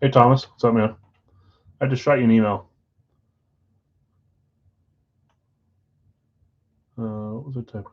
Hey, Thomas. What's up, man? I just shot you an email. What was it type?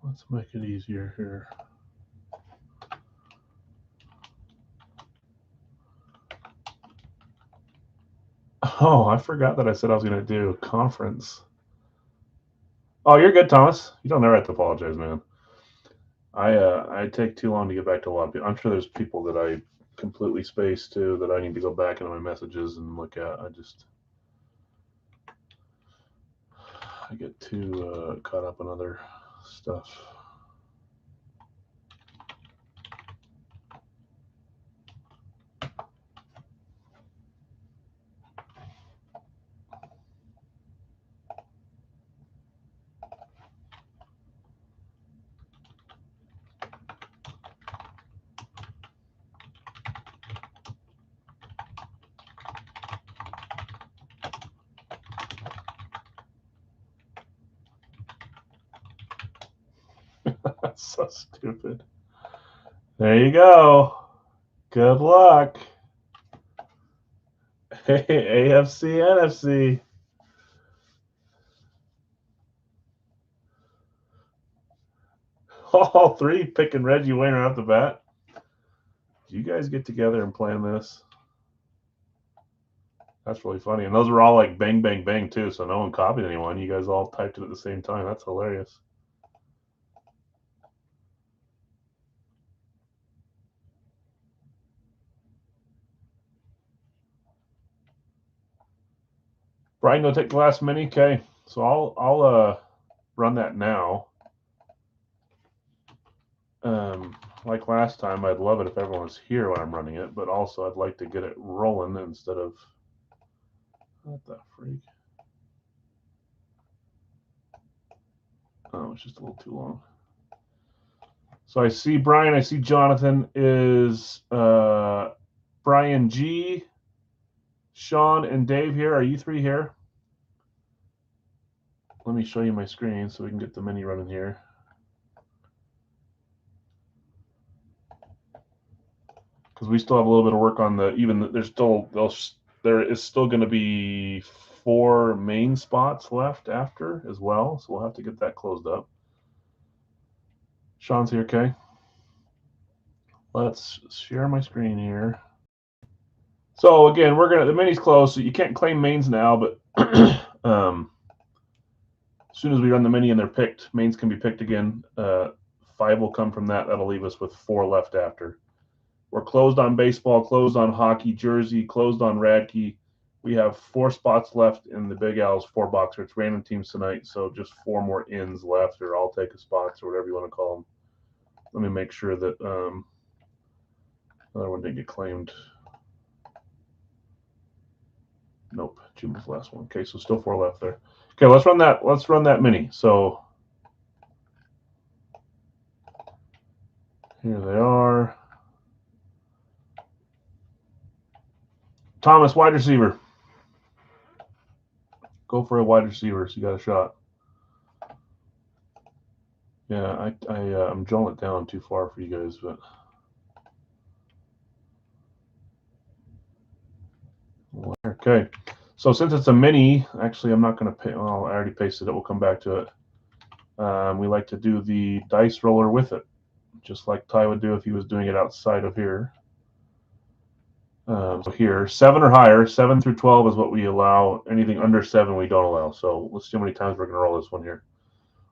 Let's make it easier here. Oh, I forgot that I said I was going to do a conference. Oh, you're good, Thomas. You don't ever have to apologize, man. I take too long to get back to a lot of people. I'm sure there's people that I completely spaced too that I need to go back into my messages and look at. I get too caught up in other stuff. That's so stupid. There you go. Good luck. Hey, AFC, NFC. All three picking Reggie Wayne right off the bat. Do you guys get together and plan this? That's really funny. And those were all like bang, bang, bang, too. So no one copied anyone. You guys all typed it at the same time. That's hilarious. Brian, go take the last mini. Okay. So I'll run that now. Like last time, I'd love it if everyone was here when I'm running it, but also I'd like to get it rolling instead of what the freak. Oh, it's just a little too long. So I see Brian, I see Jonathan. Is Brian G, Sean, and Dave here? Are you three here? Let me show you my screen so we can get the mini running here. Because we still have a little bit of work on the there is still going to be 4 main spots left after as well, so we'll have to get that closed up. Sean's here, okay? Let's share my screen here. So again, the mini's closed, so you can't claim mains now, but as soon as we run the mini and they're picked, mains can be picked again. 5 will come from that. That'll leave us with 4 left after. We're closed on baseball, closed on hockey, jersey, closed on Radkey. We have 4 spots left in the Big Al's 4 boxer. It's random teams tonight, so just 4 more ins left, or I'll take a spots, or whatever you want to call them. Let me make sure that another one didn't get claimed. Nope, June was the last one. Okay, so still 4 left there. Okay, let's run that. Let's run that mini. So here they are. Thomas, wide receiver. Go for a wide receiver so you got a shot. Yeah, I'm drawing it down too far for you guys, but okay. So since it's a mini, actually, I'm not going to pay. Well, I already pasted it. We'll come back to it. We like to do the dice roller with it, just like Ty would do if he was doing it outside of here. So here, 7 or higher, 7 through 12 is what we allow. Anything under 7, we don't allow. So let's see how many times we're going to roll this one here.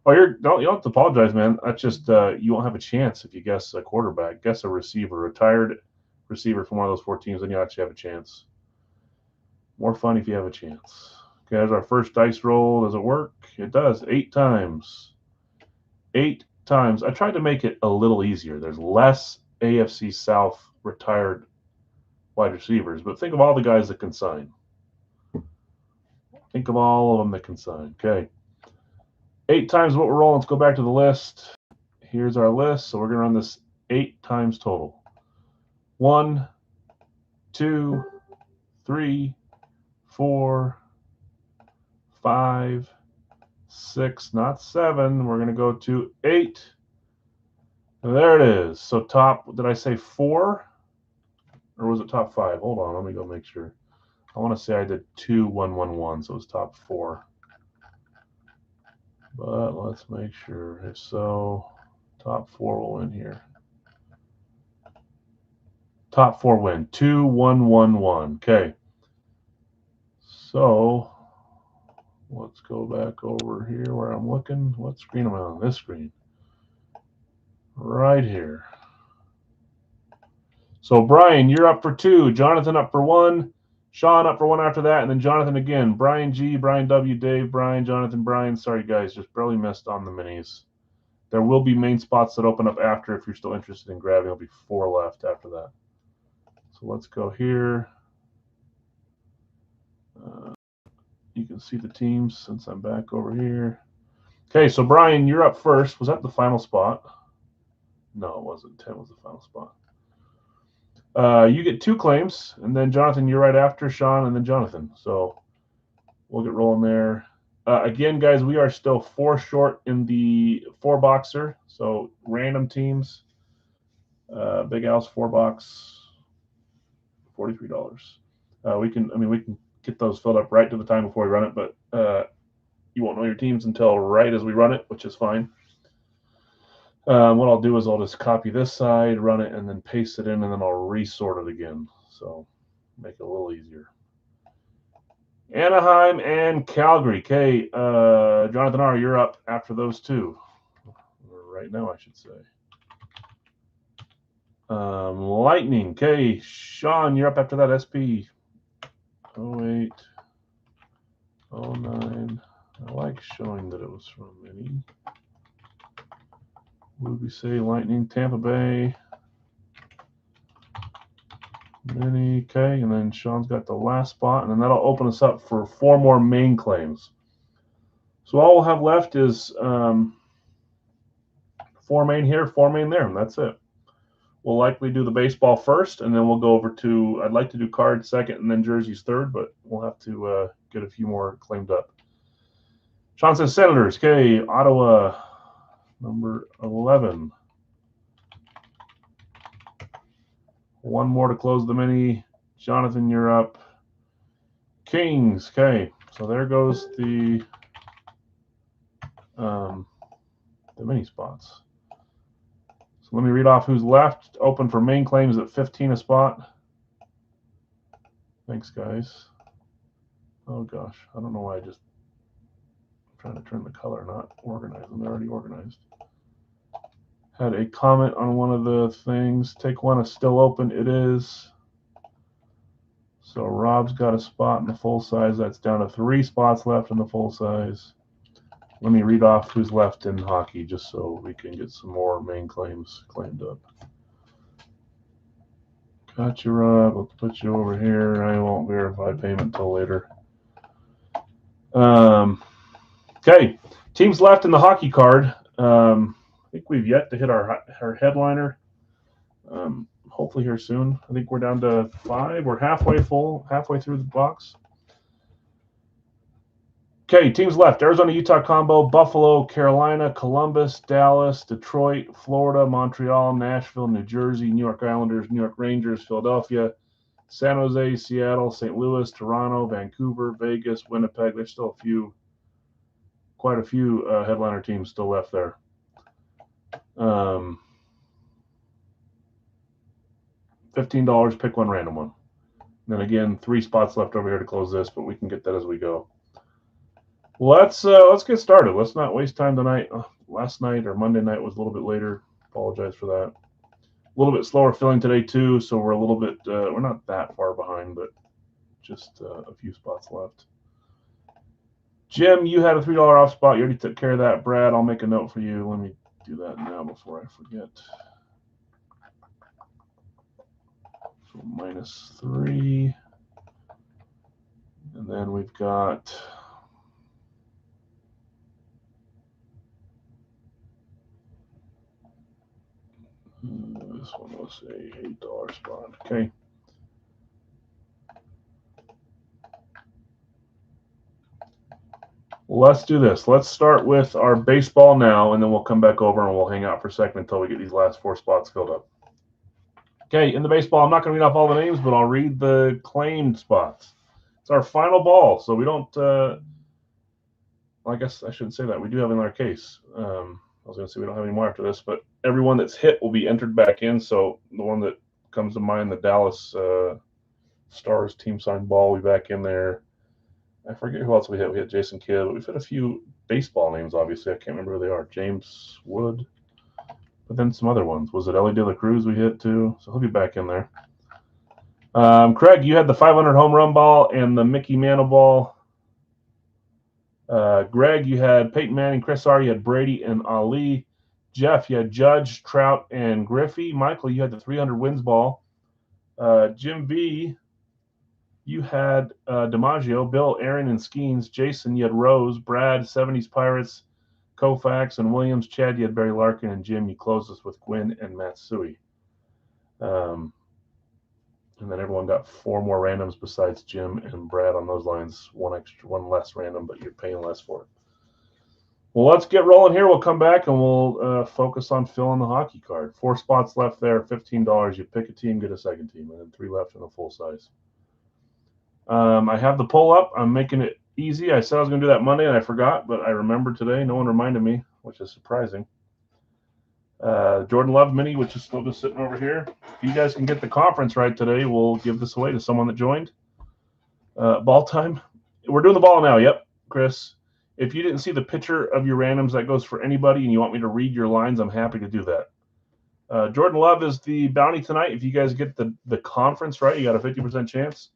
Oh, you don't have to apologize, man. That's just you won't have a chance if you guess a quarterback, guess a receiver, retired receiver from one of those 4 teams, then you actually have a chance. More fun if you have a chance. Okay, there's our first dice roll. Does it work? It does. 8 times. 8 times. I tried to make it a little easier. There's less AFC South retired wide receivers, but think of all the guys that can sign. Think of all of them that can sign. Okay. 8 times what we're rolling. Let's go back to the list. Here's our list. So we're going to run this 8 times total. 1, 2, 3, 4, 5, 6, not 7. We're going to go to 8. There it is. So top, did I say 4? Or was it top 5? Hold on, let me go make sure. I want to say I did 2, 1, 1, 1, so it was top 4. But let's make sure. If so, top 4 will win here. Top 4 win. 2, 1, 1, 1. Okay. So let's go back over here where I'm looking. What screen am I on? This screen. Right here. So Brian, you're up for 2. Jonathan up for 1. Sean up for 1 after that, and then Jonathan again. Brian G, Brian W, Dave, Brian, Jonathan, Brian. Sorry guys, just barely missed on the minis. There will be main spots that open up after if you're still interested in grabbing. There'll be 4 left after that. So let's go here. You can see the teams since I'm back over here. Okay, so Brian, you're up first. Was that the final spot? No, it wasn't. 10 was the final spot. You get 2 claims, and then Jonathan, you're right after Sean, and then Jonathan. So we'll get rolling there. Again, guys, we are still 4 short in the 4-boxer. So random teams. Big Al's 4-box, $43. We can get those filled up right to the time before we run it, but you won't know your teams until right as we run it, which is fine. What I'll do is I'll just copy this side, run it, and then paste it in, and then I'll resort it again. So make it a little easier. Anaheim and Calgary. Okay, Jonathan R., you're up after those 2. Or right now, I should say. Lightning. Okay, Sean, you're up after that. SP 08, 09. I like showing that it was from Mini. Ruby Say, Lightning, Tampa Bay. Mini, okay, and then Sean's got the last spot, and then that'll open us up for 4 more main claims. So all we'll have left is 4 main here, 4 main there, and that's it. We'll likely do the baseball first, and then we'll go over to, I'd like to do cards second and then jerseys third, but we'll have to get a few more claimed up. Sean says Senators, okay, Ottawa, number 11. 1 more to close the mini. Jonathan, you're up. Kings, okay, so there goes the mini spots. So let me read off who's left. Open for main claims at 15 a spot. Thanks, guys. Oh gosh, I don't know why I'm trying to turn the color, not organize them. They're already organized. Had a comment on one of the things. Take 1 is still open. It is. So Rob's got a spot in the full size. That's down to 3 spots left in the full size. Let me read off who's left in hockey just so we can get some more main claims claimed up. Gotcha, Rob. Let's put you over here. I won't verify payment till later. Okay, teams left in the hockey card. I think we've yet to hit our headliner. Hopefully here soon. I think we're down to 5. We're halfway full, halfway through the box. Okay, teams left. Arizona, Utah combo, Buffalo, Carolina, Columbus, Dallas, Detroit, Florida, Montreal, Nashville, New Jersey, New York Islanders, New York Rangers, Philadelphia, San Jose, Seattle, St. Louis, Toronto, Vancouver, Vegas, Winnipeg. There's still quite a few headliner teams still left there. $15, pick 1 random one. And then again, 3 spots left over here to close this, but we can get that as we go. Let's get started. Let's not waste time tonight. Last night or Monday night was a little bit later. Apologize for that. A little bit slower filling today too, so we're a little bit we're not that far behind, but just a few spots left. Jim, you had a $3 off spot. You already took care of that. Brad, I'll make a note for you. Let me do that now before I forget. So -3. And then we've got This one was a $8 spot. Okay. Let's do this. Let's start with our baseball now, and then we'll come back over and we'll hang out for a second until we get these last 4 spots filled up. Okay, in the baseball, I'm not going to read off all the names, but I'll read the claimed spots. It's our final ball, so we don't. Well, I guess I shouldn't say that. We do have in our case. I was going to say we don't have any more after this, but everyone that's hit will be entered back in. So the one that comes to mind, the Dallas Stars team signed ball, will be back in there. I forget who else we hit. We hit Jason Kidd, but we've hit a few baseball names, obviously. I can't remember who they are. James Wood. But then some other ones. Was it Ellie De La Cruz we hit too? So he'll be back in there. Craig, you had the 500 home run ball and the Mickey Mantle ball. Greg, you had Peyton Manning. Chris R., you had Brady and Ali. Jeff, you had Judge, Trout, and Griffey. Michael, you had the 300 wins ball. Jim V., you had DiMaggio. Bill, Aaron, and Skeens. Jason, you had Rose. Brad, 70s Pirates. Koufax and Williams. Chad, you had Barry Larkin. And Jim, you closed us with Gwynn and Matsui. And then everyone got 4 more randoms besides Jim and Brad on those lines. One less random, but you're paying less for it. Well, let's get rolling here. We'll come back and we'll focus on filling the hockey card. 4 spots left there, $15. You pick a team, get a second team, and then 3 left in the full size. I have the poll up. I'm making it easy. I said I was going to do that Monday, and I forgot, but I remembered today. No one reminded me, which is surprising. Jordan Love mini, which is still just sitting over here. If you guys can get the conference right today, we'll give this away to someone that joined. Ball time. We're doing the ball now. Yep, Chris. If you didn't see the picture of your randoms, that goes for anybody, and you want me to read your lines, I'm happy to do that. Jordan Love is the bounty tonight. If you guys get the conference right, you got a 50% chance.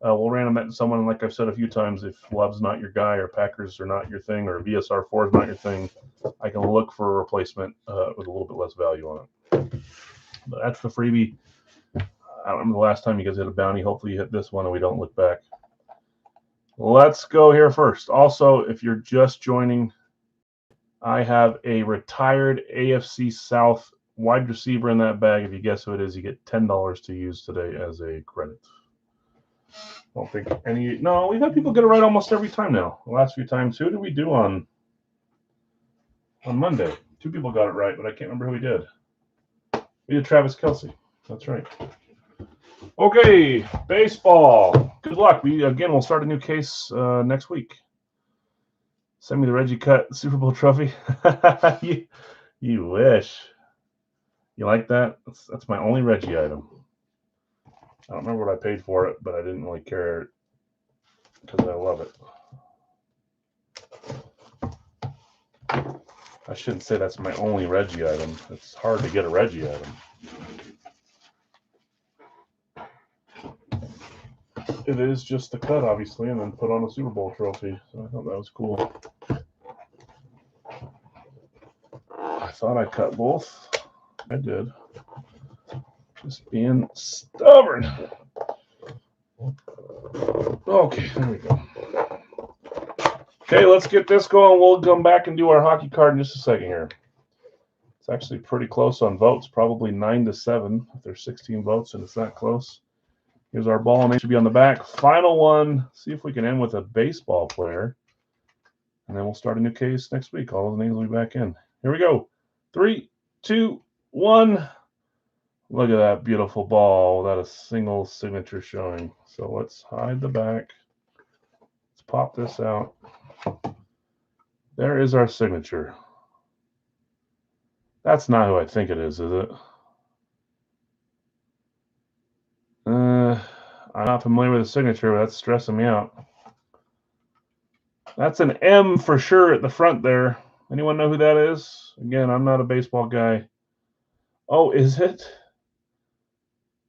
We'll random that to someone. And like I've said a few times, if Love's not your guy or Packers are not your thing or VSR4 is not your thing, I can look for a replacement with a little bit less value on it. But that's the freebie. I don't remember the last time you guys hit a bounty. Hopefully you hit this one and we don't look back. Let's go here first. Also, if you're just joining, I have a retired AFC South wide receiver in that bag. If you guess who it is, you get $10 to use today as a credit. I don't think any. No, we've had people get it right almost every time now. The last few times, who did we do on Monday? 2 people got it right, but I can't remember who we did. We did Travis Kelce. That's right. Okay, baseball. Good luck. We'll start a new case next week. Send me the Reggie Cut Super Bowl trophy. You wish. You like that? That's my only Reggie item. I don't remember what I paid for it, but I didn't really care because I love it. I shouldn't say that's my only Reggie item. It's hard to get a Reggie item. It is just the cut, obviously, and then put on a Super Bowl trophy. So I thought that was cool. I thought I cut both. I did. Just being stubborn. Okay, there we go. Okay, let's get this going. We'll come back and do our hockey card in just a second here. It's actually pretty close on votes, probably 9-7 if there's 16 votes and it's that close. Here's our ball, and it should be on the back. Final one. See if we can end with a baseball player. And then we'll start a new case next week. All those names will be back in. Here we go. 3, 2, 1. Look at that beautiful ball without a single signature showing. So let's hide the back. Let's pop this out. There is our signature. That's not who I think it is it? I'm not familiar with the signature, but that's stressing me out. That's an M for sure at the front there. Anyone know who that is? Again, I'm not a baseball guy. Oh, is it?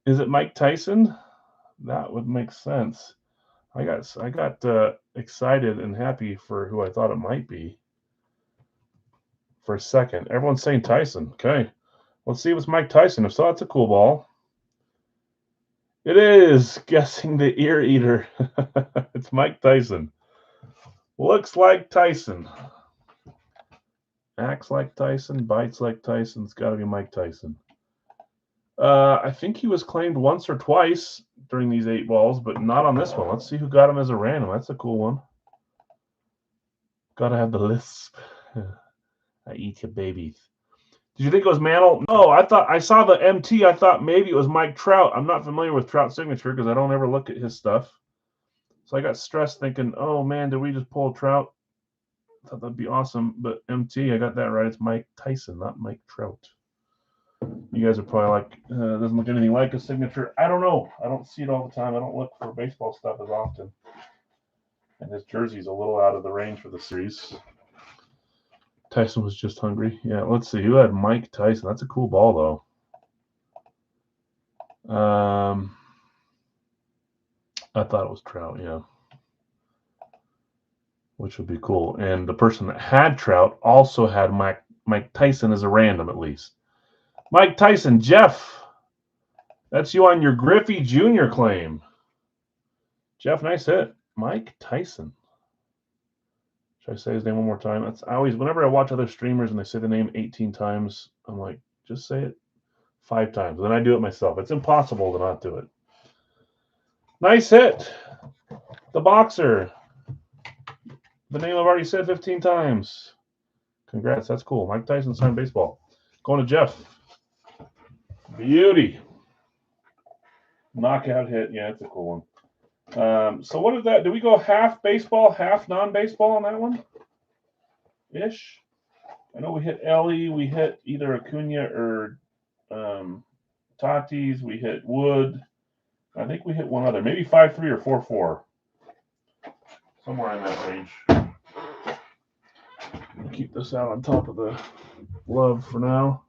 Is it Mike Tyson? That would make sense. I got excited and happy for who I thought it might be for a second. Everyone's saying Tyson. Okay. Let's see if it's Mike Tyson. If so, that's a cool ball. It is. Guessing the ear eater. It's Mike Tyson. Looks like Tyson. Acts like Tyson. Bites like Tyson. It's got to be Mike Tyson. I think he was claimed once or twice during these 8 balls, but not on this one. Let's see who got him as a random. That's a cool one. Gotta have the lisp. I eat your babies. Did you think it was Mantle? No, I saw the MT. I thought maybe it was Mike Trout. I'm not familiar with Trout's signature because I don't ever look at his stuff. So I got stressed thinking, oh man, did we just pull Trout? I thought that'd be awesome. But MT, I got that right. It's Mike Tyson, not Mike Trout. You guys are probably like, doesn't look anything like a signature. I don't know. I don't see it all the time. I don't look for baseball stuff as often. And his jersey's a little out of the range for the series. Tyson was just hungry. Yeah, let's see. Who had Mike Tyson? That's a cool ball, though. I thought it was Trout, yeah. Which would be cool. And the person that had Trout also had Mike Tyson as a random, at least. Mike Tyson, Jeff. That's you on your Griffey Jr. claim. Jeff, nice hit. Mike Tyson. Should I say his name one more time? Whenever I watch other streamers and they say the name 18 times, I'm like, just say it 5 times. Then I do it myself. It's impossible to not do it. Nice hit. The boxer. The name I've already said 15 times. Congrats. That's cool. Mike Tyson signed baseball. Going to Jeff. Beauty. Knockout hit. Yeah, it's a cool one. So what is that? Do we go half baseball, half non-baseball on that one? Ish. I know we hit Ellie. We hit either Acuna or Tatis. We hit Wood. I think we hit one other. Maybe 5-3 or 4-4. Somewhere in that range. Keep this out on top of the glove for now.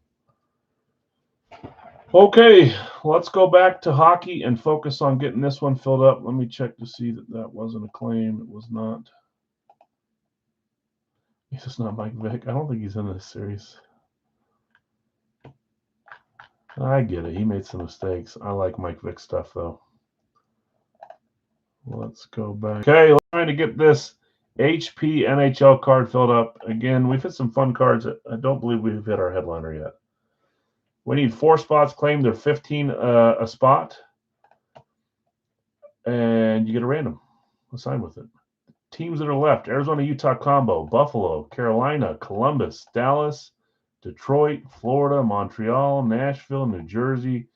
Okay, let's go back to hockey and focus on getting this one filled up. Let me check to see that wasn't a claim. It was not. He's just not Mike Vick. I don't think he's in this series. I get it. He made some mistakes. I like Mike Vick stuff, though. Let's go back. Okay, let's try to get this HP NHL card filled up. Again, we've hit some fun cards. I don't believe we've hit our headliner yet. We need 4 spots claimed. They're 15 a spot. And you get a random. Assign with it. Teams that are left: Arizona, Utah combo, Buffalo, Carolina, Columbus, Dallas, Detroit, Florida, Montreal, Nashville, New Jersey,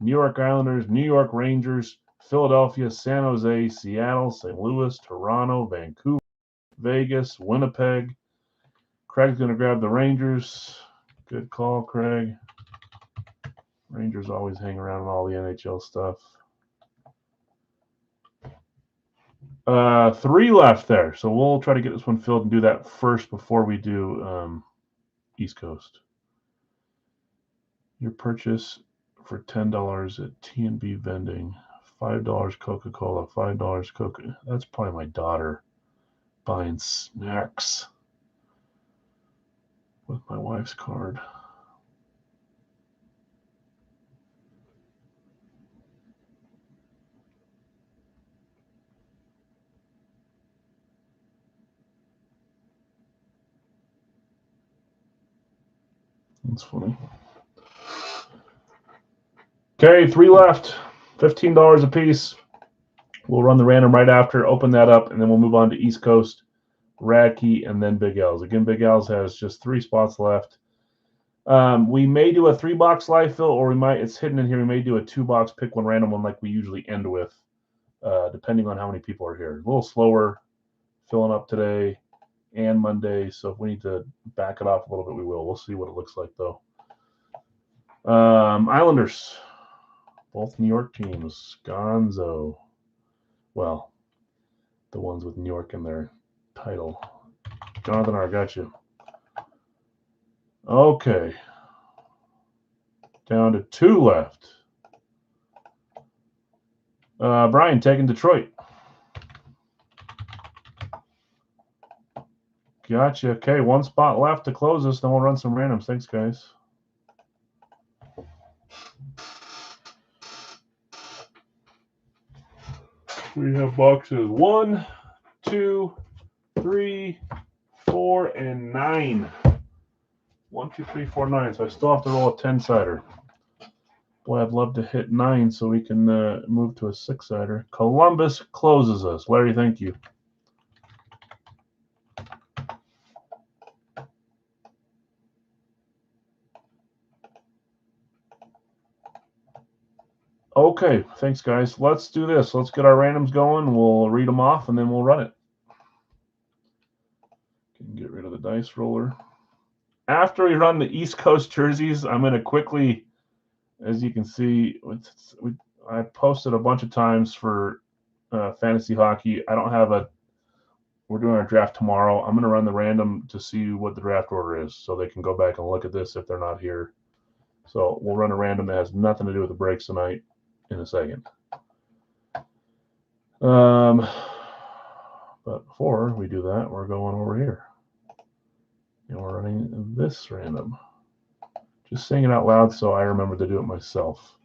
New York Islanders, New York Rangers, Philadelphia, San Jose, Seattle, St. Louis, Toronto, Vancouver, Vegas, Winnipeg. Craig's going to grab the Rangers. Good call, Craig. Rangers always hang around in all the NHL stuff. 3 left there. So we'll try to get this one filled and do that first before we do East Coast. Your purchase for $10 at T&B Vending. $5 Coca-Cola, $5 Coca. That's probably my daughter buying snacks with my wife's card. That's funny. Okay, 3 left. $15 a piece. We'll run the random right after, open that up, and then we'll move on to East Coast, Radke, and then Big L's. Again, Big L's has just 3 spots left. We may do a 3-box live fill, or it's hidden in here. We may do a 2-box pick one random one like we usually end with, depending on how many people are here. A little slower filling up today and Monday, so if we need to back it off a little bit, we will. We'll see what it looks like, though. Islanders, both New York teams. Gonzo. Well, the ones with New York in their title. Jonathan R., got you. Okay. Down to 2 left. Brian taking Detroit. Gotcha. Okay, 1 spot left to close this. Then we'll run some randoms. Thanks, guys. We have boxes 1, 2, 3, 4, and 9. 1, 2, 3, 4, 9. So I still have to roll a 10-sider. Boy, I'd love to hit 9 so we can move to a 6-sider. Columbus closes us. Larry, thank you. Okay, thanks, guys. Let's do this. Let's get our randoms going. We'll read them off, and then we'll run it. Can get rid of the dice roller. After we run the East Coast jerseys, I'm going to quickly, as you can see, I posted a bunch of times for fantasy hockey. I don't have a. We're doing our draft tomorrow. I'm going to run the random to see what the draft order is, so they can go back and look at this if they're not here. So we'll run a random that has nothing to do with the breaks tonight in a second. But before we do that, we're going over here. And we're running this random. Just saying it out loud so I remember to do it myself.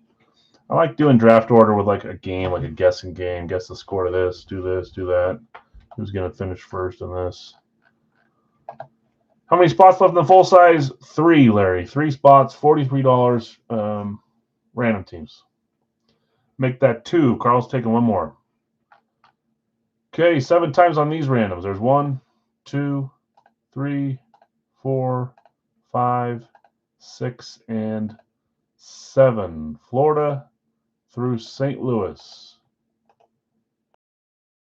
I like doing draft order with like a game, like a guessing game. Guess the score to this, do that. Who's going to finish first in this? How many spots left in the full size? 3, Larry. 3 spots, $43. Random teams. Make that 2. Carl's taking one more. Okay, 7 times on these randoms. There's 1, 2, 3, 4, 5, 6, and 7. Florida through St. Louis.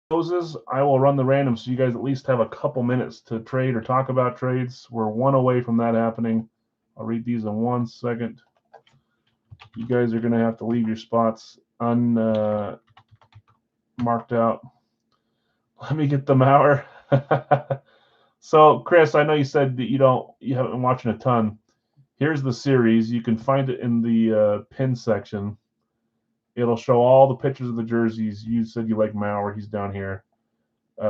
Closes. I will run the random so you guys at least have a couple minutes to trade or talk about trades. We're 1 away from that happening. I'll read these in 1 second. You guys are going to have to leave your spots unmarked out. Let me get the Mauer. So, Chris, I know you said that you haven't been watching a ton. Here's the series. You can find it in the pin section. It'll show all the pictures of the jerseys. You said you like Mauer. He's down here.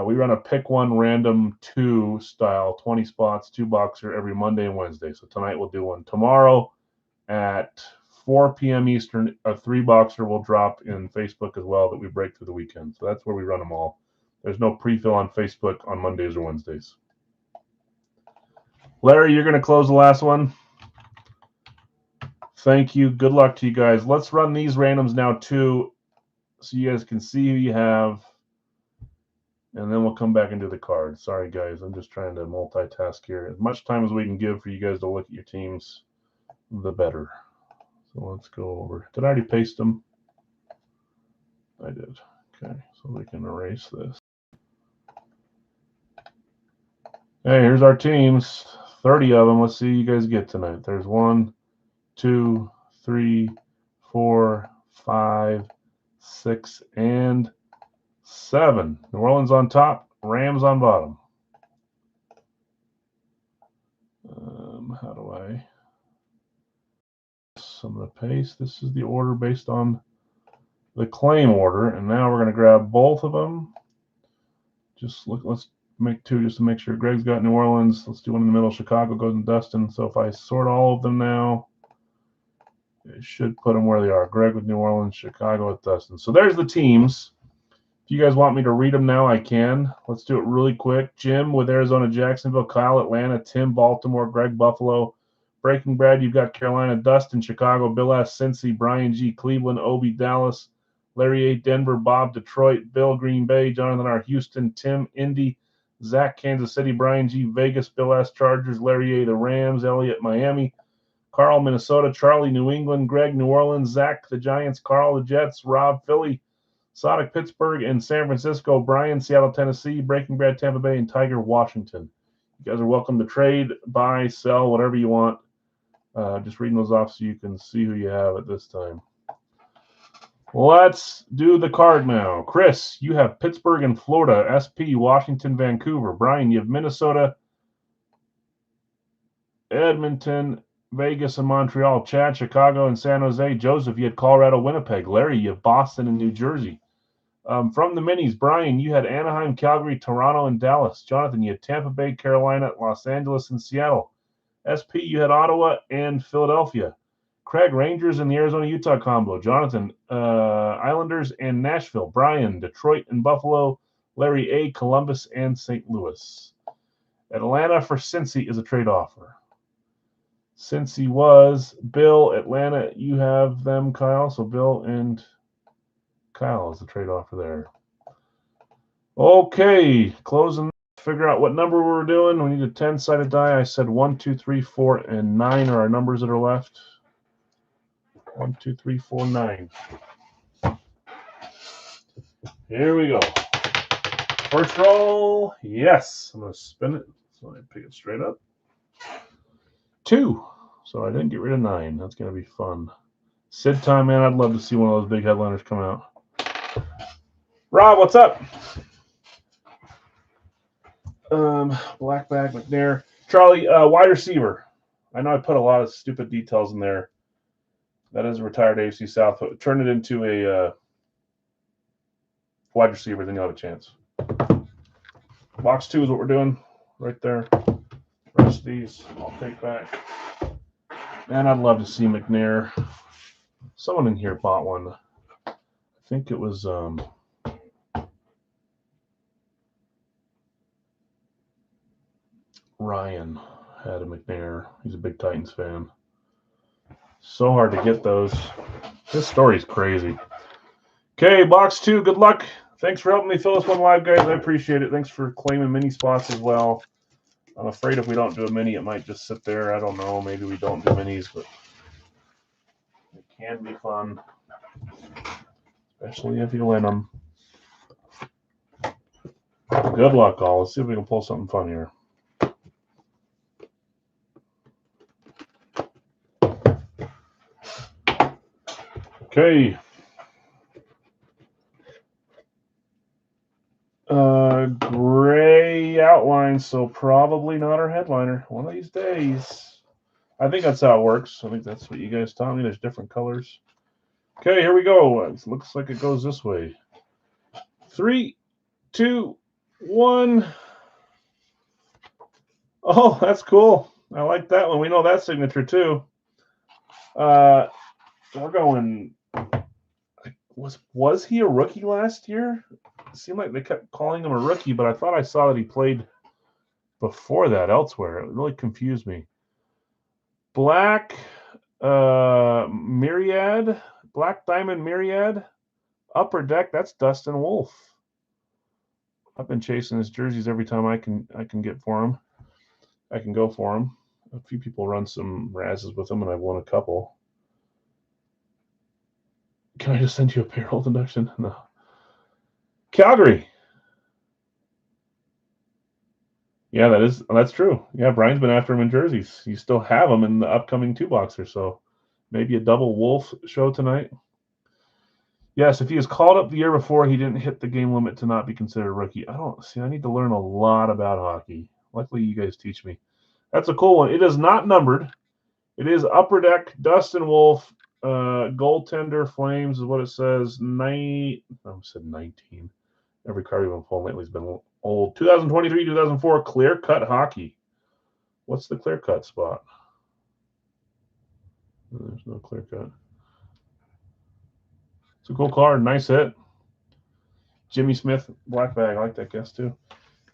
We run a pick 1 random 2 style, 20 spots, 2 boxer every Monday and Wednesday. So tonight we'll do one. Tomorrow at 4 p.m. Eastern, a 3 boxer will drop in Facebook as well that we break through the weekend. So that's where we run them all. There's no pre-fill on Facebook on Mondays or Wednesdays. Larry, you're going to close the last one. Thank you. Good luck to you guys. Let's run these randoms now too so you guys can see who you have. And then we'll come back and do the card. Sorry, guys. I'm just trying to multitask here. As much time as we can give for you guys to look at your teams, the better. So let's go over. Did I already paste them? I did. Okay, so we can erase this. Hey, here's our teams. 30 of them. Let's see you guys get tonight. There's 1, 2, 3, 4, 5, 6, and 7. New Orleans on top, Rams on bottom. How do I? So I'm going to paste. This is the order based on the claim order, and now we're going to grab both of them. Just look. Let's make 2 just to make sure. Greg's got New Orleans. Let's do one in the middle. Chicago goes in Dustin. So if I sort all of them now, it should put them where they are. Greg with New Orleans, Chicago with Dustin. So there's the teams. If you guys want me to read them now, I can. Let's do it really quick. Jim with Arizona, Jacksonville, Kyle, Atlanta, Tim, Baltimore, Greg, Buffalo, Breaking Brad, you've got Carolina, Dustin, Chicago, Bill S., Cincy, Brian G., Cleveland, Obi, Dallas, Larry A., Denver, Bob, Detroit, Bill, Green Bay, Jonathan R., Houston, Tim, Indy, Zach, Kansas City, Brian G., Vegas, Bill S., Chargers, Larry A., the Rams, Elliot, Miami, Carl, Minnesota, Charlie, New England, Greg, New Orleans, Zach, the Giants, Carl, the Jets, Rob, Philly, Sonic, Pittsburgh, and San Francisco, Brian, Seattle, Tennessee, Breaking Bad, Tampa Bay, and Tiger, Washington. You guys are welcome to trade, buy, sell, whatever you want. Just reading those off so you can see who you have at this time. Let's do the card now. Chris, you have Pittsburgh and Florida, SP, Washington, Vancouver. Brian, you have Minnesota, Edmonton, Vegas, and Montreal. Chad, Chicago, and San Jose. Joseph, you had Colorado, Winnipeg. Larry, you have Boston and New Jersey. From the minis, Brian, you had Anaheim, Calgary, Toronto, and Dallas. Jonathan, you had Tampa Bay, Carolina, Los Angeles, and Seattle. SP, you had Ottawa and Philadelphia. Craig, Rangers and the Arizona-Utah combo. Jonathan, Islanders and Nashville. Brian, Detroit and Buffalo. Larry A., Columbus and St. Louis. Atlanta for Cincy is a trade offer. Since he was Bill, Atlanta, you have them, Kyle. So Bill and Kyle is the trade offer there. Okay, closing. Figure out what number we're doing. We need a 10-sided die. I said 1, 2, 3, 4, and 9 are our numbers that are left. 1, 2, 3, 4, 9. Here we go. First roll. Yes. I'm going to spin it. So I pick it straight up. 2. So I didn't get rid of 9. That's going to be fun. Sid time, man. I'd love to see one of those big headliners come out. Rob, what's up? Black bag, McNair. Charlie, wide receiver. I know I put a lot of stupid details in there. That is a retired AFC South. Turn it into a wide receiver, then you'll have a chance. Box 2 is what we're doing right there. The rest of these I'll take back. Man, I'd love to see McNair. Someone in here bought one. I think it was Ryan had a McNair. He's a big Titans fan. So hard to get those. This story's crazy. Okay, box 2, good luck. Thanks for helping me fill this one live, guys. I appreciate it. Thanks for claiming mini spots as well. I'm afraid if we don't do a mini, it might just sit there. I don't know. Maybe we don't do minis, but it can be fun, especially if you win them. Good luck, all. Let's see if we can pull something fun here. Okay. Gray outline, so probably not our headliner. One of these days. I think that's how it works. I think that's what you guys taught me. There's different colors. Okay, here we go. It looks like it goes this way. 3, 2, 1. Oh, that's cool. I like that one. We know that signature too. We're going. Was he a rookie last year? It seemed like they kept calling him a rookie, but I thought I saw that he played before that elsewhere. It really confused me. Black Myriad, Black Diamond Myriad, Upper Deck. That's Dustin Wolf. I've been chasing his jerseys every time I can get for him. I can go for him. A few people run some Razzes with him, and I've won a couple. Can I just send you a payroll deduction? No. Calgary. Yeah, that's true. Yeah, Brian's been after him in jerseys. You still have them in the upcoming 2-boxer, so maybe a double Wolf show tonight. Yes, if he was called up the year before, he didn't hit the game limit to not be considered a rookie. I need to learn a lot about hockey. Luckily, you guys teach me. That's a cool one. It is not numbered. It is Upper Deck, Dustin Wolf, goaltender Flames is what it says. I said 19. Every card we've been pulling lately has been old. 2023, 2004, clear cut hockey. What's the clear cut spot? There's no clear cut. It's a cool card. Nice hit. Jimmy Smith, black bag. I like that guess too.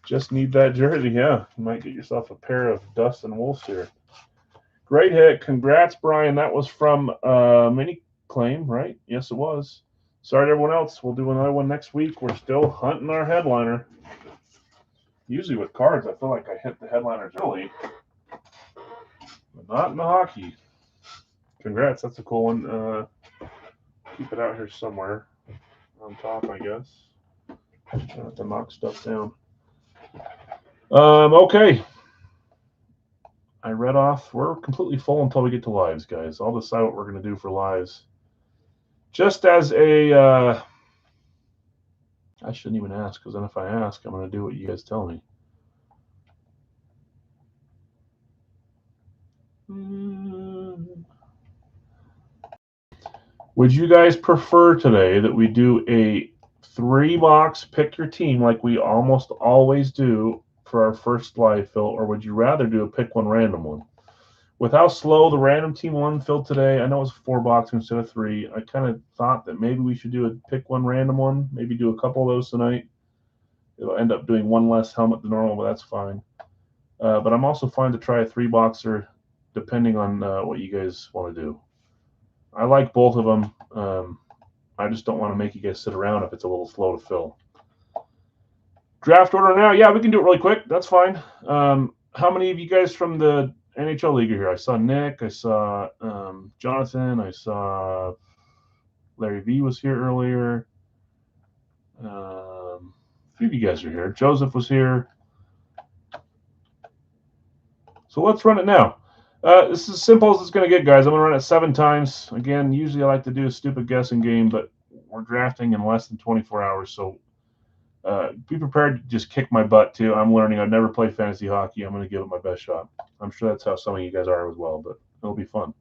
Just need that jersey. Yeah, you might get yourself a pair of Dustin Wolves here. Great hit. Congrats, Brian. That was from Mini Claim, right? Yes, it was. Sorry to everyone else. We'll do another one next week. We're still hunting our headliner. Usually with cards, I feel like I hit the headliners early, but not in the hockey. Congrats. That's a cool one. Keep it out here somewhere on top, I guess. I have to knock stuff down. Okay. I read off. We're completely full until we get to lives, guys. I'll decide what we're going to do for lives. Just as a, I shouldn't even ask, because then if I ask, I'm going to do what you guys tell me. Would you guys prefer today that we do a 3-box pick your team like we almost always do for our first live fill, or would you rather do a pick one random one? With how slow the random team one filled today, I know it was 4-box instead of 3. I kind of thought that maybe we should do a pick one random one, maybe do a couple of those tonight. It'll end up doing one less helmet than normal, but that's fine. But I'm also fine to try a 3-boxer depending on what you guys want to do. I like both of them. I just don't want to make you guys sit around if it's a little slow to fill. Draft order now. Yeah, we can do it really quick. That's fine. How many of you guys from the NHL League are here? I saw Nick. I saw Jonathan. I saw Larry V was here earlier. A few of you guys are here. Joseph was here. So let's run it now. This is as simple as it's going to get, guys. I'm going to run it 7 times. Again, usually I like to do a stupid guessing game, but we're drafting in less than 24 hours, so be prepared to just kick my butt, too. I'm learning. I've never played fantasy hockey. I'm going to give it my best shot. I'm sure that's how some of you guys are as well, but it'll be fun.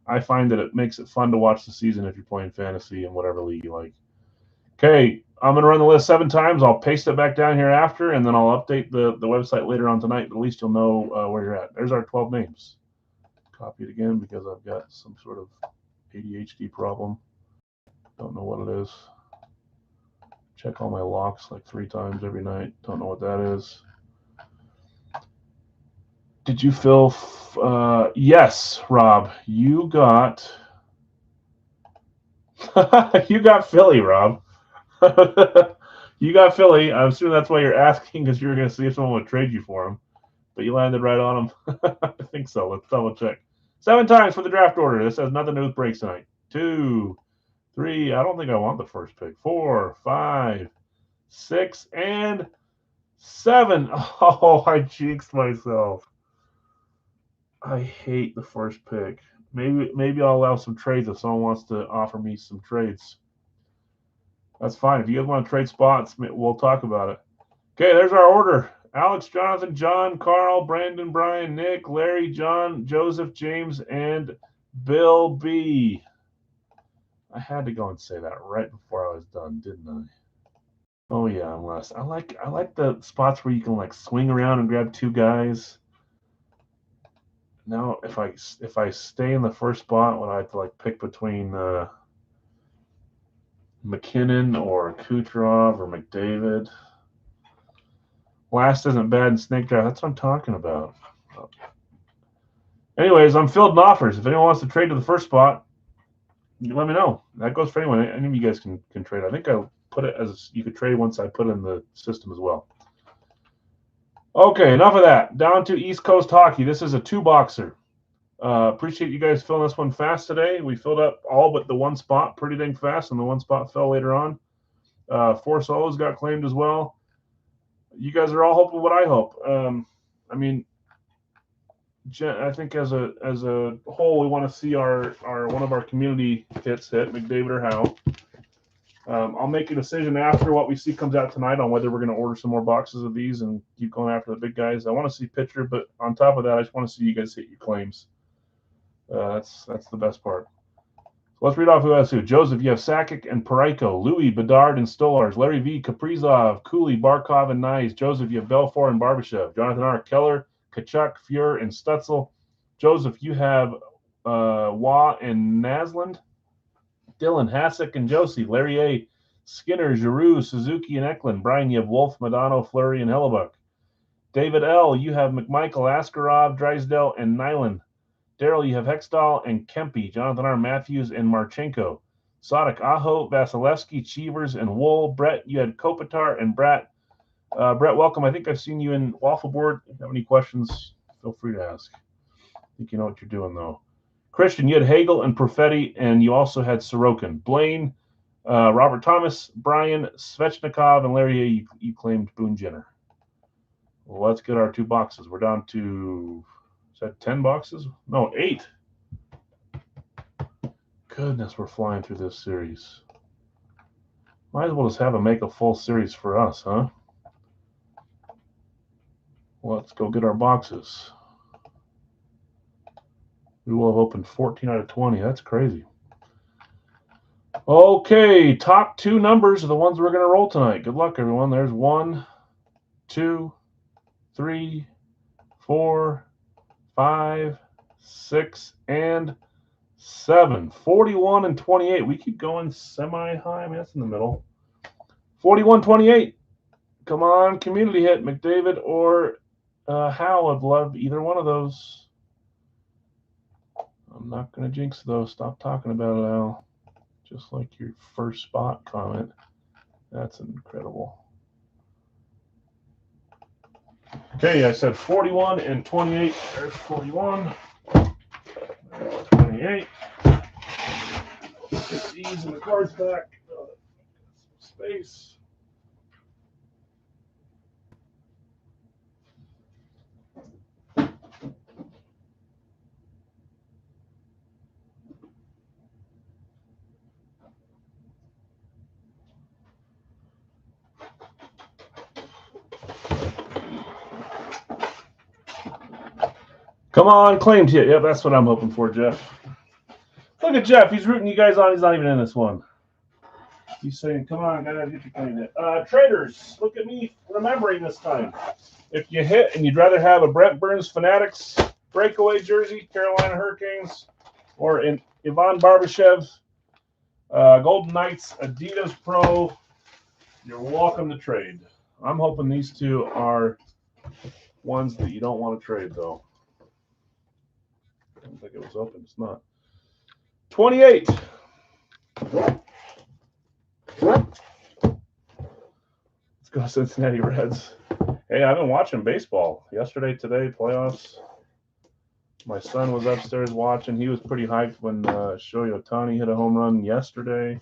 I find that it makes it fun to watch the season if you're playing fantasy in whatever league you like. Okay, I'm going to run the list 7 times. I'll paste it back down here after, and then I'll update the website later on tonight, but at least you'll know where you're at. There's our 12 names. Copy it again because I've got some sort of ADHD problem. Don't know what it is. Check all my locks like 3 times every night. Don't know what that is. Did you fill? Yes, Rob. You got. You got Philly, Rob. You got Philly. I'm assuming that's why you're asking, because you were going to see if someone would trade you for him. But you landed right on him. I think so. Let's double check. 7 times for the draft order. This has nothing to do with breaks tonight. 2, 3. I don't think I want the first pick. 4, 5, 6, and 7. Oh, I jinxed myself. I hate the first pick. Maybe I'll allow some trades if someone wants to offer me some trades. That's fine. If you guys want to trade spots, we'll talk about it. Okay, there's our order. Alex, Jonathan, John, Carl, Brandon, Brian, Nick, Larry, John, Joseph, James, and Bill B. I had to go and say that right before I was done, didn't I? Oh yeah, I'm last. I like the spots where you can like swing around and grab 2 guys. Now, if I stay in the first spot, would I have to like pick between McKinnon or Kucherov or McDavid? Last isn't bad in snake draft. That's what I'm talking about. Anyways, I'm fielding offers. If anyone wants to trade to the first spot, you let me know. That goes for anyone. Any of you guys can trade. I think I'll put it as you could trade once I put it in the system as well. Okay, enough of that. Down to East Coast hockey. This is a 2-boxer. Appreciate you guys filling this one fast today. We filled up all but the 1 spot pretty dang fast, and the 1 spot fell later on. 4 solos got claimed as well. You guys are all hoping what I hope. I mean, I think as a whole, we want to see our one of our community hits hit, McDavid or Howe. I'll make a decision after what we see comes out tonight on whether we're going to order some more boxes of these and keep going after the big guys. I want to see pitcher, but on top of that, I just want to see you guys hit your claims. That's the best part. So let's read off who has who. Joseph, you have Sakic and Parayko, Louis, Bedard, and Stolarz, Larry V, Kaprizov, Cooley, Barkov, and Nyes. Joseph, you have Belfour and Barbashev, Jonathan R, Keller, Kachuk, Fuhr, and Stutzel. Joseph, you have Waugh and Naslund. Dylan, Hasek, and Josie. Larry A, Skinner, Giroux, Suzuki, and Eklund. Brian, you have Wolf, Madano, Fleury, and Hellebuck. David L, you have McMichael, Askarov, Drysdale, and Nyland. Daryl, you have Hextall and Kempe. Jonathan R, Matthews, and Marchenko. Sadek, Aho, Vasilevsky, Cheevers, and Wool. Brett, you had Kopitar and Bratt. Brett, welcome. I think I've seen you in Waffle Board. If you have any questions, feel free to ask. I think you know what you're doing, though. Christian, you had Hagel and Perfetti, and you also had Sorokin. Blaine, Robert Thomas, Brian, Svechnikov, and Larry A, you claimed Boone Jenner. Well, let's get our 2 boxes. We're down to, is that 10 boxes? No, 8. Goodness, we're flying through this series. Might as well just make a full series for us, huh? Let's go get our boxes. We will have opened 14 out of 20. That's crazy. Okay, top 2 numbers are the ones we're going to roll tonight. Good luck, everyone. There's 1, 2, 3, 4, 5, 6, and 7. 41 and 28. We keep going semi-high. I mean, that's in the middle. 41, 28. Come on, community hit. McDavid or Howe. I'd love either one of those. I'm not going to jinx though. Stop talking about it, Al. Just like your first spot comment. That's incredible. Okay, I said 41 and 28. There's 41. 28. Get these and the cards back. Space. Come on, claimed hit. Yep, that's what I'm hoping for, Jeff. Look at Jeff. He's rooting you guys on. He's not even in this one. He's saying, come on, guys, get your claim hit. Traders, look at me remembering this time. If you hit and you'd rather have a Brent Burns Fanatics breakaway jersey, Carolina Hurricanes, or an Ivan Barbashev Golden Knights Adidas Pro, you're welcome to trade. I'm hoping these two are ones that you don't want to trade, though. I don't think it was open. It's not. 28. Let's go Cincinnati Reds. Hey, I've been watching baseball. Yesterday, today, playoffs. My son was upstairs watching. He was pretty hyped when Shohei Ohtani hit a home run yesterday.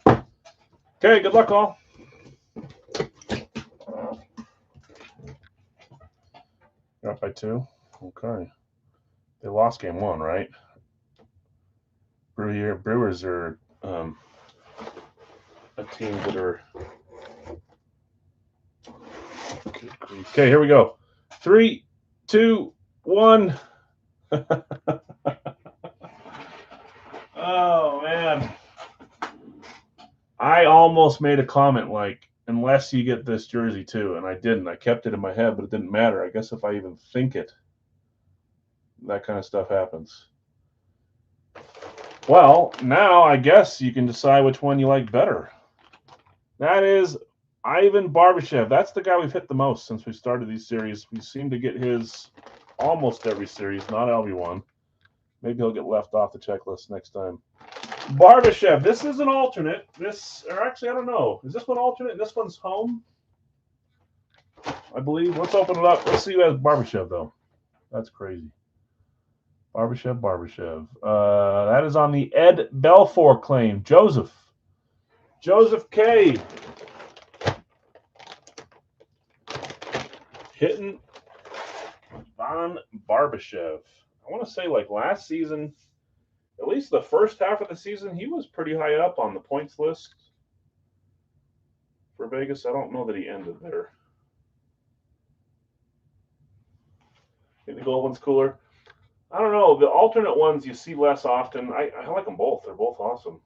Okay, good luck, all. You're up by 2? Okay. They lost game 1, right? Brewers are a team that are... Okay, here we go. 3, 2, 1. Oh, man. I almost made a comment like, unless you get this jersey too, and I didn't. I kept it in my head, but it didn't matter. I guess if I even think it, that kind of stuff happens. Well, now I guess you can decide which one you like better. That is Ivan Barbashev. That's the guy we've hit the most since we started these series. We seem to get his almost every series, not LV1. Maybe he'll get left off the checklist next time. Barbashev. This is an alternate. Or actually, I don't know. Is this one alternate? This one's home, I believe. Let's open it up. Let's see who has Barbashev, though. That's crazy. Barbashev. That is on the Ed Belfour claim. Joseph K. Hitting Ivan Barbashev. I want to say, like last season, at least the first half of the season, he was pretty high up on the points list for Vegas. I don't know that he ended there. I think the gold one's cooler. I don't know. The alternate ones you see less often. I like them both. They're both awesome.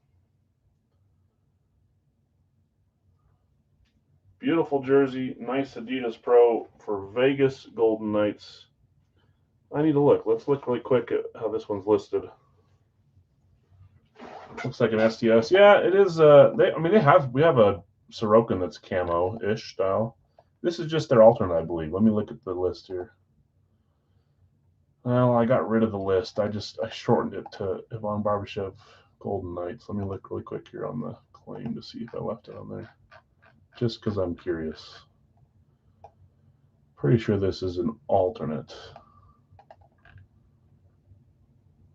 Beautiful jersey. Nice Adidas Pro for Vegas Golden Knights. I need to look. Let's look really quick at how this one's listed. Looks like an STS. Yeah, it is. We have a Sorokin that's camo-ish style. This is just their alternate, I believe. Let me look at the list here. Well, I got rid of the list. I shortened it to Ivan Barbashev Golden Knights. Let me look really quick here on the claim to see if I left it on there. Just because I'm curious. Pretty sure this is an alternate.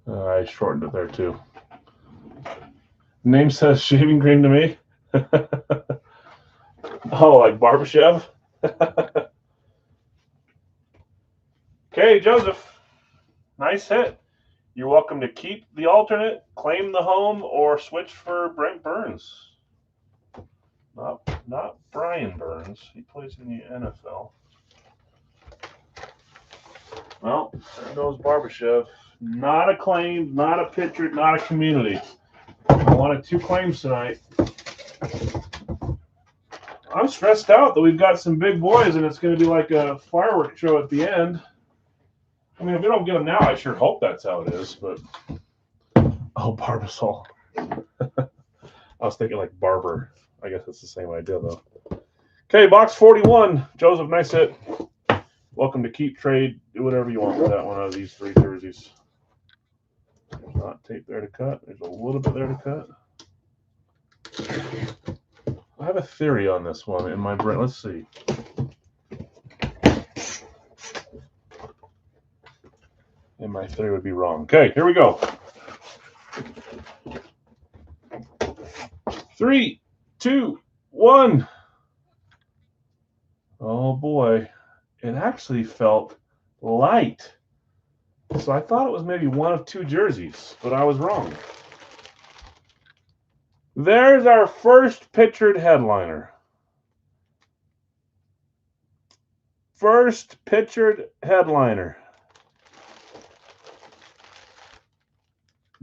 I shortened it there too. Name says shaving cream to me. Oh, like Barbashev? Okay, Joseph. Nice hit. You're welcome to keep the alternate, claim the home, or switch for Brent Burns. Not Brian Burns. He plays in the NFL. Well, there goes Barbashev. Not a claim, not a pitcher, not a community. I wanted 2 claims tonight. I'm stressed out that we've got some big boys and it's going to be like a fireworks show at the end. I mean, if we don't get them now, I sure hope that's how it is. But oh, Barbasol. I was thinking like Barber. I guess it's the same idea though. Okay, box 41. Joseph, nice hit. Welcome to keep, trade, do whatever you want with that one out of these 3 jerseys. Not tape there to cut. There's a little bit there to cut. I have a theory on this one in my brain. Let's see. And my theory would be wrong. Okay, here we go. 3, 2, 1. Oh boy. It actually felt light. So I thought it was maybe one of two jerseys, but I was wrong. There's our first pictured headliner. First pictured headliner.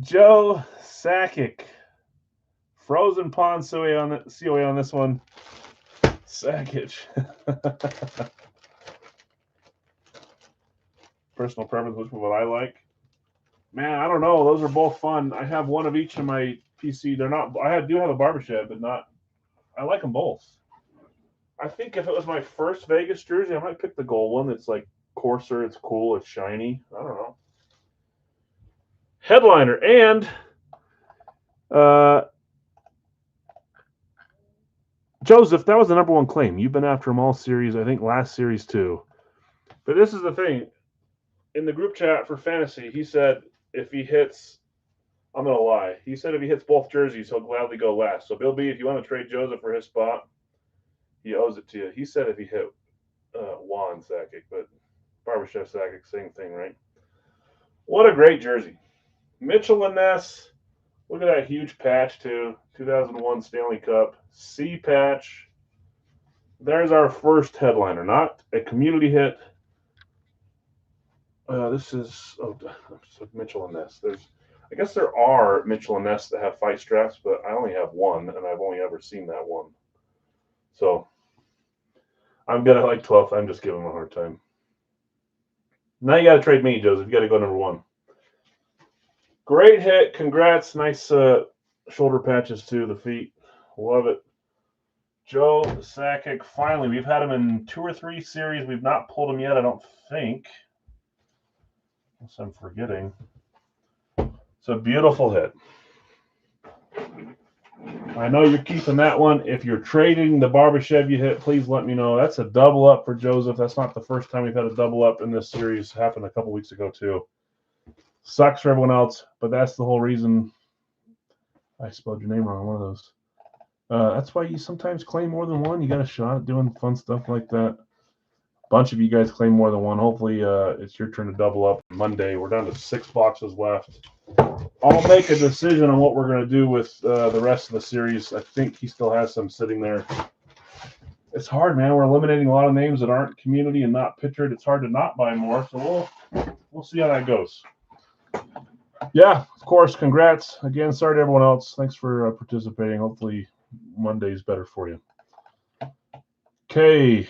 Joe Sakic. Frozen Pond COA on this one. Sakic. Personal preference, which one I like? Man, I don't know. Those are both fun. I have one of each in my PC. They're not. I do have a Barbashev, but not. I like them both. I think if it was my first Vegas jersey, I might pick the gold one. It's like coarser. It's cool. It's shiny. I don't know. Headliner and Joseph, that was the number one claim. You've been after them all series. I think last series too. But this is the thing. In the group chat for fantasy, he said if he hits, I'm going to lie. He said if he hits both jerseys, he'll gladly go last. So, Bill B, if you want to trade Joseph for his spot, he owes it to you. He said if he hit Juan Sakic, but Barbashev Sakic, same thing, right? What a great jersey. Mitchell and Ness. Look at that huge patch, too. 2001 Stanley Cup. C patch. There's our first headliner. Not a community hit. This is Mitchell and Ness. I guess there are Mitchell and Ness that have fight straps, but I only have one, and I've only ever seen that one. So I'm gonna like 12th. I'm just giving him a hard time. Now you got to trade me, Joseph. You got to go number one. Great hit. Congrats. Nice shoulder patches too. The feet. Love it. Joe Sakic. Finally, we've had him in 2 or 3 series. We've not pulled him yet, I don't think. Unless I'm forgetting. It's a beautiful hit. I know you're keeping that one. If you're trading the Barbashev you hit, please let me know. That's a double up for Joseph. That's not the first time we've had a double up in this series. It happened a couple weeks ago too. Sucks for everyone else, but that's the whole reason. I spelled your name wrong, one of those. That's why you sometimes claim more than one. You got a shot at doing fun stuff like that. A bunch of you guys claim more than one. Hopefully, it's your turn to double up Monday. We're down to 6 boxes left. I'll make a decision on what we're going to do with the rest of the series. I think he still has some sitting there. It's hard, man. We're eliminating a lot of names that aren't community and not pictured. It's hard to not buy more, so we'll see how that goes. Yeah, of course. Congrats. Again, sorry to everyone else. Thanks for participating. Hopefully Monday's better for you. Okay.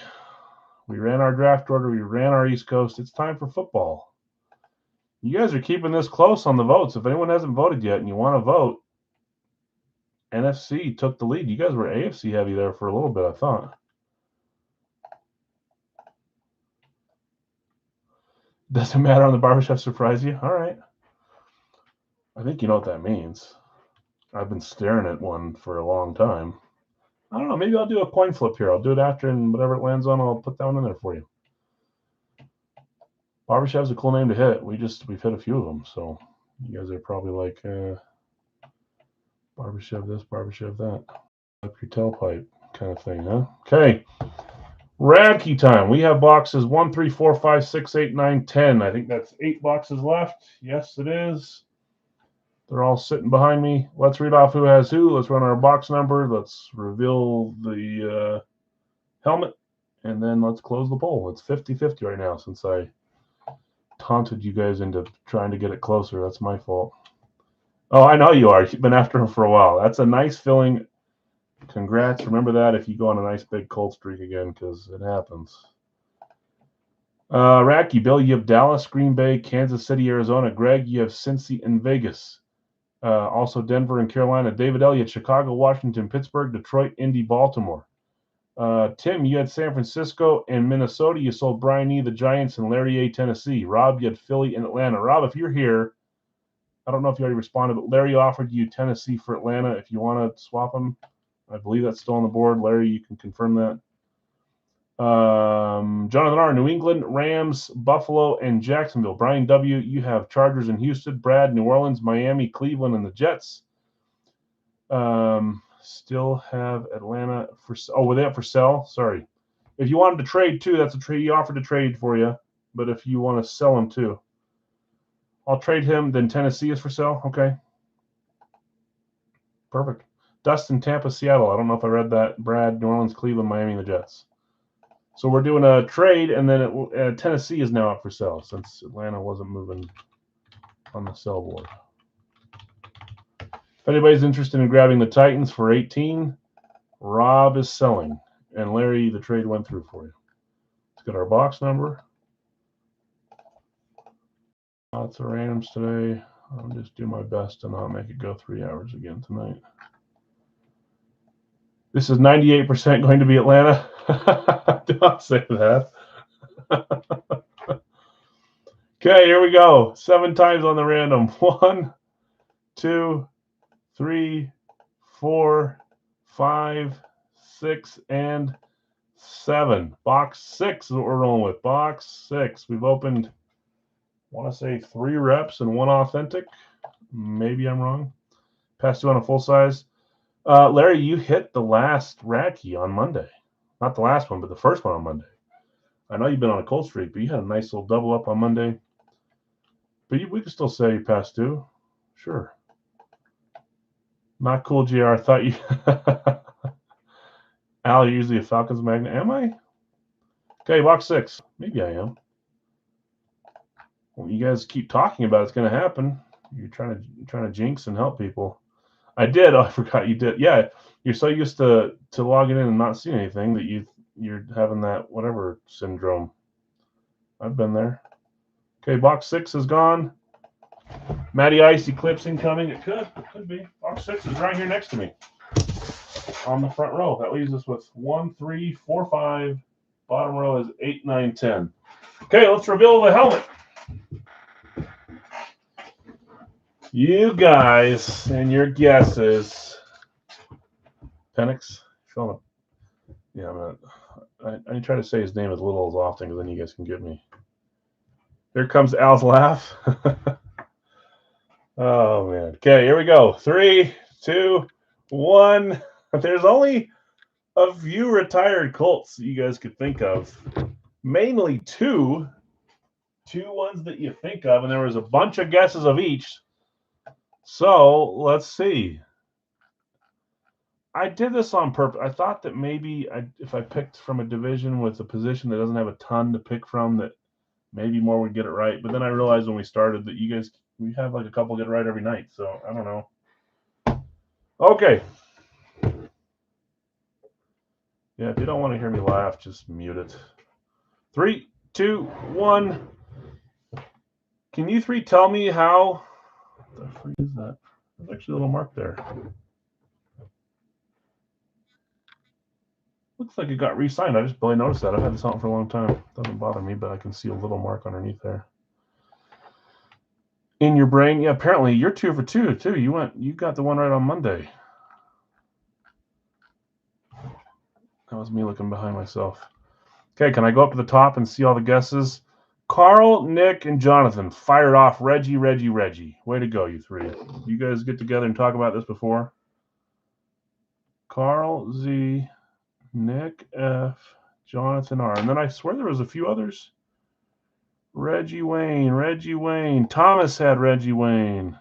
We ran our draft order. We ran our East Coast. It's time for football. You guys are keeping this close on the votes. If anyone hasn't voted yet and you want to vote, NFC took the lead. You guys were AFC heavy there for a little bit, I thought. Doesn't matter on the Barbashev surprise you? All right. I think you know what that means. I've been staring at one for a long time. I don't know. Maybe I'll do a coin flip here. I'll do it after, and whatever it lands on, I'll put that one in there for you. Barbashev's a cool name to hit. We've hit a few of them, so you guys are probably like, Barbashev this, Barbashev that. Up your tailpipe kind of thing, huh? Okay. Radkey time. We have boxes 1, 3, 4, 5, 6, 8, 9, 10. I think that's 8 boxes left. Yes, it is. They're all sitting behind me. Let's read off who has who. Let's run our box number. Let's reveal the helmet. And then let's close the poll. It's 50-50 right now since I taunted you guys into trying to get it closer. That's my fault. Oh, I know you are. You've been after him for a while. That's a nice filling. Congrats. Remember that if you go on a nice big cold streak again, because it happens. Racky, Bill, you have Dallas, Green Bay, Kansas City, Arizona. Greg, you have Cincy and Vegas. Also Denver and Carolina. David Elliott, Chicago, Washington, Pittsburgh, Detroit, Indy, Baltimore. Tim, you had San Francisco and Minnesota. You sold Brian E., the Giants, and Larry A., Tennessee. Rob, you had Philly and Atlanta. Rob, if you're here, I don't know if you already responded, but Larry offered you Tennessee for Atlanta if you want to swap them. I believe that's still on the board. Larry, you can confirm that. Jonathan R., New England, Rams, Buffalo, and Jacksonville. Brian W., you have Chargers and Houston. Brad, New Orleans, Miami, Cleveland, and the Jets. Still have Atlanta for were they up for sell? Sorry. If you wanted to trade too, that's a trade he offered to trade for you. But if you want to sell him too, I'll trade him. Then Tennessee is for sale. Okay. Perfect. Dustin, Tampa, Seattle. I don't know if I read that. Brad, New Orleans, Cleveland, Miami, and the Jets. So we're doing a trade, and then Tennessee is now up for sale since Atlanta wasn't moving on the sell board. If anybody's interested in grabbing the Titans for 18, Rob is selling. And Larry, the trade went through for you. Let's get our box number. Lots of randoms today. I'll just do my best to not make it go 3 hours again tonight. This is 98% going to be Atlanta. Do not say that. Okay, here we go. 7 times on the random. 1, 2, 3, 4, 5, 6, and 7. Box 6 is what we're rolling with. Box 6. We've opened, I want to say 3 reps and 1 authentic. Maybe I'm wrong. Pass 2 on a full size. Larry, you hit the last Racky on Monday. Not the last one, but the first one on Monday. I know you've been on a cold streak, but you had a nice little double up on Monday. But we can still say you passed 2. Sure. Not cool, JR. I thought you... Al, you're usually a Falcons magnet. Am I? Okay, box 6. Maybe I am. Well, you guys keep talking about it's going to happen. You're trying to jinx and help people. I did. Oh, I forgot you did. Yeah, you're so used to logging in and not seeing anything that you're having that whatever syndrome. I've been there. Okay, box 6 is gone. Matty Ice Eclipse incoming. It could be. Box 6 is right here next to me on the front row. That leaves us with 1, 3, 4, 5. Bottom row is 8, 9, 10. Okay, let's reveal the helmet. You guys and your guesses. Penix, Philip. Yeah, I try to say his name as little as often, because then you guys can get me. Here comes Al's laugh. Oh man. Okay, here we go. 3, 2, 1. There's only a few retired Colts you guys could think of. Mainly two ones that you think of, and there was a bunch of guesses of each. So let's see. I did this on purpose. I thought that maybe if I picked from a division with a position that doesn't have a ton to pick from, that maybe more would get it right. But then I realized when we started that you guys, we have like a couple get it right every night. So I don't know. Okay. Yeah, if you don't want to hear me laugh, just mute it. 3, 2, 1. Can you 3 tell me how? What the freak is that? There's actually a little mark there. Looks like it got re-signed. I just barely noticed that. I've had this on for a long time. Doesn't bother me, but I can see a little mark underneath there. In your brain, yeah. Apparently, you're 2 for 2 too. You got the one right on Monday. That was me looking behind myself. Okay, can I go up to the top and see all the guesses? Carl, Nick, and Jonathan fired off. Reggie. Way to go, you 3. You guys get together and talk about this before? Carl, Z, Nick, F, Jonathan, R. And then I swear there was a few others. Reggie Wayne. Thomas had Reggie Wayne.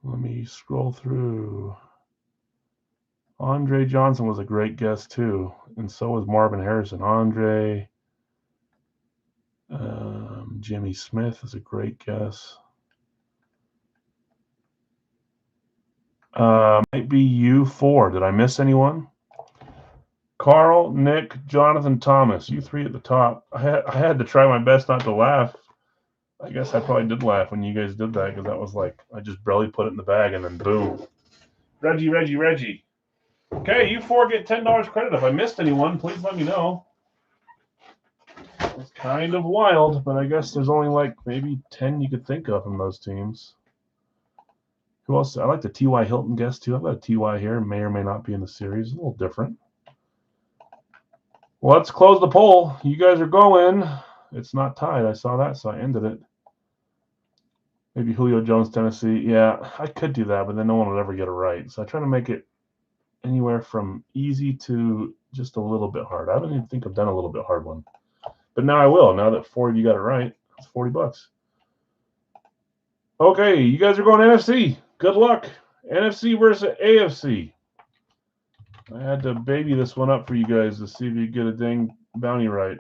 Let me scroll through. Andre Johnson was a great guess too, and so was Marvin Harrison. Andre, Jimmy Smith is a great guess. Might be you 4. Did I miss anyone? Carl, Nick, Jonathan, Thomas. You 3 at the top. I had to try my best not to laugh. I guess I probably did laugh when you guys did that, because that was like, I just barely put it in the bag and then boom. Reggie. Okay, you 4 get $10 credit. If I missed anyone, please let me know. It's kind of wild, but I guess there's only like maybe 10 you could think of from those teams. Who else? I like the T.Y. Hilton guess too. I've got a T.Y. here. May or may not be in the series. A little different. Well, let's close the poll. You guys are going. It's not tied. I saw that, so I ended it. Maybe Julio Jones, Tennessee. Yeah, I could do that, but then no one would ever get it right. So I try to make it anywhere from easy to just a little bit hard. I don't even think I've done a little bit hard one. But now I will. Now that 4 of you got it right, it's $40. Okay, you guys are going NFC. Good luck. NFC versus AFC. I had to baby this one up for you guys to see if you get a dang bounty right.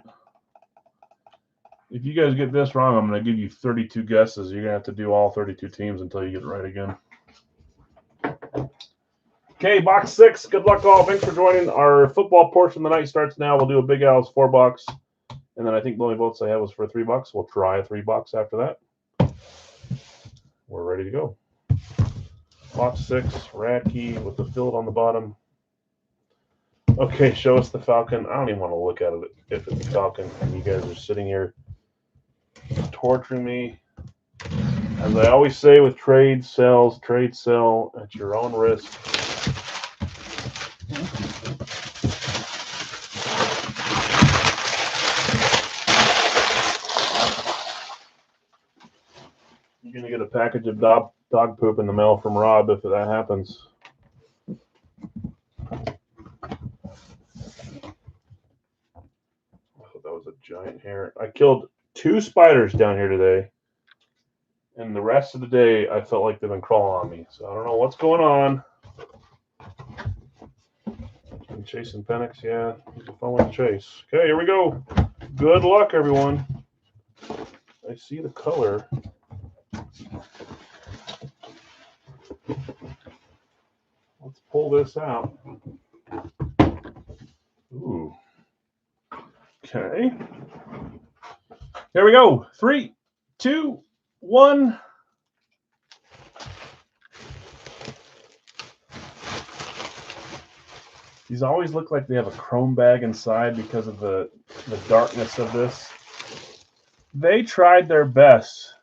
If you guys get this wrong, I'm going to give you 32 guesses. You're going to have to do all 32 teams until you get it right again. Okay, box 6. Good luck all. Thanks for joining. Our football portion of the night starts now. We'll do a Big Al's $4. And then I think the only votes I had was for $3. We'll try $3 after that. We're ready to go. Box 6, Radke with the field on the bottom. Okay, show us the Falcon. I don't even want to look at it if it's a Falcon. And you guys are sitting here torturing me. As I always say with trade sell at your own risk. You're going to get a package of dog poop in the mail from Rob if that happens. That was a giant hair. I killed 2 spiders down here today. And the rest of the day, I felt like they've been crawling on me. So I don't know what's going on. I'm chasing Penix. Yeah, he's a fun one to chase. Okay, here we go. Good luck, everyone. I see the color. Let's pull this out. Ooh. Okay. Here we go. 3, 2, 1. These always look like they have a chrome bag inside because of the darkness of this. They tried their best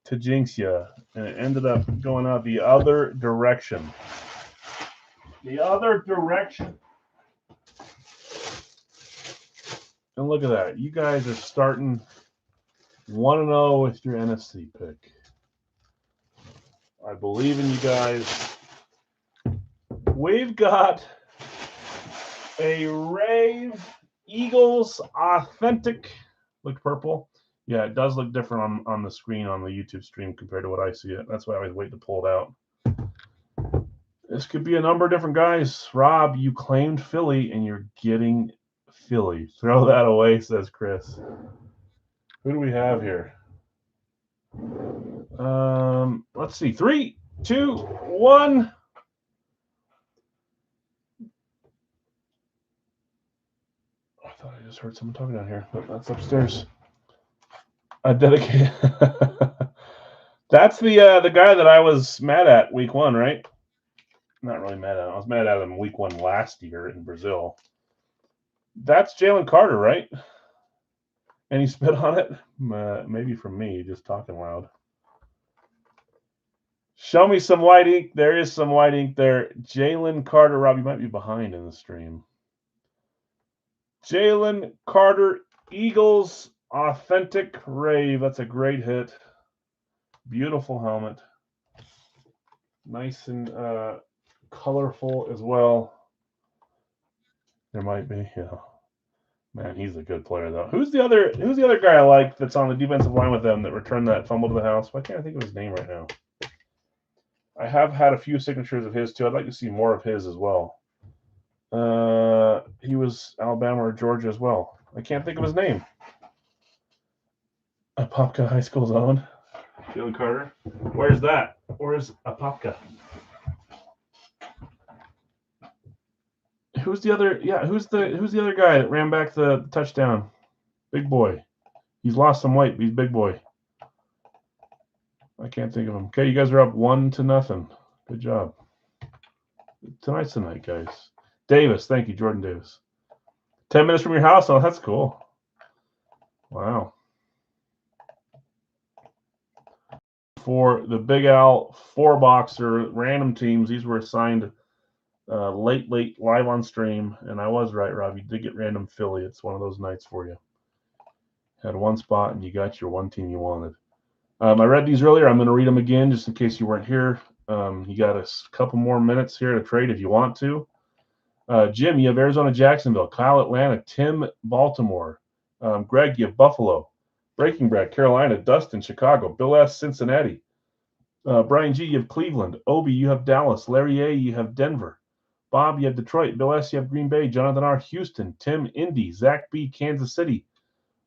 to jinx you, and it ended up going out the other direction. The other direction. And look at that. You guys are starting 1-0 with your NFC pick. I believe in you guys. We've got a Rave Eagles Authentic. Look purple. Yeah, it does look different on the screen on the YouTube stream compared to what I see it. That's why I always wait to pull it out. This could be a number of different guys. Rob, you claimed Philly, and you're getting Philly. Throw that away, says Chris. Who do we have here? Let's see. 3, 2, 1. I thought I just heard someone talking down here, but that's upstairs. A dedicated. That's the guy that I was mad at week 1, right? Not really mad at him. I was mad at him week 1 last year in Brazil. That's Jalen Carter, right? Any spit on it? Maybe from me, just talking loud. Show me some white ink. There is some white ink there. Jalen Carter. Rob, you might be behind in the stream. Jalen Carter, Eagles Authentic Rave. That's a great hit. Beautiful helmet. Nice and colorful as well. There might be, yeah. Man, he's a good player though. Who's the other guy I like that's on the defensive line with them that returned that fumble to the house? Why can't I think of his name right now? I have had a few signatures of his too. I'd like to see more of his as well. He was Alabama or Georgia as well. I can't think of his name. Apopka High School's own. Jalen Carter. Where's that? Where's Apopka? Who's the other? Yeah, who's the other guy that ran back the touchdown? Big boy. He's lost some weight, but he's big boy. I can't think of him. Okay, you guys are up 1-0. Good job. Tonight's the night, guys. Davis, thank you, Jordan Davis. 10 minutes from your house? Oh, that's cool. Wow. For the Big Al 4-boxer random teams, these were assigned late live on stream. And I was right, Rob. You did get random Philly. It's one of those nights for you. Had one spot and you got your one team you wanted. I read these earlier. I'm going to read them again just in case you weren't here. You got a couple more minutes here to trade if you want to. Jim, you have Arizona, Jacksonville. Kyle, Atlanta. Tim, Baltimore. Greg, you have Buffalo. Breaking Brad, Carolina. Dustin, Chicago. Bill S., Cincinnati. Brian G., you have Cleveland. Obi, you have Dallas. Larry A., you have Denver. Bob, you have Detroit. Bill S., you have Green Bay. Jonathan R., Houston. Tim, Indy. Zach B., Kansas City.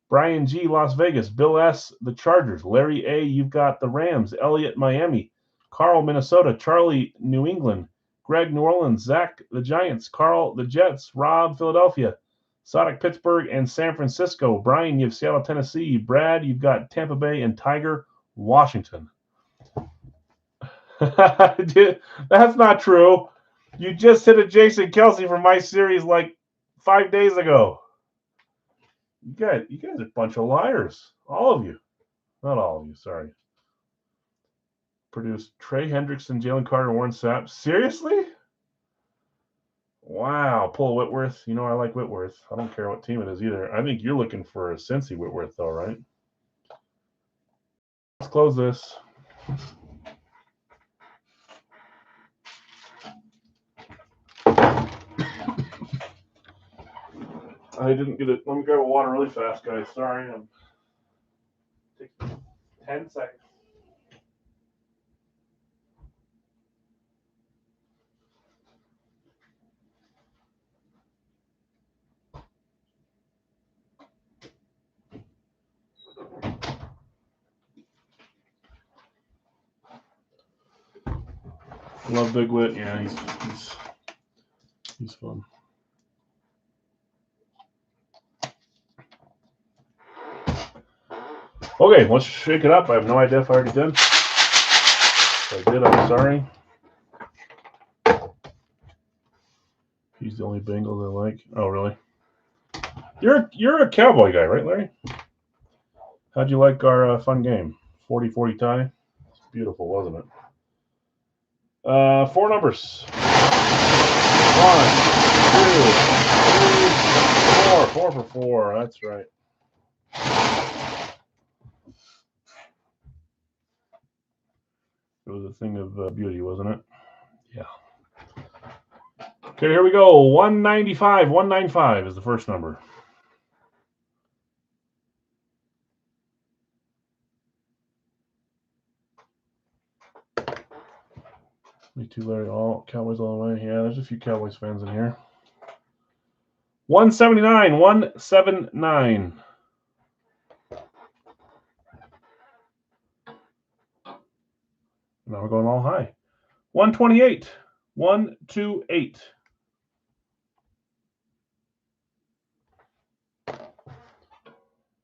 Brian G., Las Vegas. Bill S., the Chargers. Larry A., you've got the Rams. Elliot, Miami. Carl, Minnesota. Charlie, New England. Greg, New Orleans. Zach, the Giants. Carl, the Jets. Rob, Philadelphia. Sonic, Pittsburgh, and San Francisco. Brian, you have Seattle, Tennessee. Brad, you've got Tampa Bay and Tiger, Washington. That's not true. You just hit a Jason Kelce from my series like 5 days ago. You guys are a bunch of liars. All of you. Not all of you, sorry. Produced Trey Hendrickson, Jalen Carter, Warren Sapp. Seriously? Wow. Pull Whitworth. You know I like Whitworth. I don't care what team it is either. I think you're looking for a Cincy Whitworth, though, right? Let's close this. I didn't get it. Let me grab a water really fast, guys. Sorry. Take 10 seconds. Love Big Wit. Yeah, he's fun. Okay, let's shake it up. I have no idea if I already did. If I did, I'm sorry. He's the only Bengals I like. Oh, really? You're a Cowboy guy, right, Larry? How'd you like our fun game? 40-40 tie. It's beautiful, wasn't it? 4 numbers. 1, 2, 3, 4. 4 for 4. That's right. It was a thing of beauty, wasn't it? Yeah. Okay, here we go. 195. 195 is the first number. Me too, Larry. All Cowboys all the way. Yeah, there's a few Cowboys fans in here. 179. 179. Now we're going all high. 128. 128.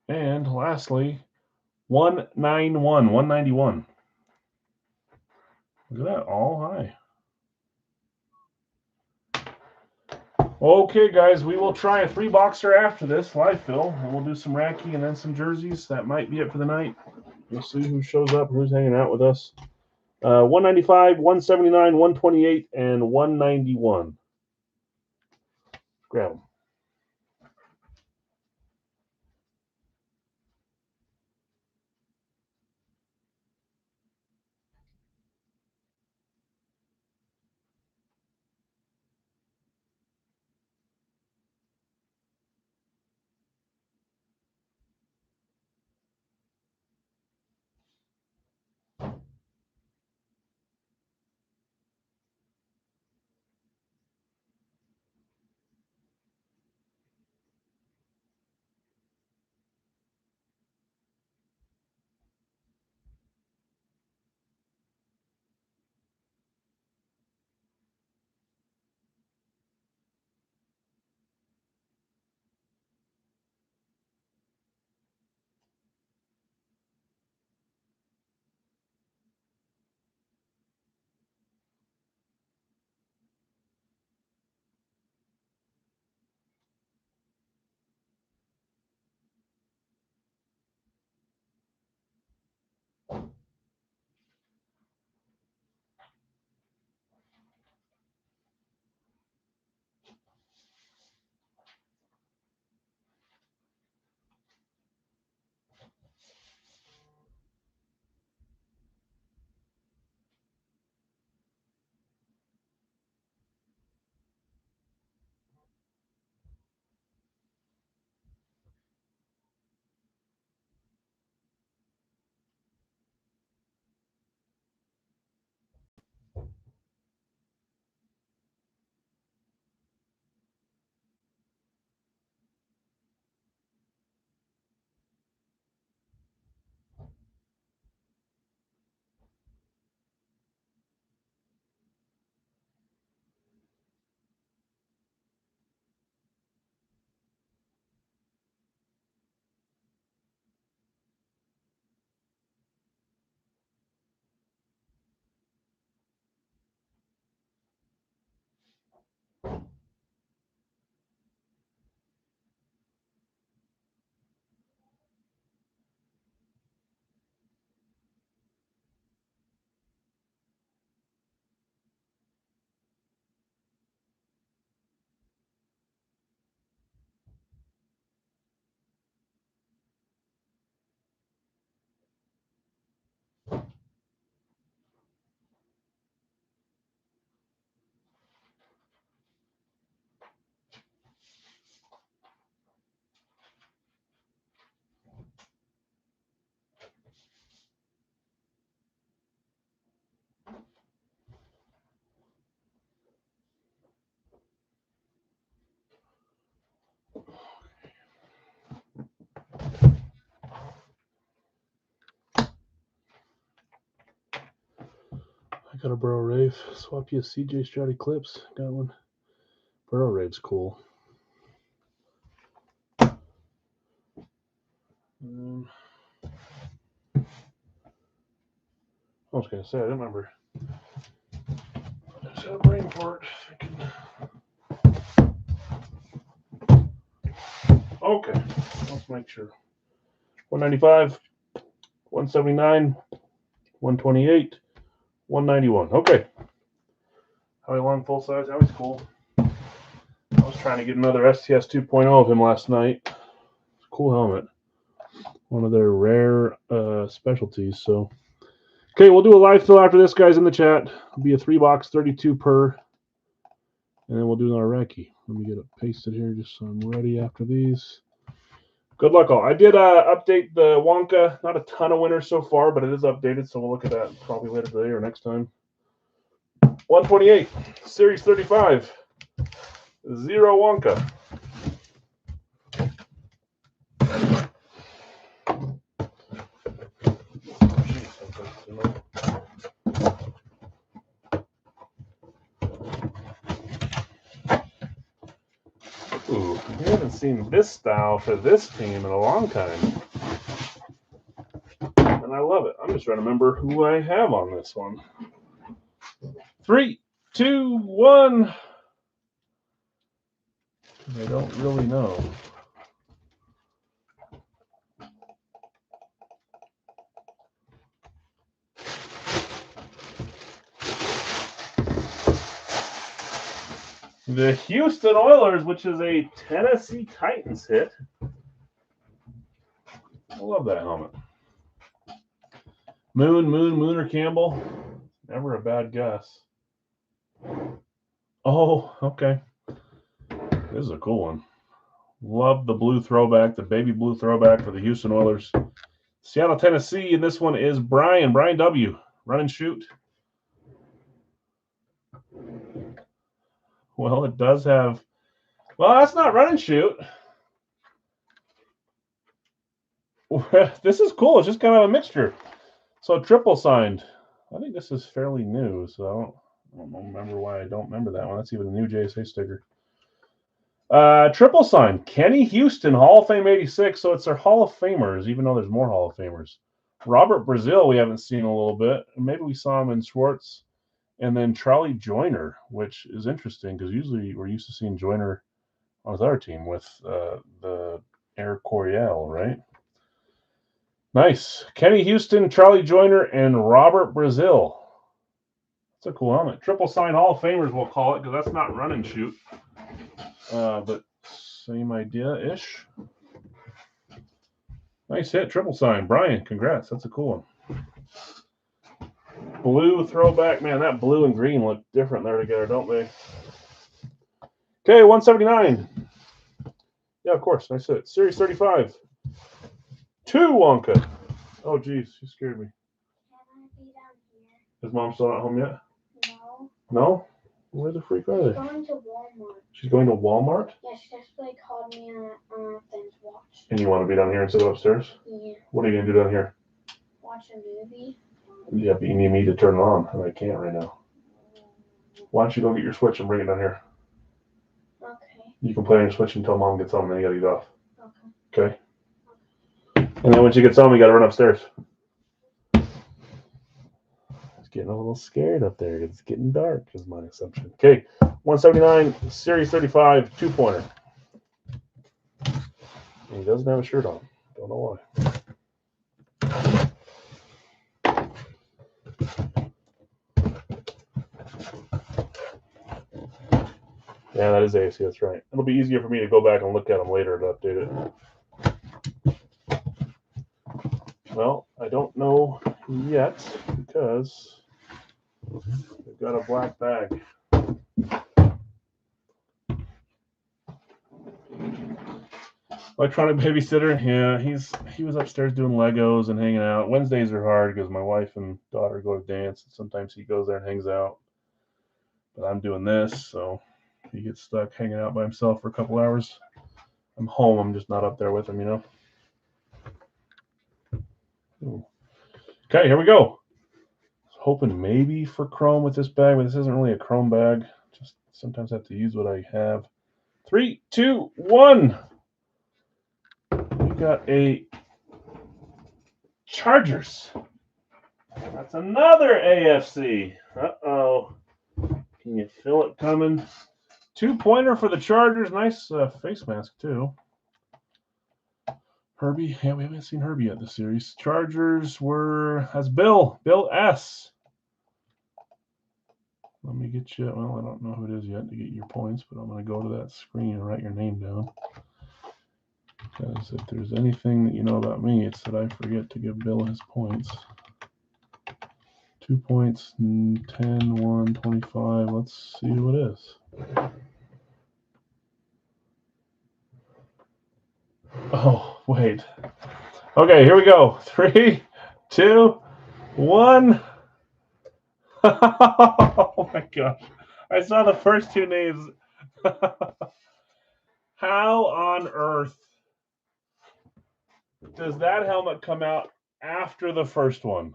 And lastly, 191. 191. Look at that, all high. Okay, guys, we will try a 3-boxer after this, live fill, and we'll do some Racky and then some jerseys. That might be it for the night. We'll see who shows up, who's hanging out with us. 195, 179, 128, and 191. Grab them. got a Burrow Rave. Swap you a CJ Stroud Eclipse. Got one. Burrow Rave's cool. I was going to say, I don't remember. I just had a brain fart. Okay, let's make sure. 195, 179, 128, 191. Okay. Howie Long full size. Howie's cool. I was trying to get another STS 2.0 of him last night. Cool helmet. One of their rare specialties. So, okay, we'll do a live fill after this, guys, in the chat. It'll be a 3-box, 32 per. And then we'll do another recce. Let me get it pasted here just so I'm ready after these. Good luck, all. I did update the Wonka. Not a ton of winners so far, but it is updated, so we'll look at that probably later today or next time. 128, Series 35, 0 Wonka. Ooh, we haven't seen this style for this team in a long time. And I love it. I'm just trying to remember who I have on this one. 3, 2, 1. I don't really know. The Houston Oilers, which is a Tennessee Titans hit. I love that helmet. Mooner Campbell. Never a bad guess. Oh, okay. This is a cool one. Love the blue throwback, the baby blue throwback for the Houston Oilers. Seattle, Tennessee, and this one is Brian W. Run and shoot. Well, it does have. Well, that's not run and shoot. This is cool. It's just kind of a mixture. So triple signed. I think this is fairly new, so I don't remember why I don't remember that one. That's even a new JSA sticker. Triple signed. Kenny Houston, Hall of Fame 86. So it's their Hall of Famers, even though there's more Hall of Famers. Robert Brazil, we haven't seen a little bit. Maybe we saw him in Schwartz. And then Charlie Joyner, which is interesting because usually we're used to seeing Joyner on his other team with the Air Coryell, right? Nice. Kenny Houston, Charlie Joyner, and Robert Brazil. That's a cool helmet. Triple sign Hall of Famers, we'll call it, because that's not run and shoot. But same idea-ish. Nice hit, triple sign. Brian, congrats. That's a cool one. Blue throwback. Man, that blue and green look different there together, don't they? Okay, 179. Yeah, of course. Nice hit. Series 35. 2 Wonka. Oh, geez. She scared me. Is Mom still not home yet? No. No? Where the freak are they? She's going to Walmart. She's going to Walmart? Yeah, she just called me on things to watch. And you want to be down here and sit upstairs? Yeah. What are you going to do down here? Watch a movie. Yeah, but you need me to turn it on, and I can't right now. Why don't you go get your Switch and bring it down here? Okay. You can play on your Switch until Mom gets home, and then you got to get off. Okay. Okay? And then when she gets home, you got to run upstairs. It's getting a little scared up there. It's getting dark, is my assumption. Okay, 179, Series 35, 2-pointer. He doesn't have a shirt on. Don't know why. Yeah, that is AC. That's right. It'll be easier for me to go back and look at them later to update it. Well, I don't know yet because we've got a black bag. Electronic babysitter. Yeah, he was upstairs doing Legos and hanging out. Wednesdays are hard because my wife and daughter go to dance, and sometimes he goes there and hangs out. But I'm doing this, so he gets stuck hanging out by himself for a couple hours. I'm home. I'm just not up there with him, you know. Ooh. Okay, here we go. hoping maybe for chrome with this bag, but this isn't really a chrome bag. Just sometimes I have to use what I have. 3, 2, 1. We got a Chargers. That's another AFC. Uh-oh. Can you feel it coming? 2-pointer for the Chargers. Nice face mask, too. Herbie. Yeah, we haven't seen Herbie yet this series. Chargers has Bill S. Let me get you, well, I don't know who it is yet to get your points, but I'm going to go to that screen and write your name down. Because if there's anything that you know about me, it's that I forget to give Bill his points. 2 points, 10, 1, 25. Let's see who it is. Oh, wait. Okay, here we go. 3, 2, 1. Oh my gosh. I saw the first two names. How on earth does that helmet come out after the first one?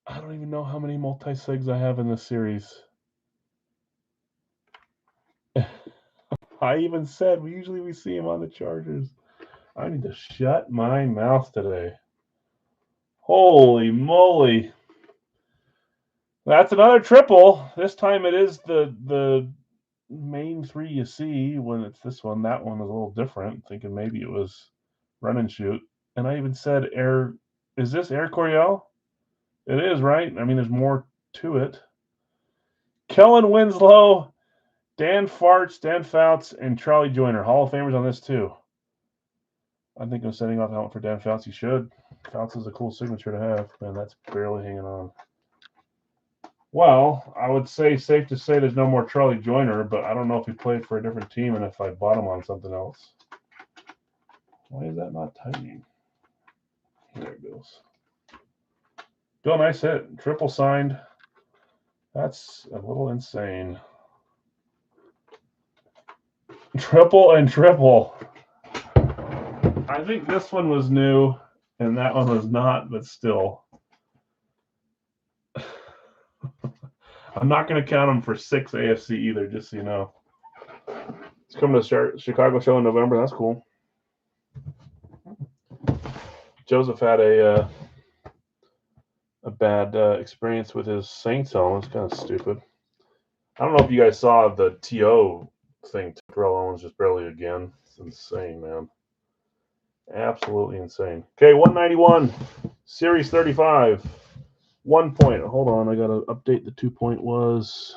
I don't even know how many multi-sigs I have in this series. I even said we see him on the Chargers. I need to shut my mouth today. Holy moly. That's another triple. This time it is the main three you see when it's this one. That one was a little different, thinking maybe it was run and shoot. And I even said is this Air Coryell? It is, right? I mean, there's more to it. Kellen Winslow, Dan Fouts, and Charlie Joyner. Hall of Famers on this too. I think I'm setting off the helmet for Dan Fouts. He should. Fouts is a cool signature to have. Man, that's barely hanging on. Well, I would say safe to say there's no more Charlie Joyner, but I don't know if he played for a different team and if I bought him on something else. Why is that not tightening? There it goes. Bill, nice hit. Triple signed. That's a little insane. Triple and triple. I think this one was new and that one was not, but still. I'm not going to count them for 6 AFC either, just so you know. It's coming to Chicago show in November. That's cool. Joseph had a bad experience with his Saints helmet. It's kind of stupid. I don't know if you guys saw the TO thing. Terrell Owens just barely again. It's insane, man. Absolutely insane. Okay, 191, Series 35. 1 point. Hold on, I got to update the 2 point was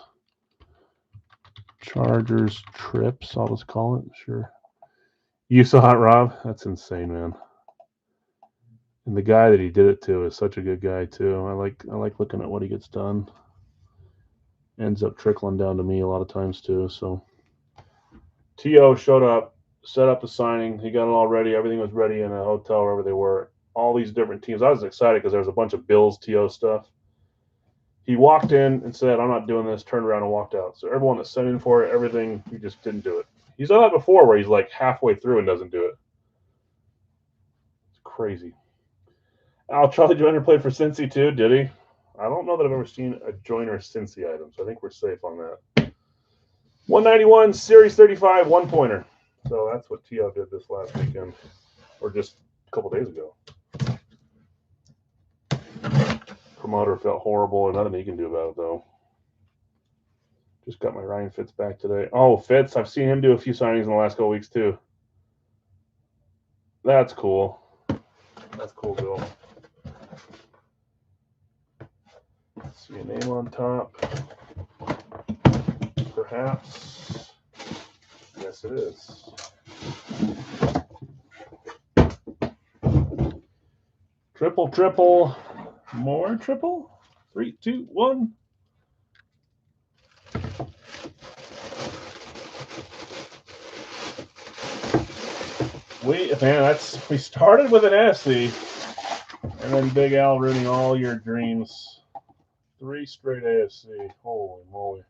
Chargers trips. I'll just call it. Sure. You saw it, Rob? That's insane, man. And the guy that he did it to is such a good guy too. I like looking at what he gets done. Ends up trickling down to me a lot of times too. So T.O. showed up, set up the signing. He got it all ready. Everything was ready in a hotel wherever they were. All these different teams. I was excited because there was a bunch of Bills T.O. stuff. He walked in and said, "I'm not doing this," turned around and walked out. So everyone that sent in for it, everything, he just didn't do it. He's done that before where he's like halfway through and doesn't do it. It's crazy. Charlie Joyner played for Cincy too, did he? I don't know that I've ever seen a Joyner Cincy item, so I think we're safe on that. 191, Series 35, 1 pointer. So that's what T.O. did this last weekend, or just a couple days ago. Promoter felt horrible, and nothing he can do about it, though. Just got my Ryan Fitz back today. Oh, Fitz, I've seen him do a few signings in the last couple weeks, too. That's cool. That's cool, Bill. See a name on top. Perhaps. Yes, it is. Triple. More triple. 3, 2, 1. We started with an NFC, and then Big Al ruining all your dreams. 3 straight AFC. Holy moly.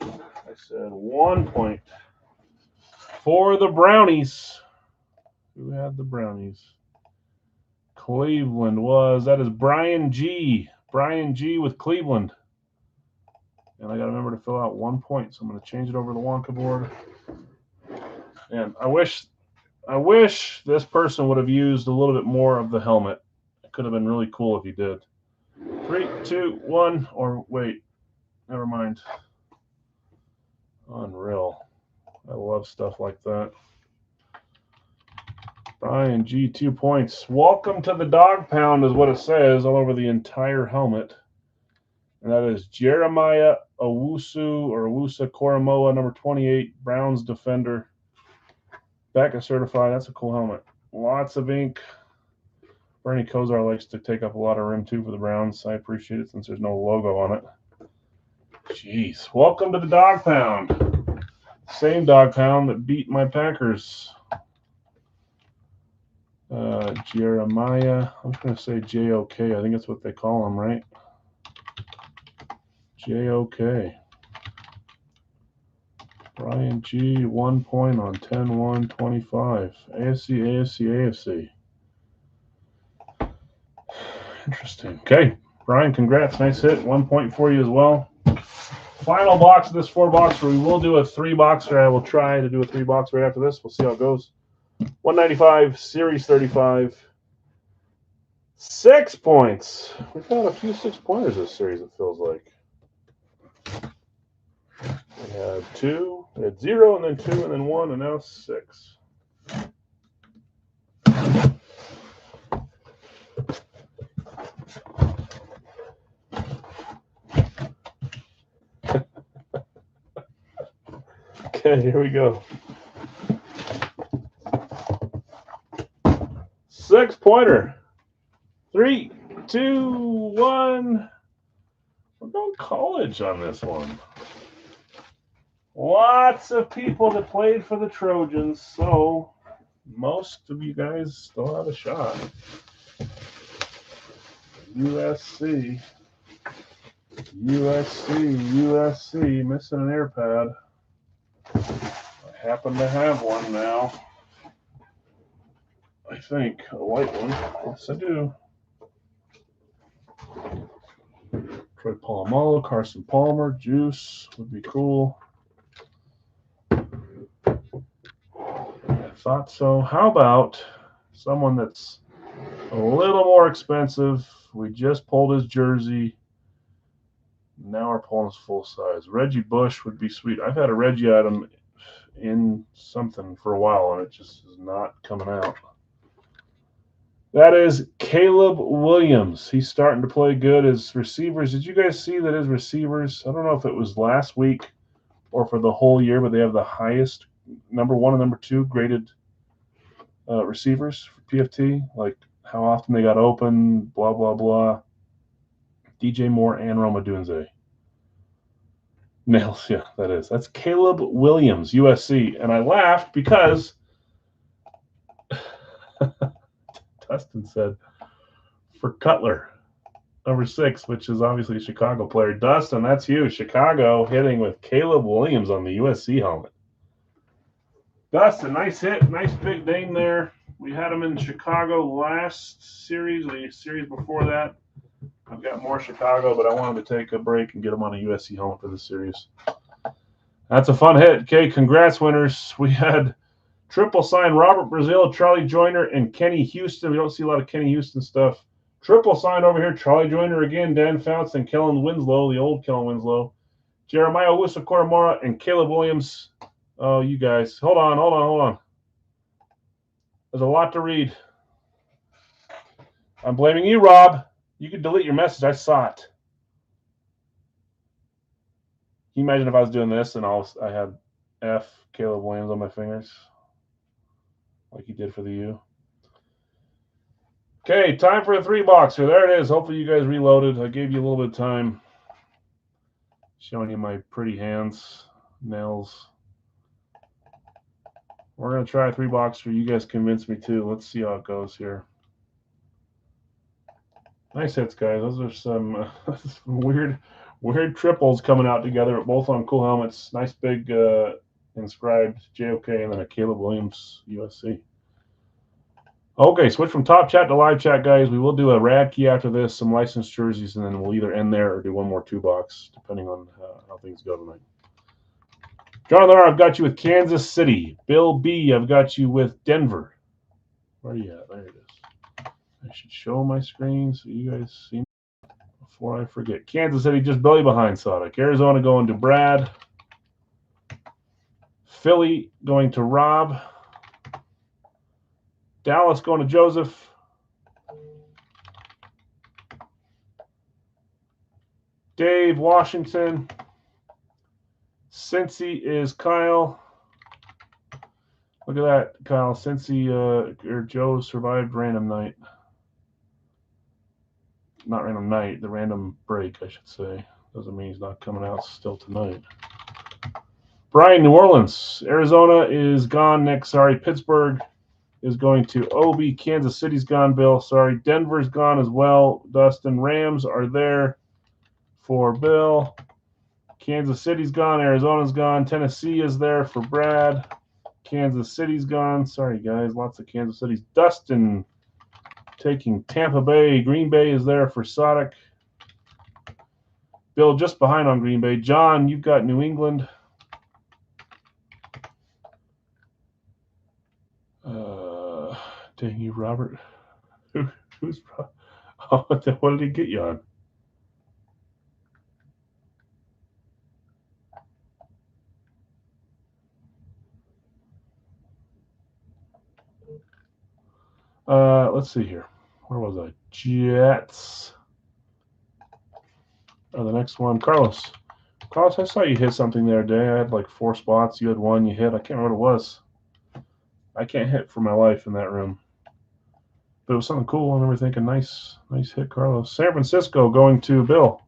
I said 1 point for the Brownies. Who had the Brownies? Cleveland that is Brian G. Brian G with Cleveland. And I got to remember to fill out 1 point, so I'm going to change it over to the Wonka board. And I wish this person would have used a little bit more of the helmet. It could have been really cool if he did. 3, 2, 1, or wait, never mind. Unreal. I love stuff like that. Brian G, 2 points. Welcome to the dog pound is what it says all over the entire helmet. And that is Jeremiah Owusu-Koramoah, number 28, Browns defender. BECA certified. That's a cool helmet. Lots of ink. Bernie Kosar likes to take up a lot of room too for the Browns. I appreciate it since there's no logo on it. Jeez. Welcome to the dog pound. Same dog pound that beat my Packers. Jeremiah. I'm just going to say JOK. I think that's what they call him, right? JOK. Brian G, 1 point on 10-1-25. AFC. Interesting. Okay, Brian, congrats. Nice hit. 1 point for you as well. Final box of this 4-boxer. We will do a 3-boxer. I will try to do a 3-boxer right after this. We'll see how it goes. 195, Series 35. 6 points. We've had a few 6-pointers this series, it feels like. We had 2, we had 0, and then 2, and then 1, and now 6. Okay, here we go. 6-pointer. 3, 2, 1. We're going college on this one. Lots of people that played for the Trojans, so most of you guys still have a shot. USC, missing an air pad. I happen to have one now. I think a white one. Yes, I do. Troy Polamalu, Carson Palmer, Juice would be cool. I thought so. How about someone that's a little more expensive? We just pulled his jersey. Now we're pulling his full size. Reggie Bush would be sweet. I've had a Reggie item in something for a while, and it just is not coming out. That is Caleb Williams. He's starting to play good. His receivers, did you guys see that his receivers, I don't know if it was last week or for the whole year, but they have the highest number 1 and number 2 graded receivers for PFT, like how often they got open, blah, blah, blah. DJ Moore and Roma Dunze. Nails, yeah, that is. That's Caleb Williams, USC. And I laughed because Dustin said for Cutler, number 6, which is obviously a Chicago player. Dustin, that's you. Chicago hitting with Caleb Williams on the USC helmet. Dustin, nice hit. Nice big name there. We had him in Chicago last series, the series before that. I've got more Chicago, but I wanted to take a break and get him on a USC helmet for this series. That's a fun hit. Okay, congrats, winners. We had triple sign Robert Brazil, Charlie Joyner, and Kenny Houston. We don't see a lot of Kenny Houston stuff. Triple sign over here, Charlie Joyner again, Dan Fouts, and Kellen Winslow, the old Kellen Winslow. Jeremiah Owusu-Koramoah and Caleb Williams. Oh, you guys. Hold on. There's a lot to read. I'm blaming you, Rob. You could delete your message. I saw it. Can you imagine if I was doing this and I had F Caleb Williams on my fingers? Like he did for the U. Okay, time for a 3-boxer. There it is. Hopefully you guys reloaded. I gave you a little bit of time. Showing you my pretty hands, nails. We're going to try a 3-boxer. You guys convinced me too. Let's see how it goes here. Nice hits, guys. Those are some weird triples coming out together, both on cool helmets. Nice big inscribed JOK, and then a Caleb Williams USC. Okay, switch from top chat to live chat, guys. We will do a rad key after this, some licensed jerseys, and then we'll either end there or do one more 2-box, depending on how things go tonight. Jonathan R., I've got you with Kansas City. Bill B., I've got you with Denver. Where are you at? There it is. I should show my screen so you guys see me before I forget. Kansas City just barely behind Sonic. Arizona going to Brad. Philly going to Rob. Dallas going to Joseph. Dave, Washington. Cincy is Kyle. Look at that, Kyle. Cincy or Joe survived random night. Not random night, the random break, I should say. Doesn't mean he's not coming out still tonight. Brian, New Orleans. Arizona is gone, Nick. Sorry. Pittsburgh is going to Obi. Kansas City's gone, Bill. Sorry. Denver's gone as well. Dustin. Rams are there for Bill. Kansas City's gone. Arizona's gone. Tennessee is there for Brad. Kansas City's gone. Sorry, guys. Lots of Kansas City's. Dustin taking Tampa Bay. Green Bay is there for Sodic. Bill just behind on Green Bay. John, you've got New England. Dang you, Robert. Who's what did he get you on? Let's see here. Where was I? Jets. Oh, the next one. Carlos. Carlos, I saw you hit something the other day. I had like 4 spots. You had 1 you hit. I can't remember what it was. I can't hit for my life in that room. But it was something cool. I remember thinking, nice hit, Carlos. San Francisco going to Bill.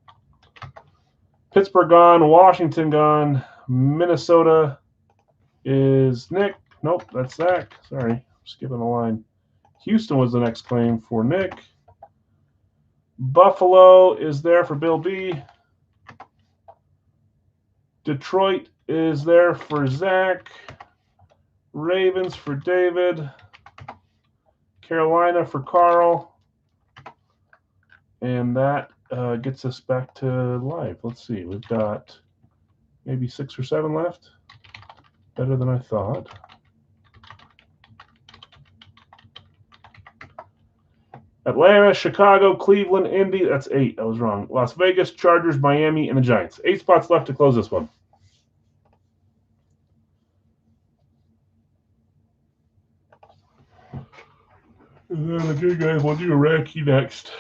Pittsburgh gone. Washington gone. Minnesota is Nick. Nope, that's Zach. Sorry, I'm skipping a line. Houston was the next claim for Nick. Buffalo is there for Bill B. Detroit is there for Zach. Ravens for David. Carolina for Carl. And that gets us back to live. Let's see. We've got maybe 6 or 7 left. Better than I thought. Atlanta, Chicago, Cleveland, Indy. That's 8. I was wrong. Las Vegas, Chargers, Miami, and the Giants. 8 spots left to close this one. And then, okay, guys, we'll do a Racky next.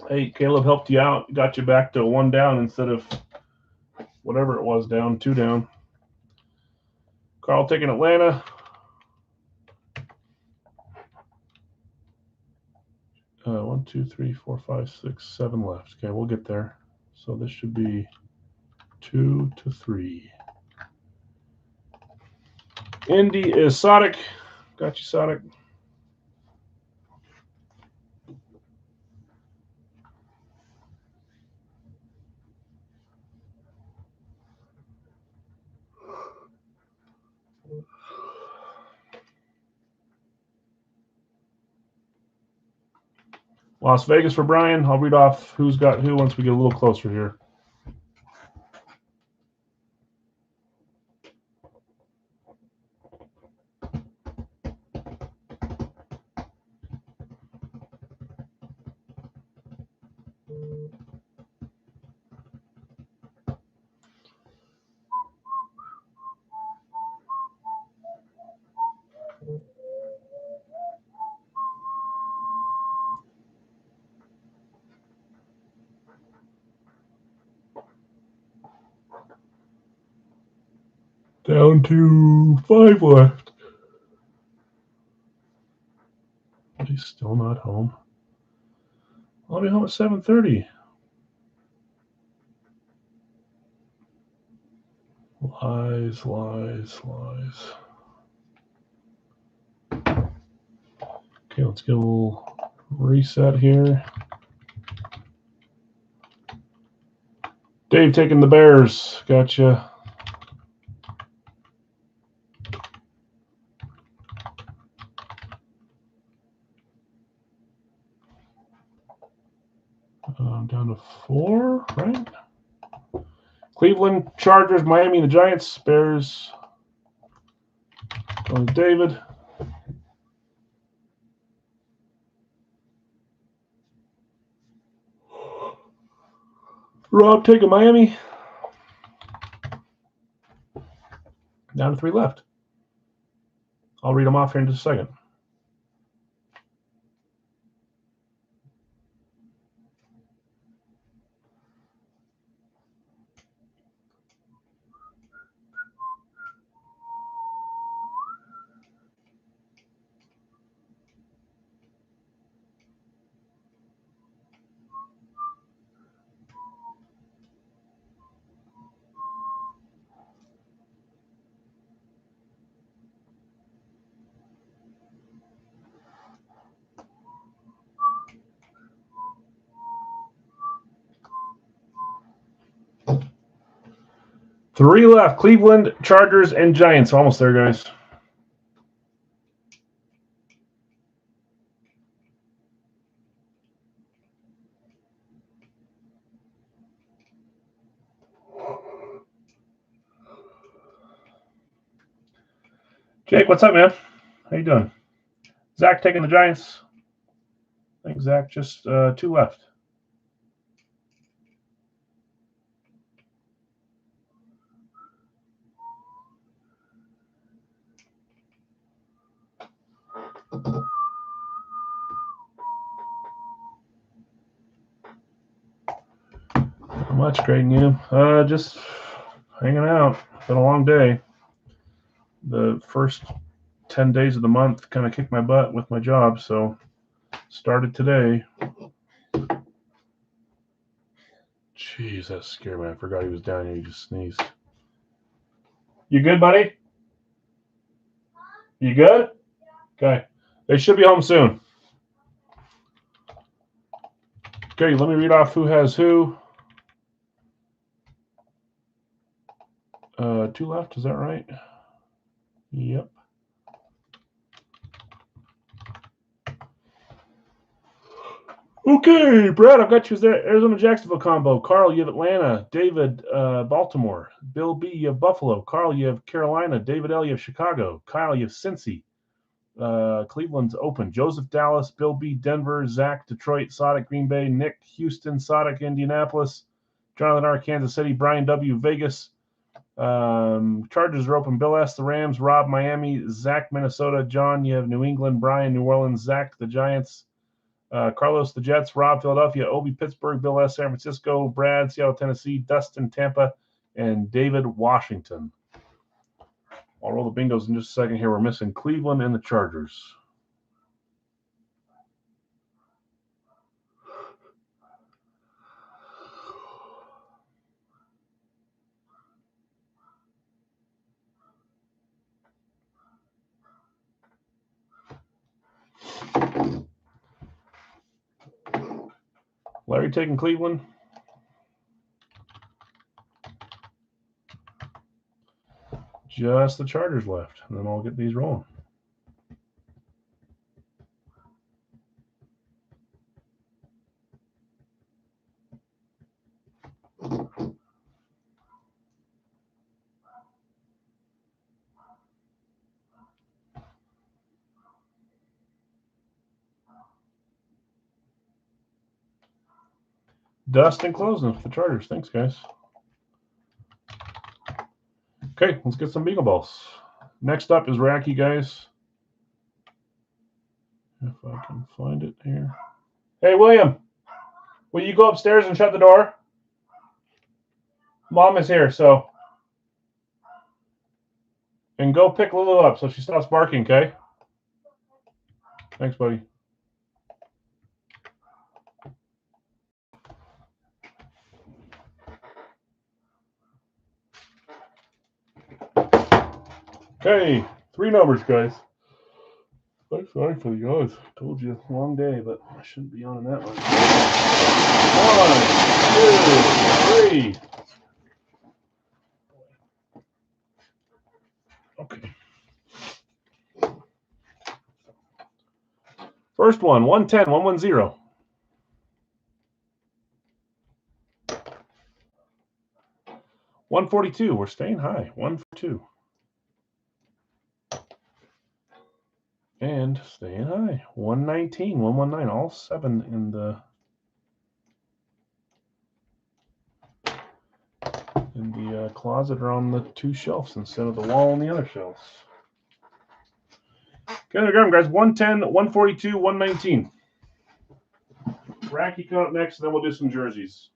Hey, Caleb helped you out. Got you back to 1 down instead of whatever it was down, 2 down. Carl taking Atlanta. One, 2, 3, 4, 5, 6, 7 left. Okay, we'll get there. So this should be 2 to 3. Indy is Sodic. Got you, Sodic. Las Vegas for Brian. I'll read off who's got who once we get a little closer here. Down to 5 left. He's still not home. I'll be home at 7:30. Lies, lies, lies. Okay, let's get a little reset here. Dave taking the Bears. Gotcha. Down to 4, right? Cleveland, Chargers, Miami, the Giants, Bears. Going to David. Rob taking Miami. Down to 3 left. I'll read them off here in just a second. Three left. Cleveland, Chargers, and Giants. Almost there, guys. Jake, what's up, man? How you doing? Zach taking the Giants. I think Zach just 2 left. Not much, great new. Just hanging out. Been a long day. The first 10 days of the month kind of kicked my butt with my job, so started today. Jeez, that scared me. I forgot he was down here. He just sneezed. You good, buddy? You good? Okay. They should be home soon. Okay, let me read off who has who. 2 left, is that right? Yep. Okay, Brad, I've got you as the Arizona-Jacksonville combo. Carl, you have Atlanta. David, Baltimore. Bill B, you have Buffalo. Carl, you have Carolina. David L, you have Chicago. Kyle, you have Cincy. Cleveland's open. Joseph, Dallas. Bill B, Denver. Zach, Detroit. Sodic, Green Bay. Nick, Houston. Sodic, Indianapolis. Jonathan R, Kansas City. Brian W, Vegas. Chargers are open. Bill S, the Rams. Rob, Miami. Zach, Minnesota. John, you have New England. Brian, New Orleans. Zach, the Giants. Carlos, the Jets. Rob, Philadelphia. Obi, Pittsburgh. Bill S, San Francisco. Brad, Seattle, Tennessee. Dustin, Tampa. And David, Washington. I'll roll the bingos in just a second here. We're missing Cleveland and the Chargers. Larry taking Cleveland. Just the Chargers left, and then I'll get these rolling. Dustin closing for the Chargers. Thanks, guys. Okay, let's get some Beagle Balls. Next up is Racky, guys. If I can find it here. Hey, William, will you go upstairs and shut the door? Mom is here, so. And go pick Lulu up so she stops barking, okay? Thanks, buddy. Okay, 3 numbers, guys. I'm sorry for the guys. Told you, long day, but I shouldn't be on that one. 1, 2, 3. First one, 110, 110. $142. We're staying high. 142. And staying high. 119, 119. All 7 in the closet or on the 2 shelves instead of the wall on the other shelves. Okay, grab them, guys. 110, 142, 119. Racky coming up next, and then we'll do some jerseys.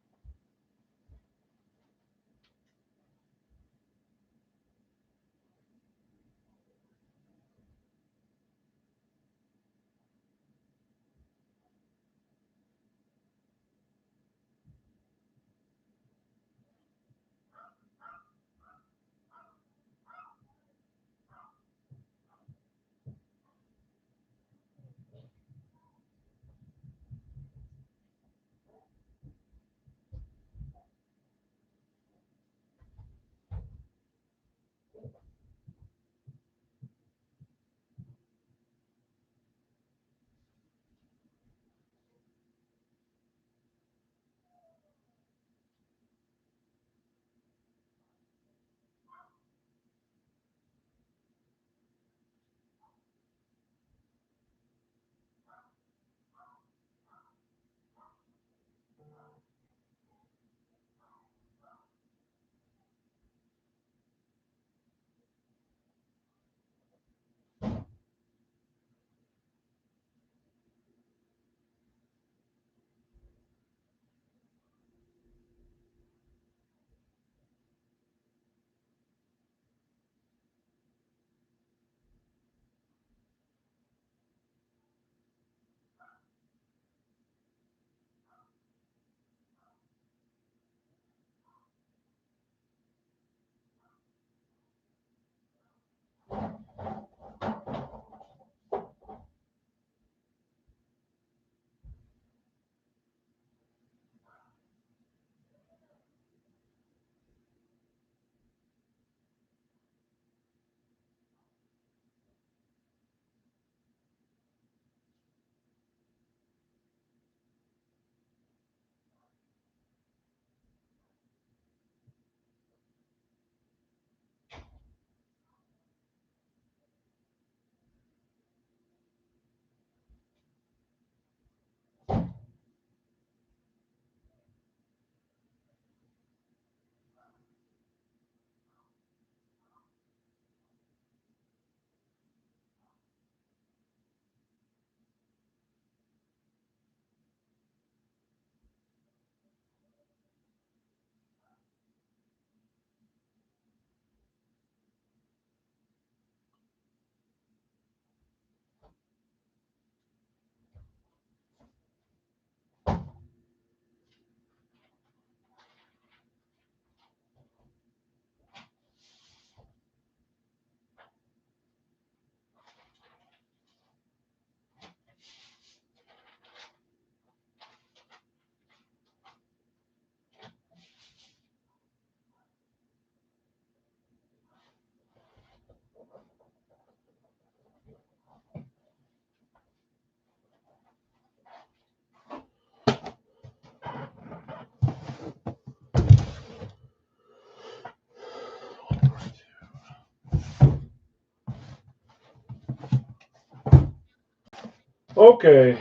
Okay.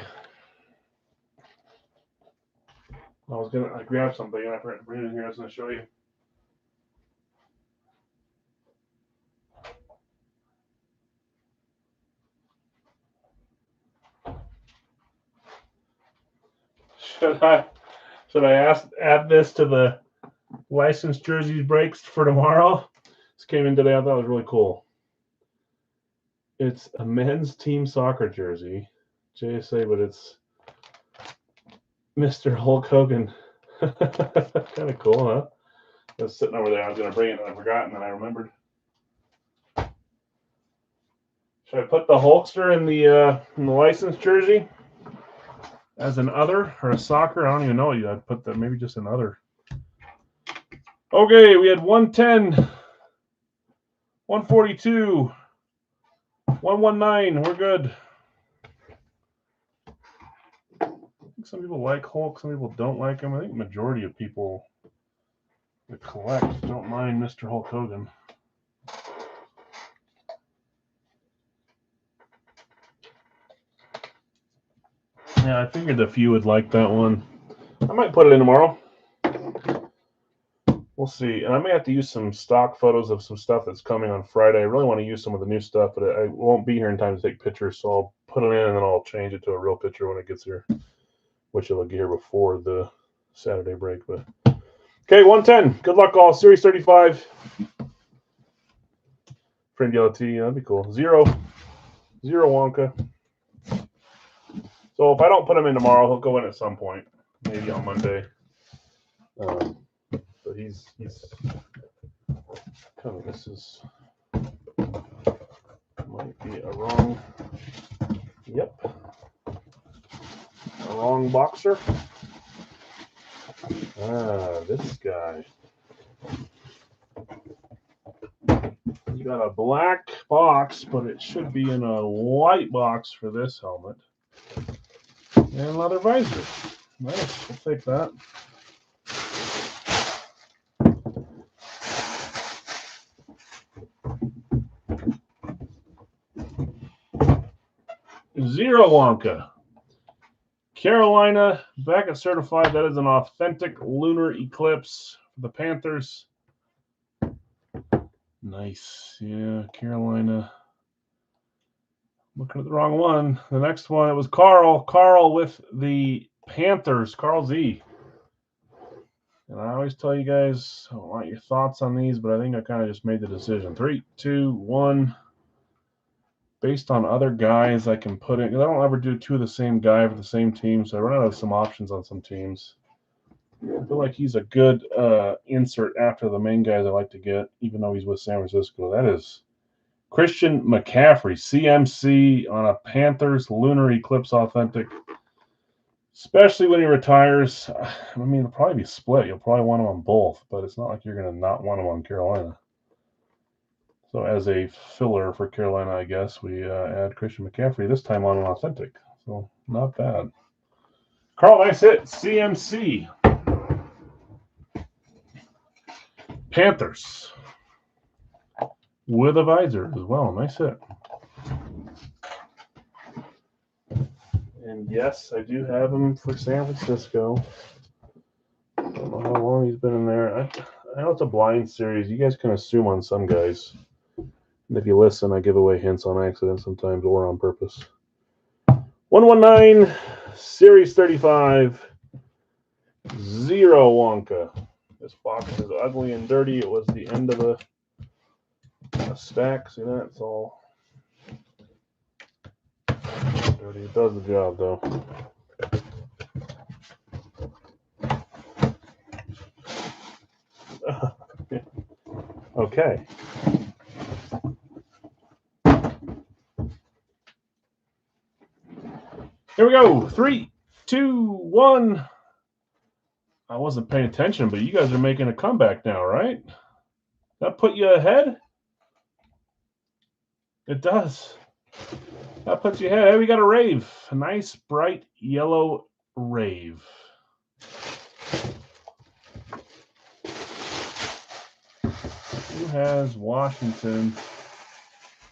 I grabbed something and I forgot to bring it in here. I was going to show you. Should I add this to the licensed jerseys breaks for tomorrow? This came in today. I thought it was really cool. It's a men's team soccer jersey, JSA, but it's Mr. Hulk Hogan. Kind of cool, huh? It was sitting over there. I was going to bring it and I forgot, and then I remembered. Should I put the Hulkster in the licensed jersey as an other or a soccer? I don't even know yet. I'd put that maybe just an other. Okay, we had 110, 142, 119. We're good. some people like Hulk, some people don't like him. I think majority of people that collect don't mind Mr. Hulk Hogan. Yeah, I figured a few would like that one. I might put it in tomorrow. We'll see. And I may have to use some stock photos of some stuff that's coming on Friday. I really want to use some of the new stuff, but I won't be here in time to take pictures, so I'll put it in and then I'll change it to a real picture when it gets here, which it'll get here before the Saturday break. But okay, 110. Good luck, all. Series 35. Friend Yellow T, that'd be cool. Zero Wonka. So if I don't put him in tomorrow, he'll go in at some point, maybe on Monday. But he's kind of, this is, might be a wrong, yep, a wrong boxer. This guy. You got a black box, but it should be in a white box for this helmet. And leather visor. Nice, we'll take that. Zero Wonka. Carolina, back at certified. That is an authentic lunar eclipse for the Panthers. Nice. Yeah, Carolina. Looking at the wrong one. The next one, it was Carl. Carl with the Panthers. Carl Z. And I always tell you guys, I want your thoughts on these, but I think I kind of just made the decision. 3, 2, 1. Based on other guys I can put in, because I don't ever do two of the same guy for the same team, so I run out of some options on some teams. I feel like he's a good insert after the main guys I like to get, even though he's with San Francisco. That is Christian McCaffrey, CMC on a Panthers Lunar Eclipse Authentic. Especially when he retires. I mean, it'll probably be split. You'll probably want him on both, but it's not like you're going to not want him on Carolina. So as a filler for Carolina, I guess, we add Christian McCaffrey, this time on an authentic. So not bad. Carl, nice hit. CMC. Panthers. With a visor as well. Nice hit. And yes, I do have him for San Francisco. I don't know how long he's been in there. I know it's a blind series. You guys can assume on some guys. And if you listen, I give away hints on accident sometimes or on purpose. 119, Series 35, Zero Wonka. This box is ugly and dirty. It was the end of a stack. See that? It's all dirty. It does the job, though. Okay. Here we go. 3, 2, 1. I wasn't paying attention, but you guys are making a comeback now, right? That put you ahead? It does. That puts you ahead. Hey, we got a Rave. A nice, bright yellow Rave. Who has Washington?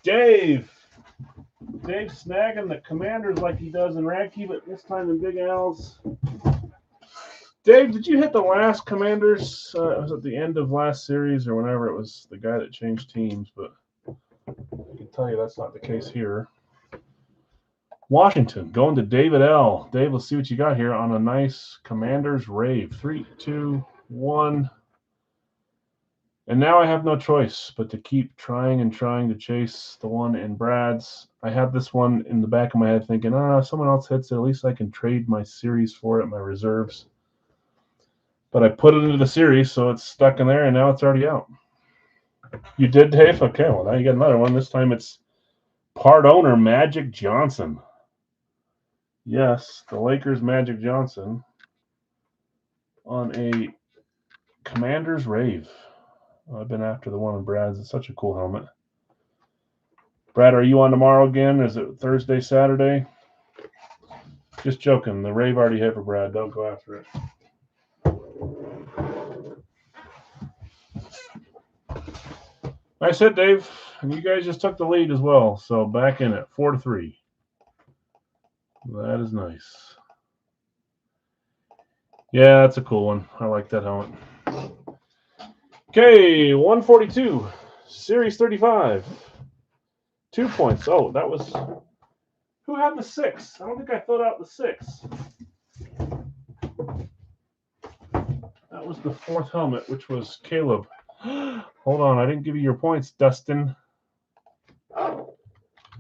Dave. Dave snagging the Commanders like he does in Radkey, but this time in Big Al's. Dave, did you hit the last Commanders? It was at the end of last series or whenever it was the guy that changed teams, but I can tell you that's not the case here. Washington going to David L. Dave, let's see what you got here on a nice Commanders Rave. 3, 2, 1. And now I have no choice but to keep trying and trying to chase the one in Brad's. I had this one in the back of my head thinking, if someone else hits it, at least I can trade my series for it, my reserves. But I put it into the series, so it's stuck in there, and now it's already out. You did, Dave? Okay, well, now you got another one. This time it's part owner Magic Johnson. Yes, the Lakers Magic Johnson on a Commanders Rave. I've been after the one in Brad's. It's such a cool helmet. Brad, are you on tomorrow again? Is it Thursday, Saturday? Just joking. The rave already hit for Brad. Don't go after it. Nice hit, Dave. And you guys just took the lead as well. So back in it, 4-3. That is nice. Yeah, that's a cool one. I like that helmet. Okay, 142. Series 35. 2 points. Oh, that was... Who had the 6? I don't think I filled out the 6. That was the 4th helmet, which was Caleb. Hold on, I didn't give you your points, Dustin.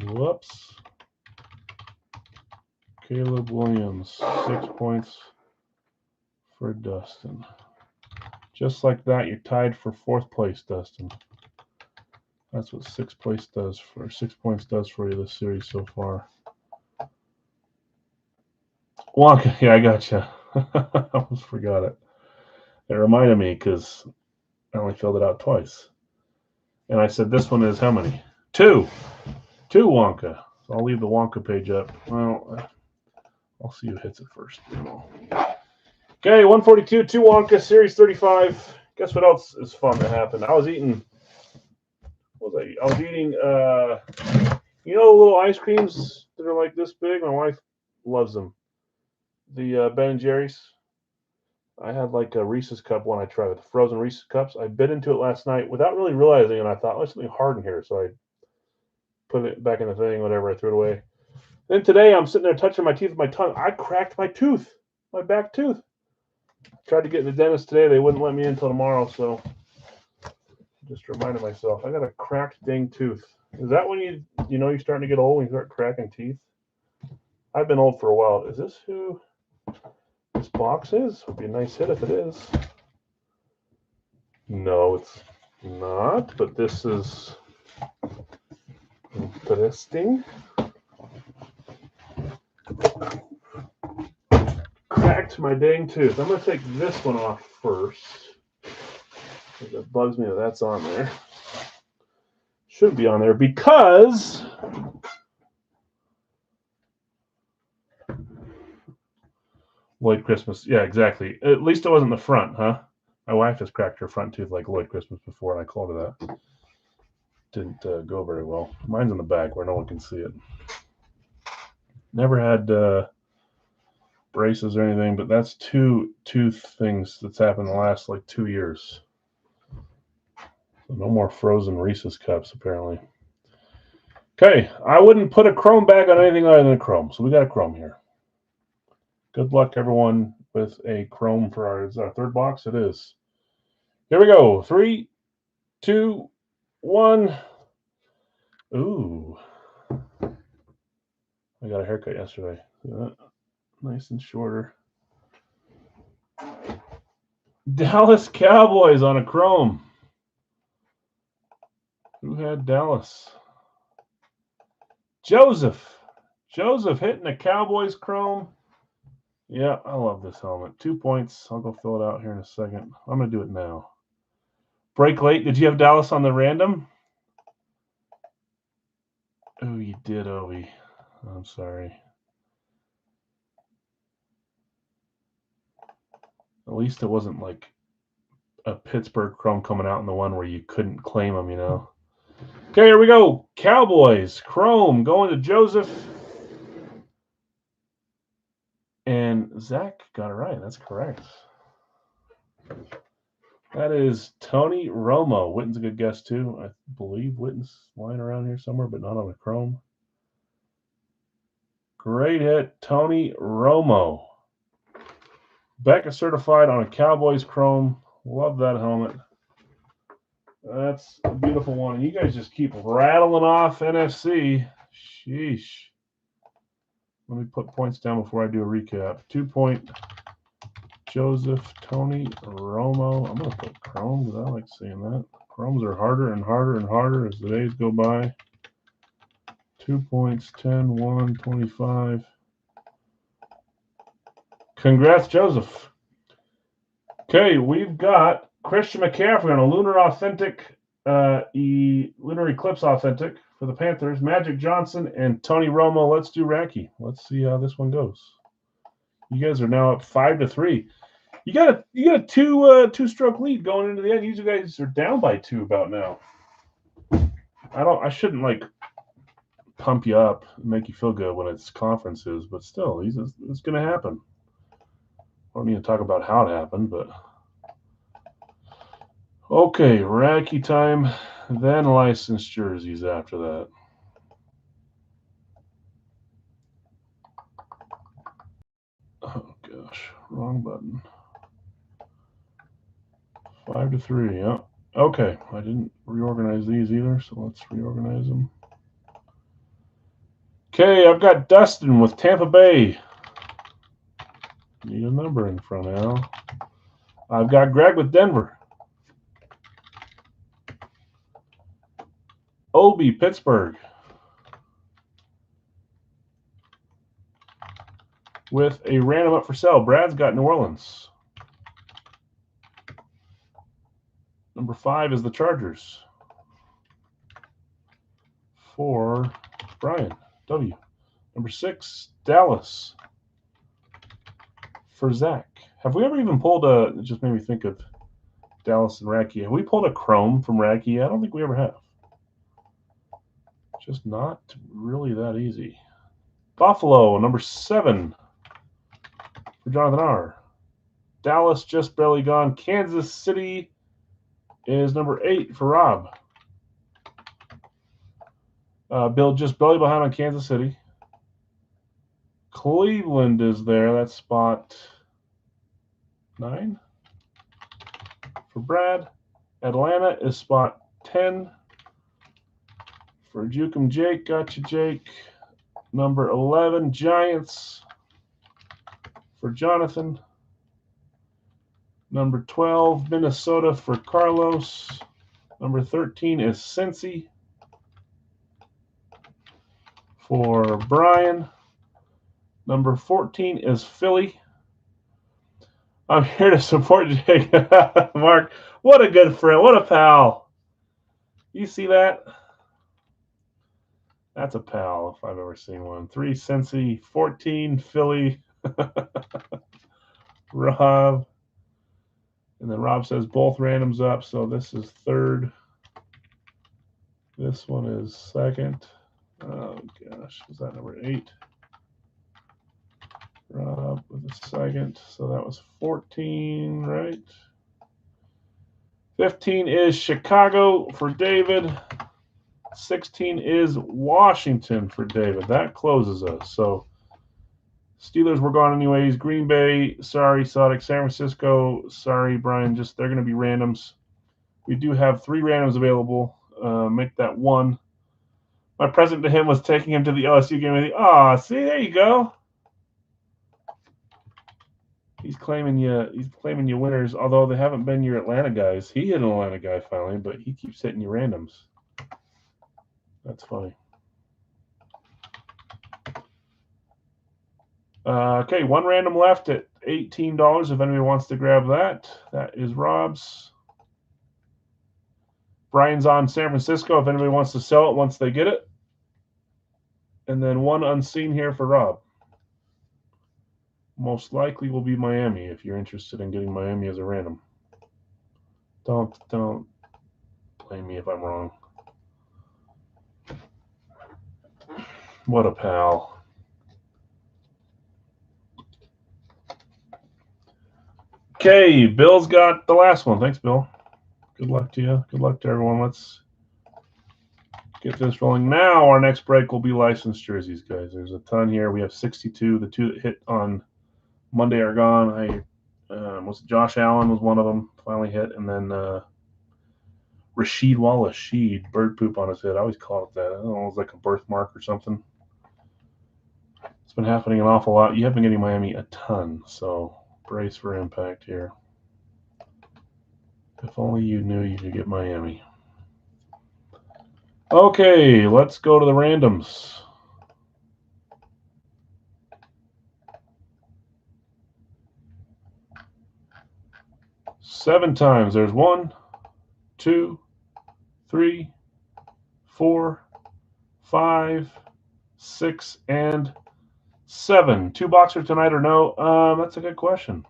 Whoops. Caleb Williams, 6 points for Dustin. Just like that, you're tied for 4th place, Dustin. That's what 6 points does for you this series so far. Wonka, yeah, I gotcha. I almost forgot it. It reminded me because I only filled it out twice. And I said this one is how many? 2. 2 Wonka. So I'll leave the Wonka page up. Well, I'll see who hits it first. Okay, 142, 2 Wonka, Series 35. Guess what else is fun that happened? I was eating, you know, little ice creams that are like this big? My wife loves them. The Ben & Jerry's. I had like a Reese's cup one I tried with the frozen Reese's cups. I bit into it last night without really realizing, and I thought, there's something hard in here. So I put it back in the thing, whatever, I threw it away. Then today I'm sitting there touching my teeth with my tongue. I cracked my tooth, my back tooth. Tried to get in the dentist today. They wouldn't let me in until tomorrow, so just reminded myself, I got a cracked dang tooth. Is that when you know you're starting to get old when you start cracking teeth? I've been old for a while. Is this who this box is? Would be a nice hit if it is. No, it's not, but this is interesting. Cracked my dang tooth. I'm going to take this one off first. It bugs me that that's on there. Should be on there because Lloyd Christmas. Yeah, exactly. At least it wasn't the front, huh? My wife has cracked her front tooth like Lloyd Christmas before, and I called her that. Didn't go very well. Mine's in the back where no one can see it. Never had braces or anything, but that's 2 tooth things that's happened in the last like 2 years. So no more frozen Reese's cups, apparently. Okay, I wouldn't put a chrome bag on anything other than a chrome, so we got a chrome here. Good luck, everyone, with a chrome for our 3rd box. It is. Here we go. 3, 2, 1. Ooh. I got a haircut yesterday. Nice and shorter. Dallas Cowboys on a chrome. Who had Dallas? Joseph. Joseph hitting a Cowboys chrome. Yeah, I love this helmet. 2 points. I'll go fill it out here in a second. I'm going to do it now. Break late. Did you have Dallas on the random? Oh, you did, Obi. I'm sorry. At least it wasn't like a Pittsburgh chrome coming out in the one where you couldn't claim them, you know. Okay, here we go. Cowboys chrome going to Joseph. And Zach got it right. That's correct. That is Tony Romo. Witten's a good guess, too. I believe Witten's lying around here somewhere, but not on a chrome. Great hit, Tony Romo. Becca certified on a Cowboys chrome. Love that helmet. That's a beautiful one. You guys just keep rattling off NFC. Sheesh. Let me put points down before I do a recap. 2 point Joseph, Tony Romo. I'm going to put chrome because I like seeing that. Chromes are harder and harder and harder as the days go by. 2 points, 10, 1, 25. Congrats, Joseph. Okay, we've got Christian McCaffrey on a Lunar Authentic, Lunar Eclipse Authentic for the Panthers. Magic Johnson and Tony Romo. Let's do Racky. Let's see how this one goes. You guys are now up 5-3. You got a two-stroke lead going into the end. You guys are down by 2 about now. I shouldn't like pump you up and make you feel good when it's conferences, but still, it's going to happen. I don't need to talk about how it happened, but okay, Racky time, then licensed jerseys after that. Oh gosh, wrong button. 5-3. Yeah. Okay, I didn't reorganize these either, so let's reorganize them. Okay, I've got Dustin with Tampa Bay. Need a number in front, Al. I've got Greg with Denver. Obi, Pittsburgh. With a random up for sale, Brad's got New Orleans. Number 5 is the Chargers. For Brian, W. Number 6, Dallas. For Zach. Have we ever even pulled a, it just made me think of Dallas and Racky. Have we pulled a Chrome from Racky? I don't think we ever have. Just not really that easy. Buffalo, number 7 for Jonathan R. Dallas just barely gone. Kansas City is number 8 for Rob. Bill just barely behind on Kansas City. Cleveland is there. That's spot 9 for Brad. Atlanta is spot 10 for Jukem Jake. Gotcha, Jake. Number 11, Giants for Jonathan. Number 12, Minnesota for Carlos. Number 13 is Cincy for Brian. Number 14 is Philly. I'm here to support Jake. Mark, what a good friend. What a pal. You see that? That's a pal if I've ever seen one. 3, Cincy. 14, Philly. Rob. And then Rob says both randoms up. So this is 3rd. This one is 2nd. Oh, gosh. Was that number 8? Rob with a 2nd. So that was 14, right? 15 is Chicago for David. 16 is Washington for David. That closes us. So Steelers were gone anyways. Green Bay, sorry, Sonic. San Francisco, sorry, Brian. Just they're going to be randoms. We do have 3 randoms available. Make that 1. My present to him was taking him to the LSU game. Ah, see, there you go. He's claiming you winners, although they haven't been your Atlanta guys. He hit an Atlanta guy finally, but he keeps hitting you randoms. That's funny. Okay, 1 random left at $18 if anybody wants to grab that. That is Rob's. Brian's on San Francisco if anybody wants to sell it once they get it. And then 1 unseen here for Rob. Most likely will be Miami if you're interested in getting Miami as a random. Don't blame me if I'm wrong. What a pal. Okay, Bill's got the last one. Thanks, Bill. Good luck to you. Good luck to everyone. Let's get this rolling. Now our next break will be licensed jerseys, guys. There's a ton here. We have 62. The 2 that hit on Monday are gone. Was Josh Allen was one of them, finally hit, and then Rasheed Wallace, bird poop on his head. I always call it that. I don't know, it was like a birthmark or something. It's been happening an awful lot. You have been getting Miami a ton, so brace for impact here. If only you knew you could get Miami. Okay, let's go to the randoms. Seven times. There's 1, 2, 3, 4, 5, 6, and 7, 2-boxer tonight or no? That's a good question.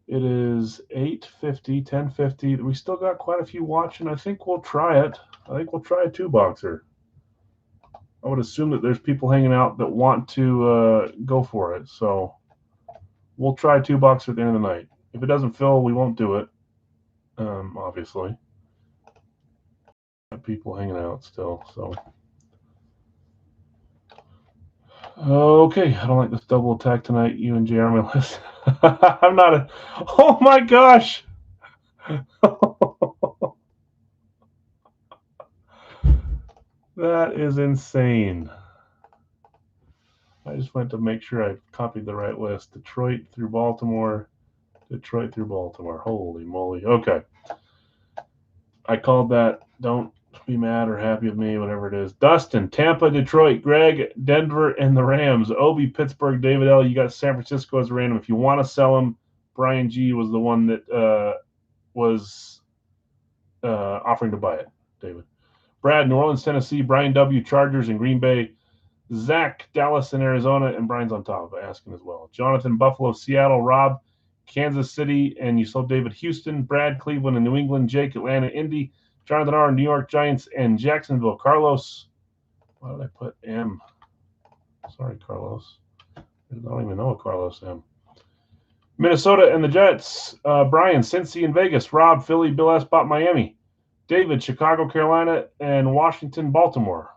It is 8:50, 10:50. We still got quite a few watching. I think we'll try it. I think we'll try a 2-boxer. I would assume that there's people hanging out that want to go for it. So we'll try 2-boxer at the end of the night. If it doesn't fill, we won't do it. Obviously. Got people hanging out still. So. Okay, I don't like this double attack tonight. You and JR on my list. I'm not a. Oh my gosh! That is insane. I just went to make sure I copied the right list. Detroit through Baltimore. Detroit through Baltimore. Holy moly. Okay. I called that. Don't be mad or happy with me, whatever it is. Dustin, Tampa, Detroit, Greg, Denver, and the Rams. Obi, Pittsburgh, David L. You got San Francisco as a random. If you want to sell them, Brian G was the one that was offering to buy it, David. Brad, New Orleans, Tennessee. Brian W., Chargers, and Green Bay. Zach, Dallas, and Arizona. And Brian's on top asking as well. Jonathan, Buffalo, Seattle. Rob, Kansas City, and you saw David, Houston. Brad, Cleveland, and New England. Jake, Atlanta, Indy. Jonathan R., New York Giants, and Jacksonville. Carlos, why did I put M? Sorry, Carlos. I don't even know a Carlos M. Minnesota and the Jets. Brian, Cincy and Vegas. Rob, Philly. Bill S. Bot, Miami. David, Chicago, Carolina, and Washington, Baltimore.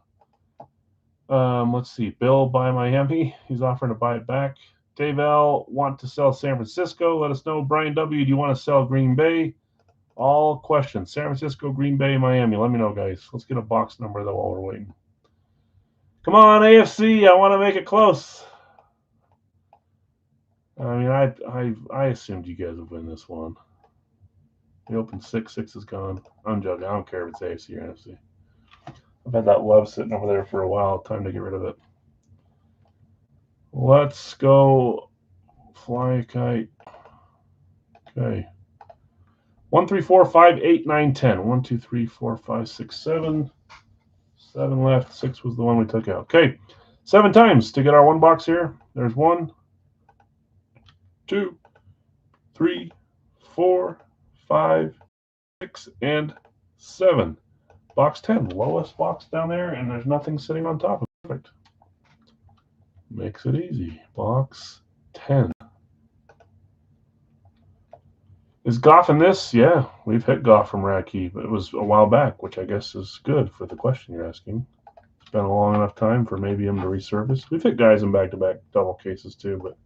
Let's see. Bill, buy Miami. He's offering to buy it back. Dave L., want to sell San Francisco. Let us know. Brian W., do you want to sell Green Bay? All questions. San Francisco, Green Bay, Miami. Let me know, guys. Let's get a box number, though, while we're waiting. Come on, AFC. I want to make it close. I mean, I assumed you guys would win this one. We opened 6. 6 is gone. I'm joking. I don't care if it's AFC or NFC. I've had that love sitting over there for a while. Time to get rid of it. Let's go fly a kite. Okay. 1, 3, 4, 5, 8, 9, 10. 1, 2, 3, 4, 5, 6, 7. 7 left. 6 was the one we took out. Okay. 7 times to get our 1 box here. There's 1, 2, 3, 4, 5, 6, and 7. Box 10. Lowest box down there, and there's nothing sitting on top of it. Perfect. Makes it easy. Box 10. Is Goff in this? Yeah, we've hit Goff from Radkey, but it was a while back, which I guess is good for the question you're asking. It's been a long enough time for maybe him to resurface. We've hit guys in back-to-back double cases too, but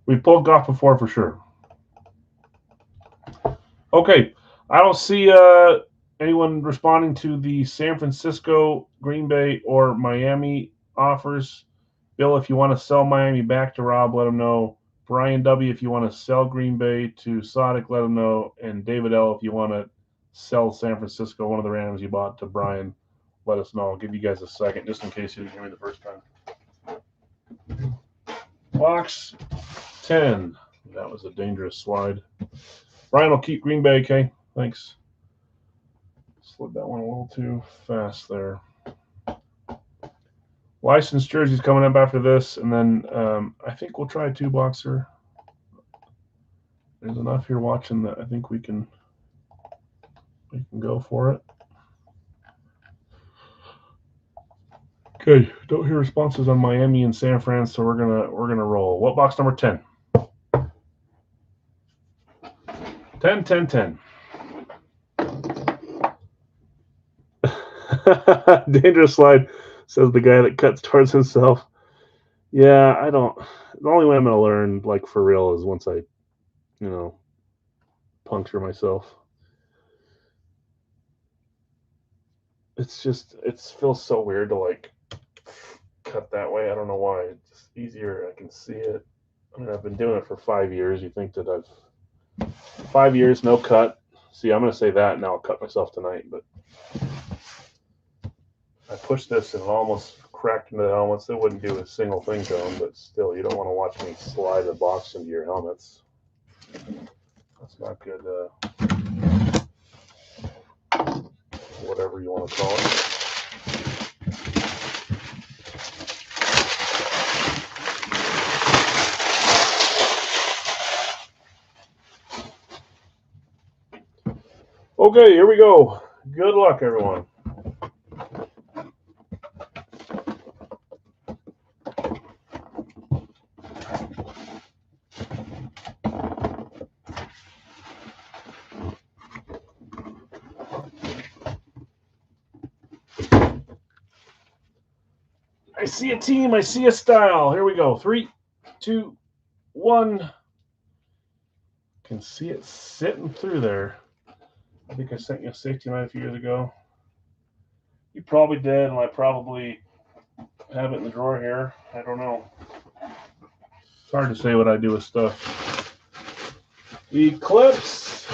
we've pulled Goff before for sure. Okay, I don't see anyone responding to the San Francisco, Green Bay, or Miami offers. Bill, if you want to sell Miami back to Rob, let him know. Brian W., if you want to sell Green Bay to Sodic, let him know. And David L., if you want to sell San Francisco, one of the randoms you bought, to Brian, let us know. I'll give you guys a second, just in case you didn't hear me the first time. Box 10. That was a dangerous slide. Brian will keep Green Bay, okay? Thanks. Slid that one a little too fast there. Licensed jerseys coming up after this, and then I think we'll try a 2-boxer. There's enough here watching that I think we can go for it. Okay, don't hear responses on Miami and San Fran, so we're gonna roll. What box number 10? 10, 10, 10. Dangerous slide, says the guy that cuts towards himself. Yeah, I don't. The only way I'm gonna learn, like for real, is once I, puncture myself. It's just, it feels so weird to like cut that way. I don't know why. It's just easier. I can see it. I mean, I've been doing it for 5 years. You think that I've 5 years, no cut. See, I'm gonna say that, and I'll cut myself tonight, but I pushed this and it almost cracked into the helmets. It wouldn't do a single thing to them, but still, you don't want to watch me slide a box into your helmets. That's not good. Whatever you want to call it. Okay, here we go. Good luck, everyone. I see a team. I see a style. Here we go. 3, 2, 1. Can see it sitting through there. I think I sent you a safety line a few years ago. You probably did, and I probably have it in the drawer here. I don't know. It's hard to say what I do with stuff. Eclipse.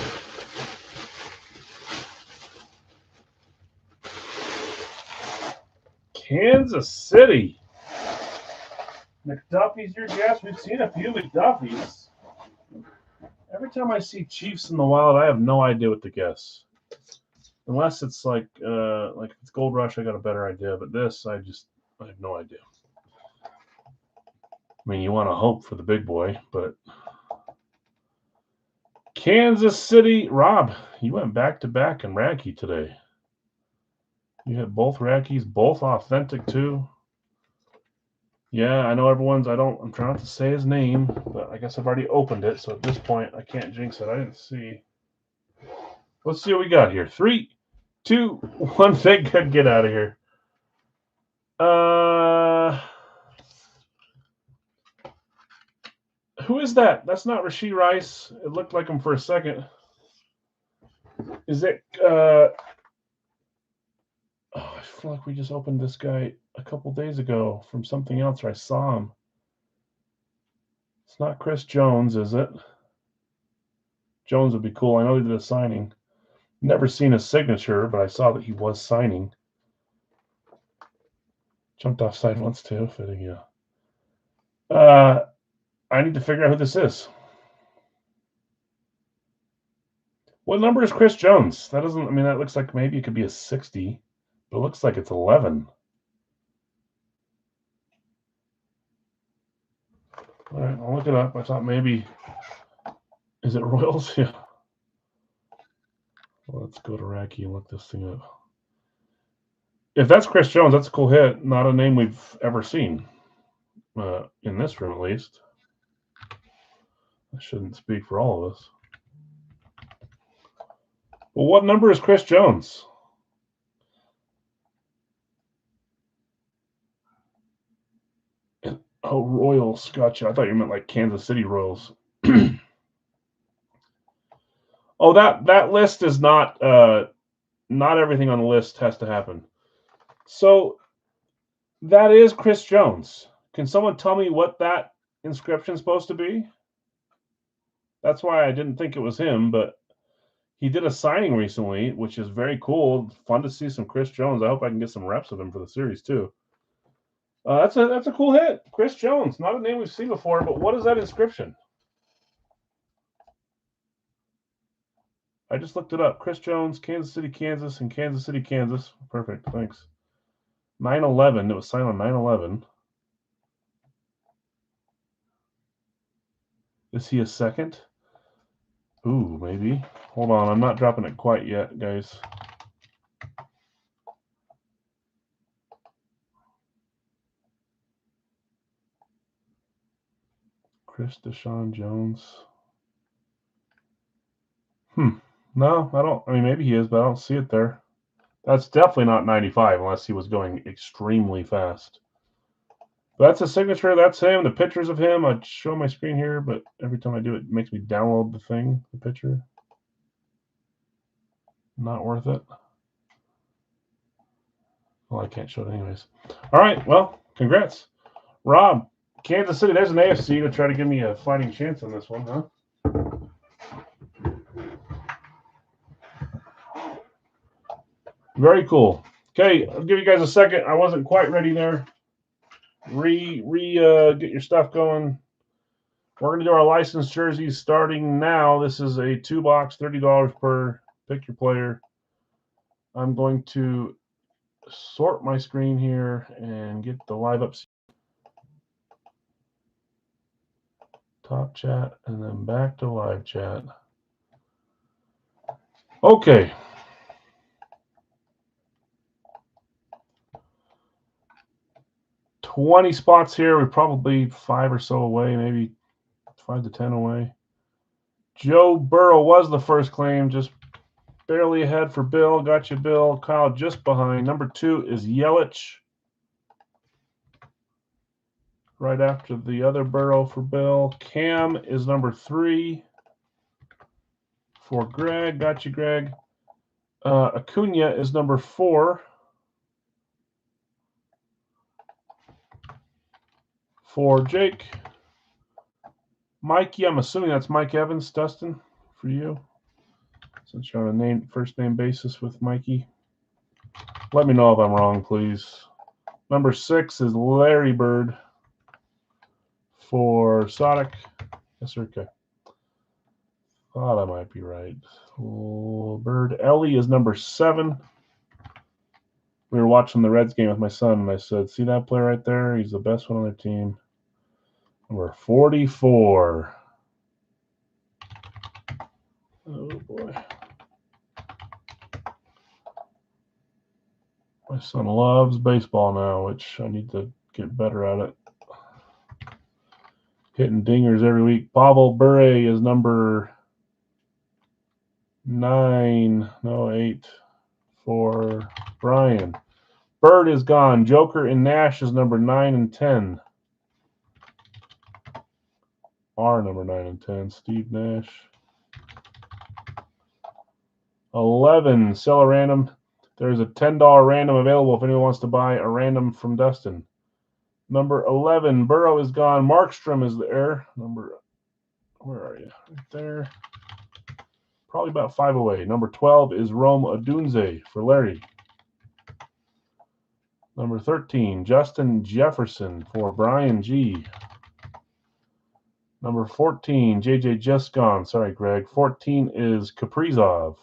Kansas City. McDuffie's your guess. We've seen a few McDuffies. Every time I see Chiefs in the wild, I have no idea what to guess. Unless it's like if it's Gold Rush, I got a better idea. But this, I have no idea. I mean, you want to hope for the big boy, but Kansas City, Rob, you went back to back in Racky today. You had both Rackies, both authentic too. Yeah, I know everyone's. I'm trying not to say his name, but I guess I've already opened it, so at this point I can't jinx it. I didn't see. Let's see what we got here. 3, 2, 1. Thank God, get out of here. Who is that? That's not Rashee Rice. It looked like him for a second. Is it? I feel like we just opened this guy a couple days ago from something else, or I saw him. It's not Chris Jones, is it? Jones would be cool. I know he did a signing. Never seen his signature, but I saw that he was signing. Jumped offside once too. Fitting, yeah. I need to figure out who this is. What number is Chris Jones? That doesn't. I mean, that looks like maybe it could be a 60, but it looks like it's 11. All right, I'll look it up. I thought maybe. Is it Royals? Yeah. Well, let's go to Racky and look this thing up. If that's Chris Jones, that's a cool hit. Not a name we've ever seen in this room, at least. I shouldn't speak for all of us. Well, what number is Chris Jones? Oh, Royals. Gotcha. I thought you meant like Kansas City Royals. Oh, that list is not everything on the list has to happen. So that is Chris Jones. Can someone tell me what that inscription is supposed to be? That's why I didn't think it was him, but he did a signing recently, which is very cool. Fun to see some Chris Jones. I hope I can get some reps of him for the series too. That's a cool hit. Chris Jones, not a name we've seen before, but what is that inscription? I just looked it up. Chris Jones, Kansas City, Kansas, and Kansas City, Kansas. Perfect, thanks. 9/11. It was signed on 9/11. Is he a second? Ooh, maybe. Hold on, I'm not dropping it quite yet, guys. Chris Deshaun Jones. No, I don't. I mean, maybe he is, but I don't see it there. That's definitely not 95 unless he was going extremely fast. But that's a signature. That's him. The pictures of him. I'd show my screen here, but every time I do it, it makes me download the picture. Not worth it. Well, I can't show it anyways. All right. Well, congrats. Rob, Kansas City, there's an AFC to try to give me a fighting chance on this one, huh? Very cool. Okay, I'll give you guys a second. I wasn't quite ready there. Get your stuff going. We're going to do our licensed jerseys starting now. This is a 2-box, $30 per. Pick your player. I'm going to sort my screen here and get the live up. Top chat and then back to live chat. Okay, 20 spots here. We're probably 5 or so away, maybe 5 to 10 away. Joe Burrow was the first claim, just barely ahead for Bill. Got you, Bill. Kyle just behind. Number 2 is Yelich. Right after the other Burrow for Bill. Cam is number 3 for Greg. Got you, Greg. Acuna is number 4 for Jake. Mikey, I'm assuming that's Mike Evans, Dustin, for you. Since you're on a first name basis with Mikey. Let me know if I'm wrong, please. Number 6 is Larry Bird for Sonic. Yes, sir. Okay. Thought I might be right. Bird. Ellie is number 7. We were watching the Reds game with my son, and I said, see that player right there? He's the best one on their team. Number 44. Oh, boy. My son loves baseball now, which I need to get better at it. Hitting dingers every week. Pavel Bure is number 8 for Brian. Bird is gone. Joker and Nash is number 9 and 10. Are number 9 and 10. Steve Nash. 11. Sell a random. There's a $10 random available if anyone wants to buy a random from Dustin. Number 11. Burrow is gone. Markstrom is there. Where are you? Right there. Probably about 5 away. Number 12 is Rome Odunze for Larry. Number 13, Justin Jefferson for Brian G. Number 14, JJ just gone. Sorry, Greg. 14 is Kaprizov.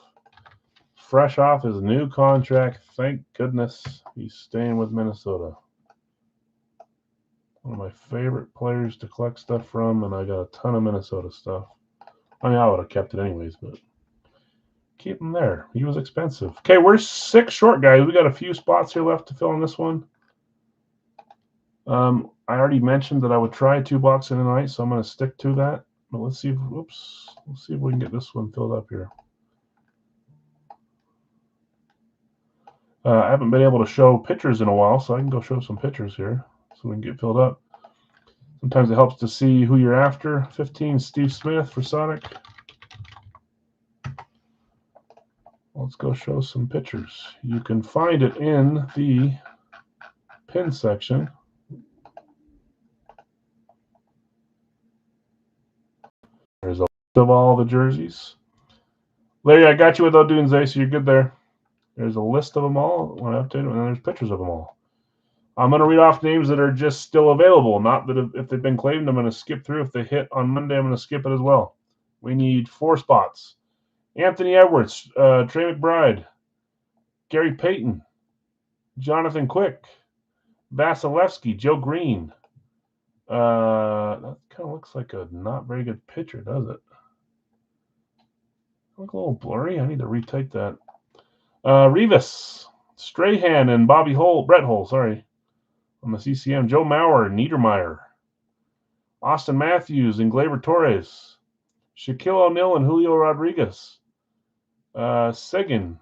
Fresh off his new contract. Thank goodness he's staying with Minnesota. One of my favorite players to collect stuff from, and I got a ton of Minnesota stuff. I mean, I would have kept it anyways, but keep him there. He was expensive. Okay, we're 6 short, guys. We got a few spots here left to fill in this one. I already mentioned that I would try 2 boxes tonight, so I'm going to stick to that. But let's see if, let's see if we can get this one filled up here. I haven't been able to show pictures in a while, so I can go show some pictures here so we can get filled up. Sometimes it helps to see who you're after. 15, Steve Smith for Sonic. Let's go show some pictures. You can find it in the pin section. There's a list of all the jerseys. Larry, I got you with Odunze, so you're good there. There's a list of them all. When I update them, and then there's pictures of them all. I'm going to read off names that are just still available. Not that if they've been claimed, I'm going to skip through. If they hit on Monday, I'm going to skip it as well. We need 4 spots. Anthony Edwards, Trey McBride, Gary Payton, Jonathan Quick, Vasilevsky, Joe Green. That kind of looks like a not very good picture, does it? Look a little blurry. I need to retake that. Rivas, Strahan, and Brett Hull, sorry, on the CCM. Joe Mauer, Niedermeyer, Austin Matthews, and Gleyber Torres, Shaquille O'Neal, and Julio Rodriguez, Tyler Seguin,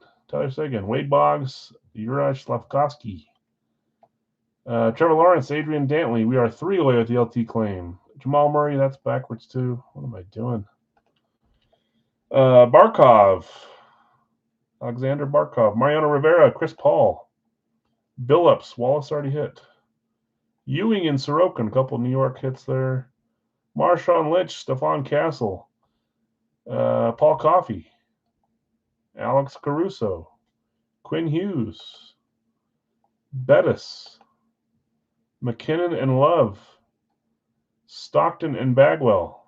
Wade Boggs, Juraj Slavkovsky, Trevor Lawrence, Adrian Dantley. We are 3 away with the LT claim. Jamal Murray, that's backwards too. What am I doing? Barkov, Alexander Barkov, Mariano Rivera, Chris Paul, Billups, Wallace already hit. Ewing and Sorokin, a couple of New York hits there. Marshawn Lynch, Stephon Castle, Paul Coffey, Alex Caruso, Quinn Hughes, Bettis, McKinnon and Love, Stockton and Bagwell,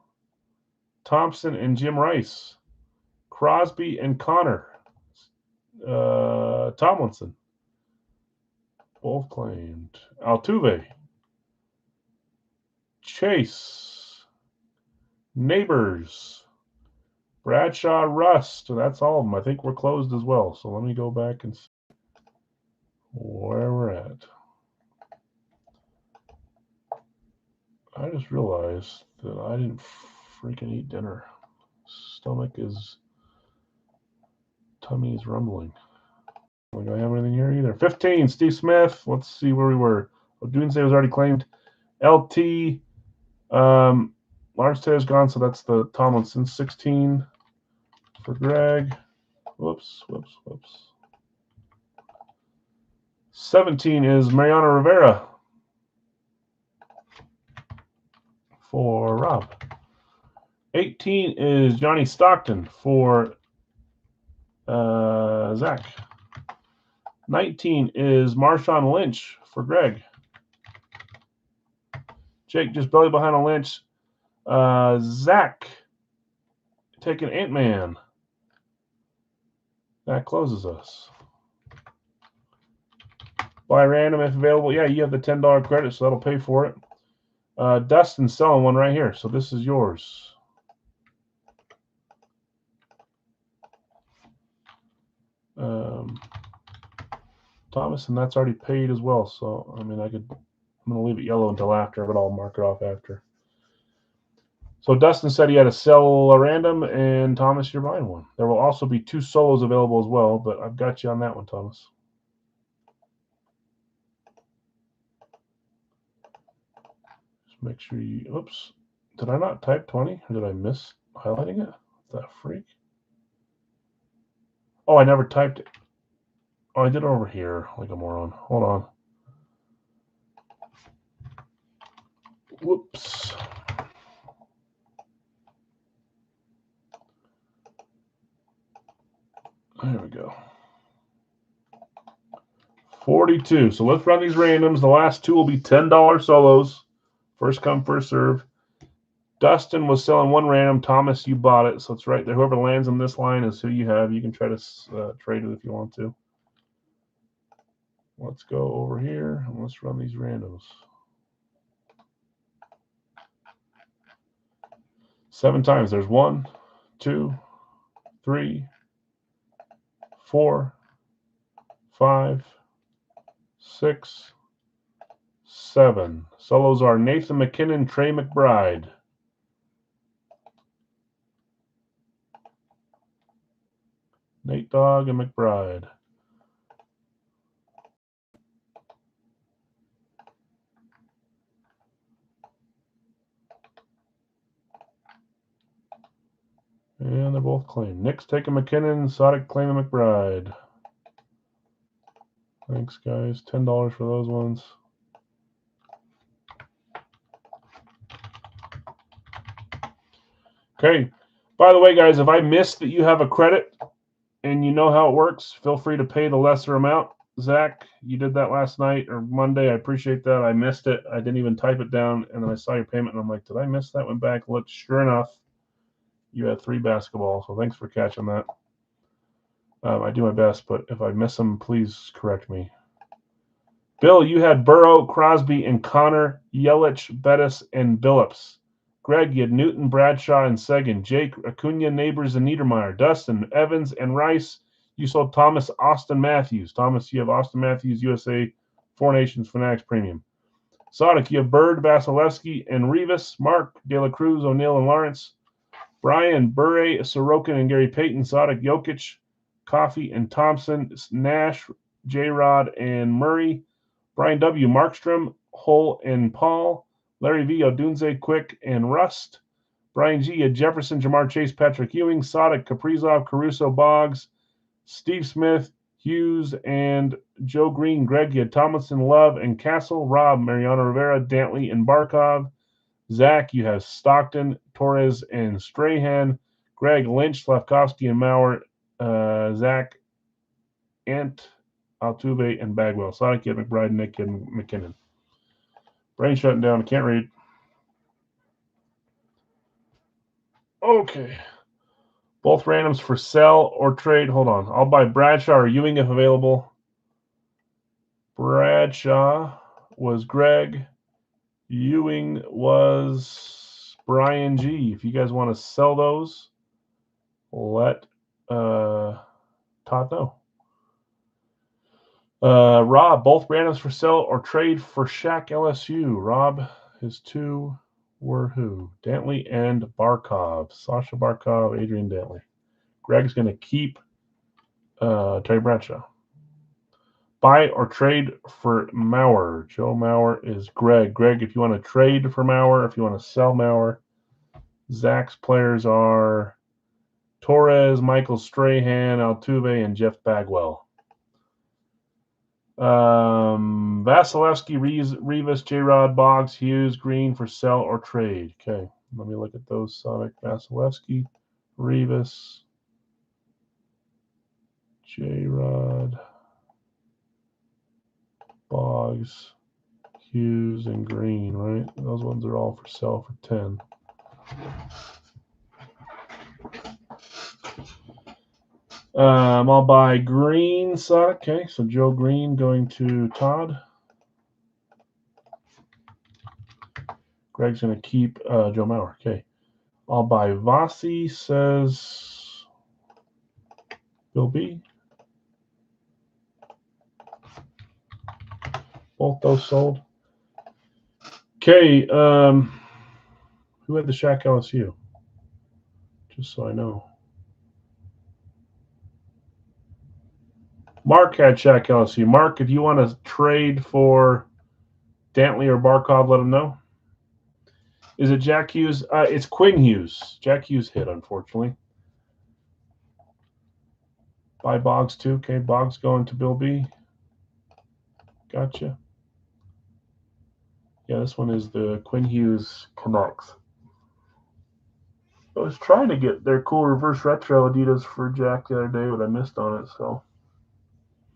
Thompson and Jim Rice, Crosby and Connor, Tomlinson, both claimed. Altuve, Chase, Neighbors, Bradshaw, Rust. So that's all of them. I think we're closed as well. So let me go back and see where we're at. I just realized that I didn't freaking eat dinner. Tummy is rumbling. We don't have anything here either. 15, Steve Smith. Let's see where we were. Odunze was already claimed. LT, Lars Taylor's gone, so that's the Tomlinson. 16 for Greg. Whoops. 17 is Mariano Rivera for Rob. 18 is Johnny Stockton for Zach. 19 is Marshawn Lynch for Greg. Jake just belly behind on Lynch. Zach taking Ant-Man. That closes us. Buy random if available. Yeah, you have the $10 credit, so that'll pay for it. Dustin's selling one right here, so this is yours. Thomas, and that's already paid as well. So, I mean, I'm going to leave it yellow until after, but I'll mark it off after. So Dustin said he had to sell a random, and Thomas, you're buying one. There will also be 2 solos available as well, but I've got you on that one, Thomas. Just make sure you, oops. Did I not type 20, or did I miss highlighting it? That freak. Oh, I never typed it. Oh, I did it over here like a moron. Hold on. Whoops. There we go. 42. So let's run these randoms. The last 2 will be $10 solos. First come, first serve. Dustin was selling 1 random. Thomas, you bought it. So it's right there. Whoever lands on this line is who you have. You can try to trade it if you want to. Let's go over here and let's run these randoms. 7 times. There's 1, 2, 3, 4, 5, 6, 7. Solos are Nathan McKinnon, Trey McBride. Nate Dogg and McBride. And they're both claimed. Nick's taking McKinnon, Sodic claiming McBride. Thanks, guys. $10 for those ones. Okay. By the way, guys, if I missed that you have a credit and you know how it works, feel free to pay the lesser amount. Zach, you did that last night or Monday. I appreciate that. I missed it. I didn't even type it down, and then I saw your payment, and I'm like, did I miss that? Went back, looked. Sure enough, you had 3 basketballs, so thanks for catching that. I do my best, but if I miss them, please correct me. Bill, you had Burrow, Crosby, and Connor, Yelich, Bettis, and Billups. Greg, you had Newton, Bradshaw, and Seguin. Jake, Acuna, Neighbors, and Niedermeyer. Dustin, Evans, and Rice. You sold Thomas, Austin Matthews. Thomas, you have Austin Matthews, USA, 4 Nations, Fanatics Premium. Sodic, you have Bird, Vasilevsky, and Rivas. Mark, De La Cruz, O'Neill, and Lawrence. Brian, Burre, Sorokin, and Gary Payton. Sodic, Jokic, Coffey, and Thompson. Nash, J-Rod, and Murray. Brian W., Markstrom, Hull, and Paul. Larry V., Odunze, Quick, and Rust. Brian G., Jefferson, Jamar Chase, Patrick Ewing, Sodic, Kaprizov, Caruso, Boggs, Steve Smith, Hughes, and Joe Green. Greg, you had Tomlinson, Love, and Castle. Rob, Mariano Rivera, Dantley, and Barkov. Zach, you have Stockton, Torres, and Strahan. Greg, Lynch, Slavkovsky, and Maurer. Zach, Ant, Altuve, and Bagwell. Sonic, Kid, McBride, Nick, and McKinnon. Brain shutting down. I can't read. Okay. Both randoms for sell or trade. Hold on. I'll buy Bradshaw or Ewing if available. Bradshaw was Greg. Ewing was Brian G. If you guys want to sell those, let Todd know. Rob, both randoms for sell or trade for Shaq LSU. Rob, his 2. were who? Dantley and Barkov. Sasha Barkov, Adrian Dantley. Greg's going to keep Terry Bradshaw. Buy or trade for Mauer. Joe Mauer is Greg. Greg, if you want to trade for Mauer, if you want to sell Mauer, Zach's players are Torres, Michael Strahan, Altuve, and Jeff Bagwell. Vasilevsky, Rivas, J-Rod, Boggs, Hughes, Green for sell or trade. Okay, let me look at those. Sonic, Vasilevsky, Rivas, J-Rod, Boggs, Hughes, and Green, right? Those ones are all for sale for 10. I'll buy Green, Sonic. Okay, so Joe Green going to Todd. Greg's going to keep Joe Mauer. Okay. I'll buy Vasi, says Bill B. Both those sold. Okay. Who had the Shaq LSU? Just so I know. Mark had Shaq LSU. Mark, if you want to trade for Dantley or Barkov, let him know. Is it Jack Hughes? It's Quinn Hughes. Jack Hughes hit, unfortunately. Buy Boggs too. Okay, Boggs going to Bill B. Gotcha. Yeah, this one is the Quinn Hughes Canucks. I was trying to get their cool reverse retro Adidas for Jack the other day, but I missed on it, so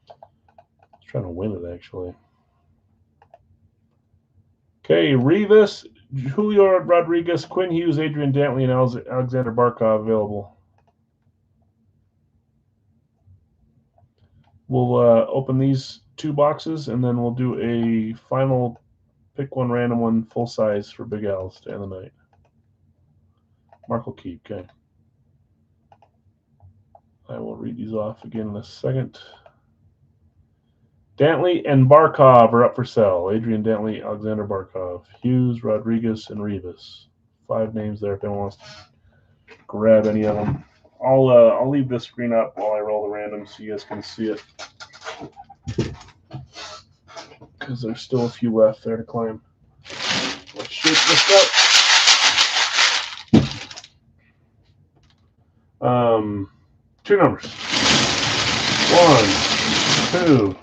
I was trying to win it actually. Okay, Rivas, Julio Rodriguez, Quinn Hughes, Adrian Dantley, and Alexander Barkov available. We'll open these 2 boxes, and then we'll do a final pick one random one full size for Big Al's to end the night. Mark will keep. Okay. I will read these off again in a second. Dantley and Barkov are up for sale. Adrian Dantley, Alexander Barkov, Hughes, Rodriguez, and Rivas. 5 names there if anyone wants to grab any of them. I'll leave this screen up while I roll the random so you guys can see it. Because there's still a few left there to climb. Let's shake this up. 2 numbers. 1, 2.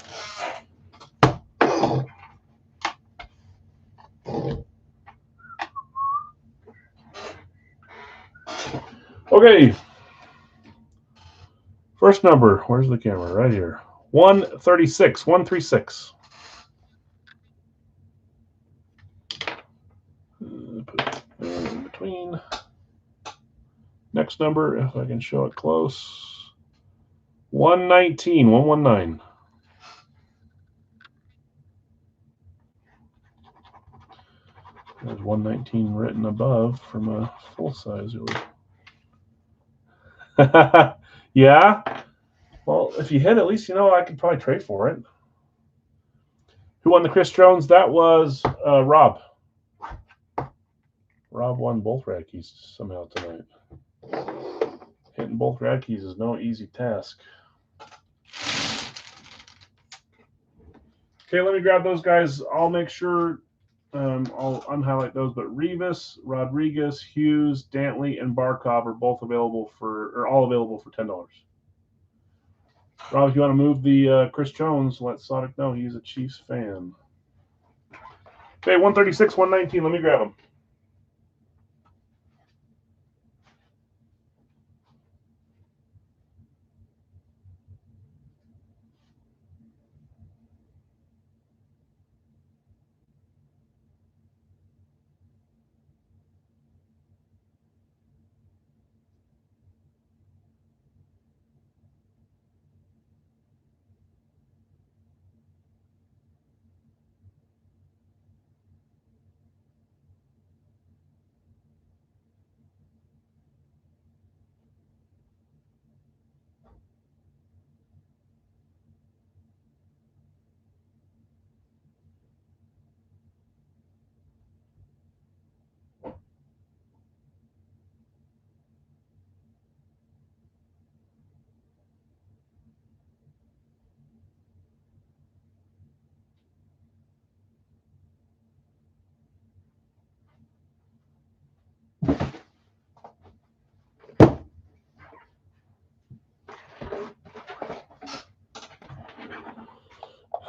Okay. First number. Where's the camera? Right here. 136. 136. Put it in between. Next number, if I can show it close. 119. 119. There's 119 written above from a full size. Yeah. Well, if you hit, at least you know I could probably trade for it. Who won the Chris Jones? That was Rob. Rob won both Radkeys somehow tonight. Hitting both Radkeys is no easy task. Okay, let me grab those guys. I'll make sure I'll unhighlight those. But Rivas, Rodriguez, Hughes, Dantley, and Barkov are both available all available for $10. Rob, if you want to move the Chris Jones, let Sonic know he's a Chiefs fan. Okay, 136, 119. Let me grab them.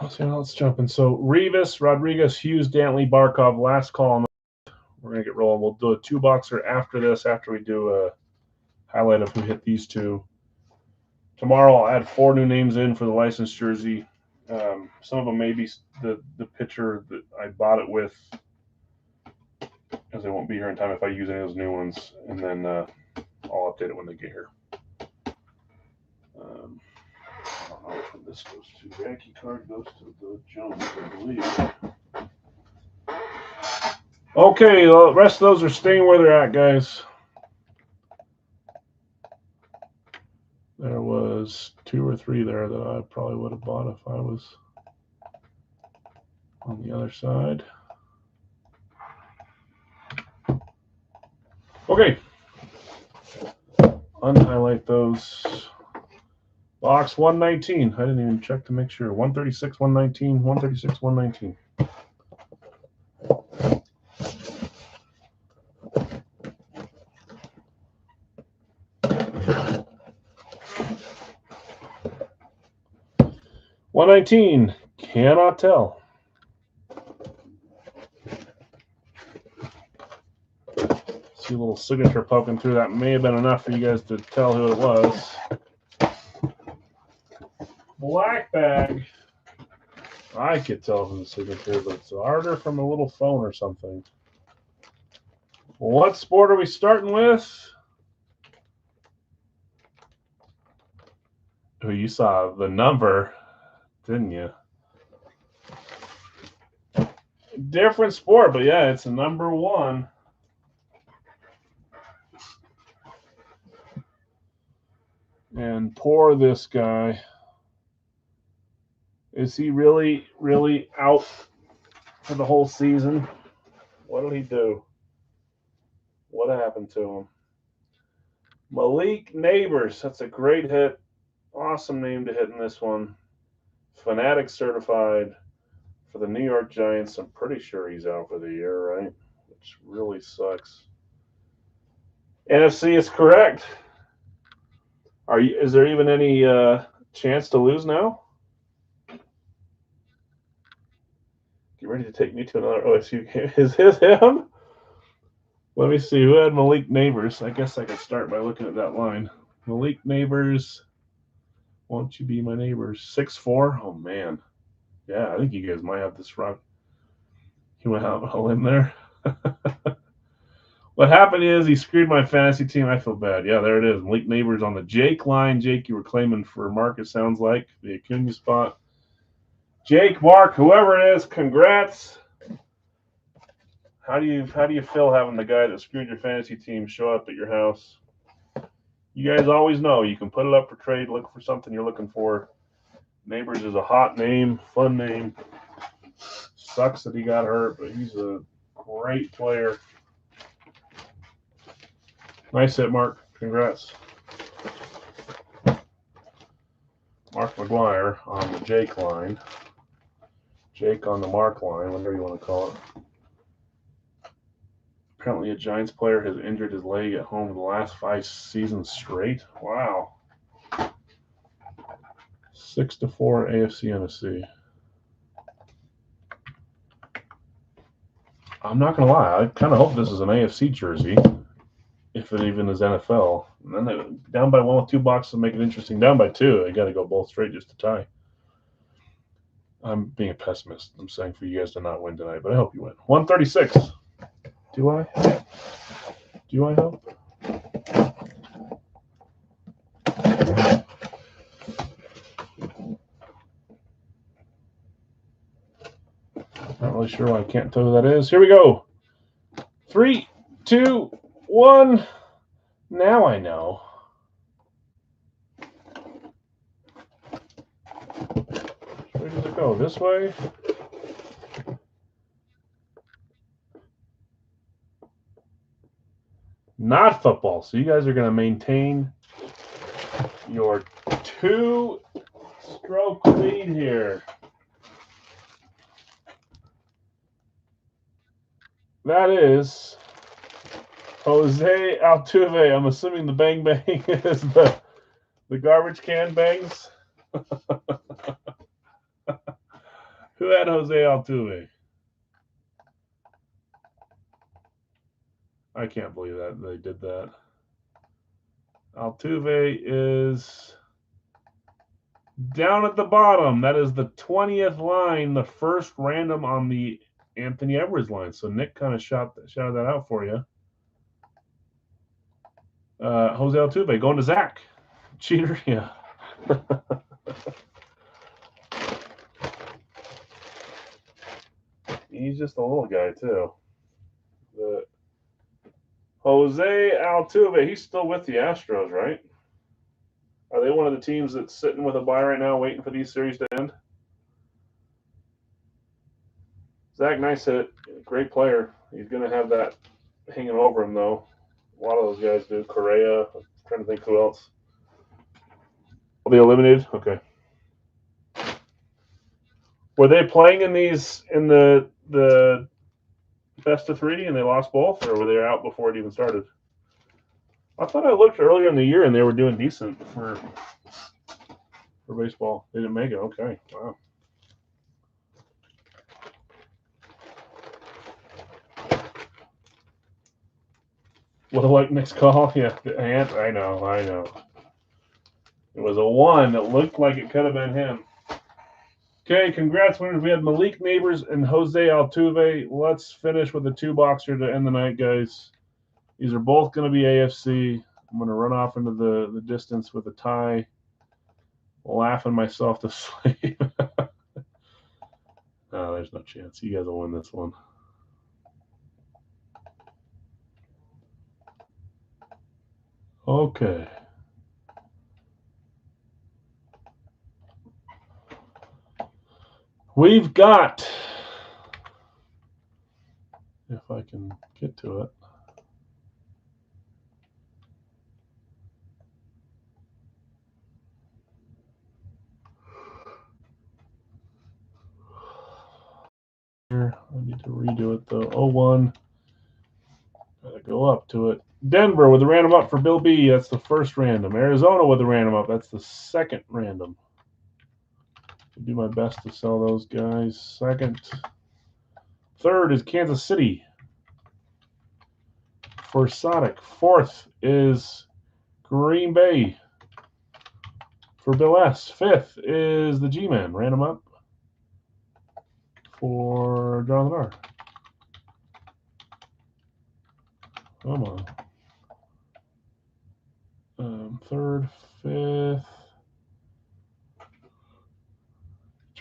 So let's jump in. So Rivas, Rodriguez, Hughes, Dantley, Barkov, last call. We're going to get rolling. We'll do a 2-boxer after this, after we do a highlight of who hit these two. Tomorrow I'll add 4 new names in for the licensed jersey. Some of them may be the pitcher that I bought it with, because they won't be here in time if I use any of those new ones. And then I'll update it when they get here. I don't know which one this goes to. Yankee card goes to the Jones, I believe. Okay, the rest of those are staying where they're at, guys. There was 2 or 3 there that I probably would have bought if I was on the other side. Okay. Unhighlight those. Box 119. I didn't even check to make sure. 136, 119, 136, 119. $119. Cannot tell. See a little signature poking through. That may have been enough for you guys to tell who it was. Black bag. I could tell from the signature, but it's harder from a little phone or something. What sport are we starting with? Oh, you saw the number, didn't you? Different sport, but yeah, it's a number 1. And poor this guy. Is he really, really out for the whole season? What did he do? What happened to him? Malik Neighbors. That's a great hit. Awesome name to hit in this one. Fanatic certified for the New York Giants. I'm pretty sure he's out for the year, right? Which really sucks. NFC is correct. Is there even any chance to lose now? Get ready to take me to another OSU game. Is this him? Let me see. Who had Malik Neighbors? I guess I could start by looking at that line. Malik Neighbors. Won't you be my neighbors? 6'4". Oh, man. Yeah, I think you guys might have this wrong. He went out all in there. What happened is he screwed my fantasy team. I feel bad. Yeah, there it is. Malik Neighbors on the Jake line. Jake, you were claiming for Mark, it sounds like. The Acuna spot. Jake, Mark, whoever it is, congrats. How do you feel having the guy that screwed your fantasy team show up at your house? You guys always know you can put it up for trade, look for something you're looking for. Neighbors is a hot name, fun name. Sucks that he got hurt, but he's a great player. Nice hit, Mark. Congrats. Mark McGuire on the Jake line. Jake on the Mark line, whatever you want to call it. Apparently a Giants player has injured his leg at home the last 5 seasons straight. Wow. 6-4 AFC NFC. I'm not going to lie. I kind of hope this is an AFC jersey, if it even is NFL. And then they, down by 1 with 2 boxes to make it interesting. Down by 2, they got to go both straight just to tie. I'm being a pessimist. I'm saying for you guys to not win tonight, but I hope you win. 136. Do I? Do I hope? Not really sure why I can't tell who that is. Here we go. 3, 2, 1. Now I know. Where does it go? This way? Not football. So you guys are going to maintain your 2-stroke lead here. That is Jose Altuve. I'm assuming the bang bang is the garbage can bangs. Who had Jose Altuve? I can't believe that they did that. Altuve is down at the bottom. That is the 20th line, the first random on the Anthony Edwards line. So Nick kind of shouted that out for you. Jose Altuve going to Zach. Cheater, yeah. He's just a little guy, too. Jose Altuve, he's still with the Astros, right? Are they one of the teams that's sitting with a bye right now waiting for these series to end? Zach, nice hit. Great player. He's going to have that hanging over him, though. A lot of those guys do. Correa. I'm trying to think who else. Are they eliminated? Okay. Were they playing in the best of 3 and they lost both, or were they out before it even started? I thought I looked earlier in the year and they were doing decent for baseball. They didn't make it. Okay. Wow. What a like next call? Yeah, I know. It was a 1. It looked like it could have been him. Okay, congrats, winners. We had Malik Neighbors and Jose Altuve. Let's finish with a 2-boxer to end the night, guys. These are both going to be AFC. I'm going to run off into the distance with a tie. Laughing myself to sleep. No, there's no chance. You guys will win this one. Okay. We've got, if I can get to it. I need to redo it though. 0-1. Gotta go up to it. Denver with a random up for Bill B. That's the first random. Arizona with a random up. That's the second random. I'll do my best to sell those guys. Second. Third is Kansas City for Sonic. Fourth is Green Bay for Bill S. Fifth is the G-Man. Random up for Jonathan R. Come on. Third, fifth.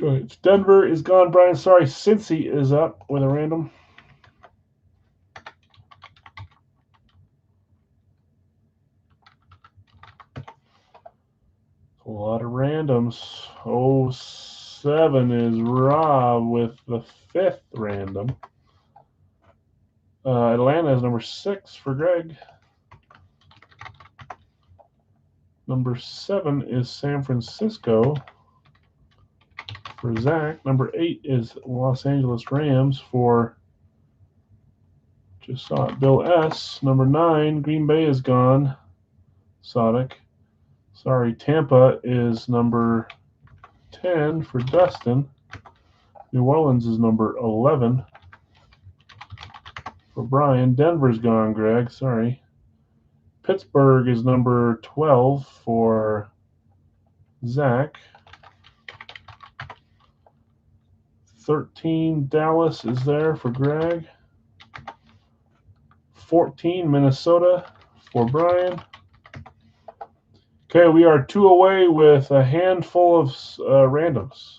It's Denver is gone, Brian. Sorry, Cincy is up with a random. A lot of randoms. 07 is Rob with the 5th random. Atlanta is number 6 for Greg. Number 7 is San Francisco for Zach. Number 8 is Los Angeles Rams for, just saw it, Bill S. Number 9, Green Bay is gone. Sodic. Sorry, Tampa is number 10 for Dustin. New Orleans is number 11 for Brian. Denver's gone, Greg. Sorry. Pittsburgh is number 12 for Zach. 13, Dallas is there for Greg. 14, Minnesota for Brian. Okay, we are 2 away with a handful of randoms.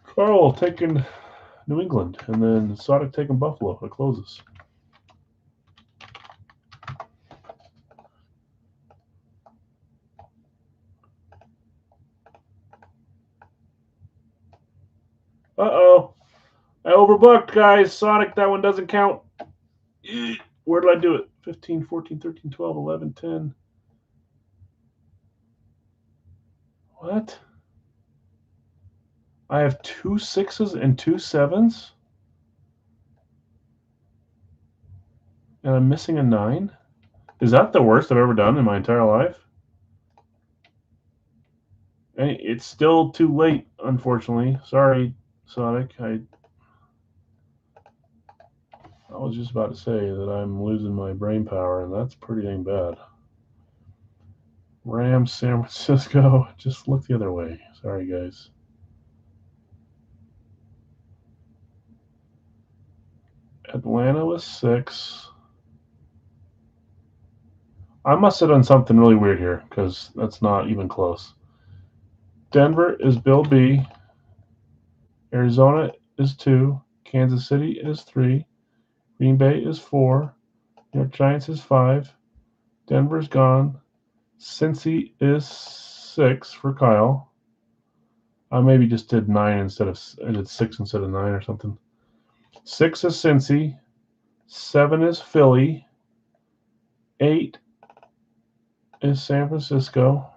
Carl taking New England, and then Sonic taking Buffalo. It closes. Uh-oh. I overbooked, guys. Sonic, that one doesn't count. Where did I do it? 15, 14, 13, 12, 11, 10. What? I have 2 6s and 2 7s? And I'm missing a 9? Is that the worst I've ever done in my entire life? Hey, it's still too late, unfortunately. Sorry, Sonic. I was just about to say that I'm losing my brain power, and that's pretty dang bad. Rams, San Francisco. Just look the other way. Sorry, guys. Atlanta was 6. I must have done something really weird here because that's not even close. Denver is Bill B. Arizona is 2. Kansas City is 3. Green Bay is 4. New York Giants is 5. Denver's gone. Cincy is 6 for Kyle. I maybe just did 9 instead of I did 6 instead of 9 or something. 6 is Cincy. 7 is Philly. 8 is San Francisco.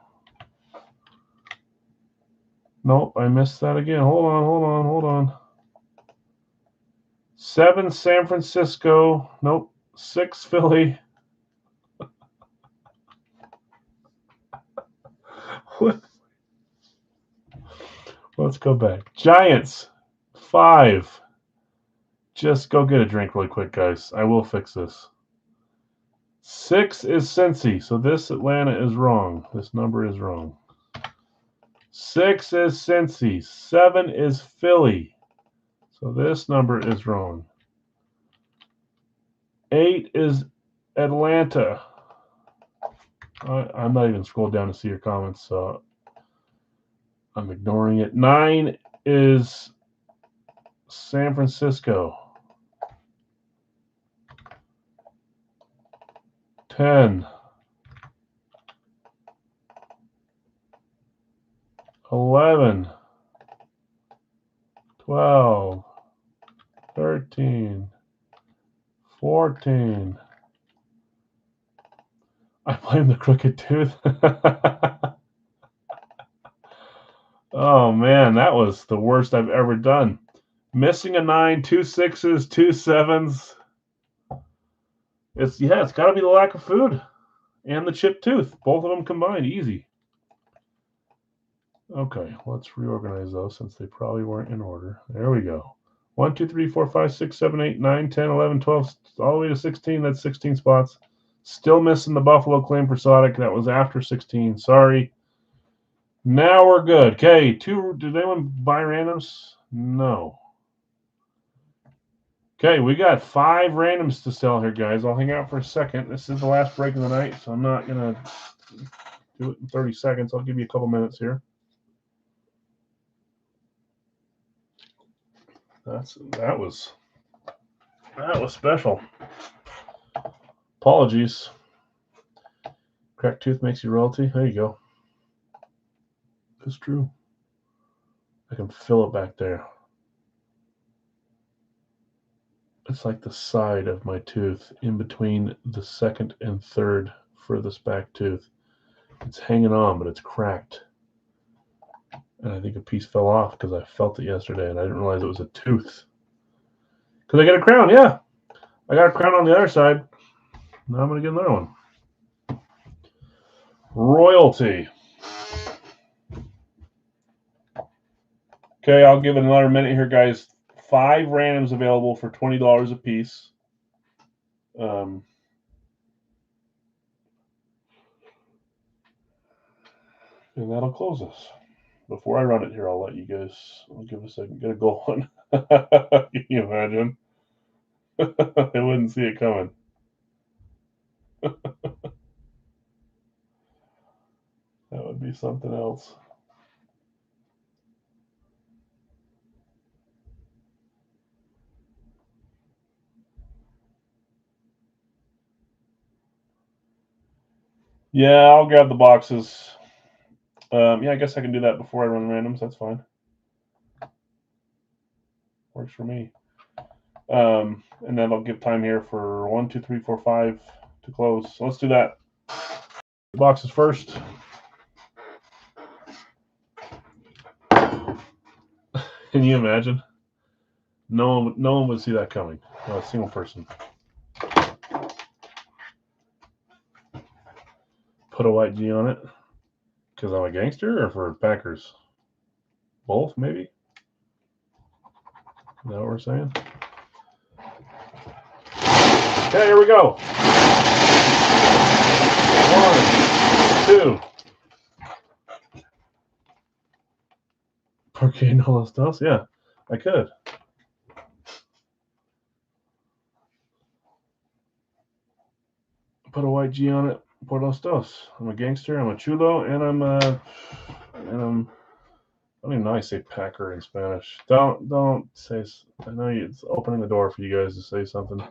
Nope, I missed that again. Hold on. 7 San Francisco. Nope. 6 Philly. What? Let's go back. Giants 5. Just go get a drink really quick, guys. I will fix this. 6 is Cincy, so this Atlanta is wrong. This number is wrong. 6 is Cincy. 7 is Philly, so this number is wrong. 8 is Atlanta. I'm not even scrolled down to see your comments, so I'm ignoring it. 9 is San Francisco. 10. 11. 12. 13. 14. I blame the crooked tooth. Oh man, that was the worst I've ever done. Missing a 9, 2 6s, 2 7s. It's got to be the lack of food and the chipped tooth. Both of them combined, easy. Okay, let's reorganize those since they probably weren't in order. There we go. 1, 2, 3, 4, 5, 6, 7, 8, 9, 10, 11, 12, all the way to 16. That's 16 spots. Still missing the Buffalo claim for Sonic. That was after 16. Sorry. Now we're good. Okay, did anyone buy randoms? No. Okay, we got 5 randoms to sell here, guys. I'll hang out for a second. This is the last break of the night, so I'm not going to do it in 30 seconds. I'll give you a couple minutes here. That was special. Apologies. Cracked tooth makes you royalty. There you go. It's true. I can feel it back there. It's like the side of my tooth in between the second and third furthest back tooth. It's hanging on, but it's cracked. And I think a piece fell off because I felt it yesterday and I didn't realize it was a tooth. Because I got a crown, yeah. I got a crown on the other side. Now I'm going to get another one. Royalty. Okay, I'll give it another minute here, guys. 5 randoms available for $20 a piece. And that'll close us. Before I run it here, I'll give a second, get a goal on. Can you imagine? I wouldn't see it coming. That would be something else. Yeah, I'll grab the boxes. Yeah, I guess I can do that before I run randoms. That's fine. Works for me. And then I'll give time here for 1, 2, 3, 4, 5 to close. So let's do that. The boxes first. Can you imagine? No one would see that coming. Not a single person. Put a white G on it. Because I'm a gangster, or for Packers? Both, maybe? Is that what we're saying? Okay, here we go. 1, 2. Okay, no los dos? Yeah, I could. Put a white G on it. Por los dos. I'm a gangster, I'm a chulo, and I'm I don't even know how you say Packer in Spanish. Don't say. I know it's opening the door for you guys to say something.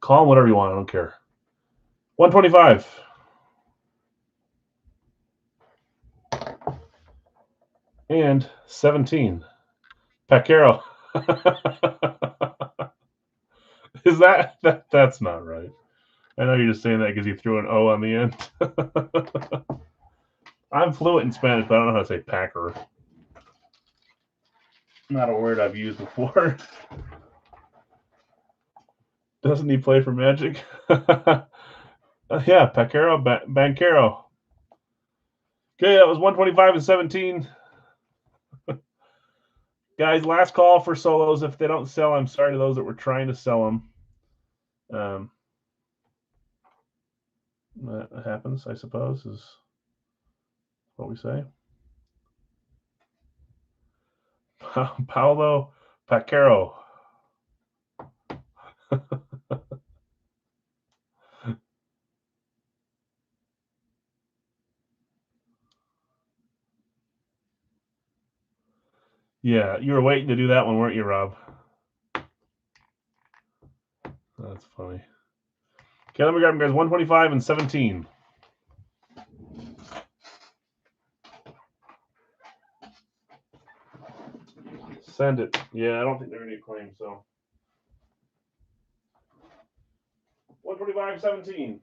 Call them whatever you want. I don't care. 125. And 17. Pacero. Is that's not right? I know you're just saying that because you threw an O on the end. I'm fluent in Spanish, but I don't know how to say Packer. Not a word I've used before. Doesn't he play for Magic? Yeah, Pacero, Banquero. Okay, that was 125 and 17. Guys, last call for solos. If they don't sell, I'm sorry to those that were trying to sell them. That happens, I suppose, is what we say. Paulo Pacero. Yeah, you were waiting to do that one, weren't you, Rob? That's funny. Okay, let me grab them, guys. 125 and 17. Send it. Yeah, I don't think they're going to claim, so. 125, 17.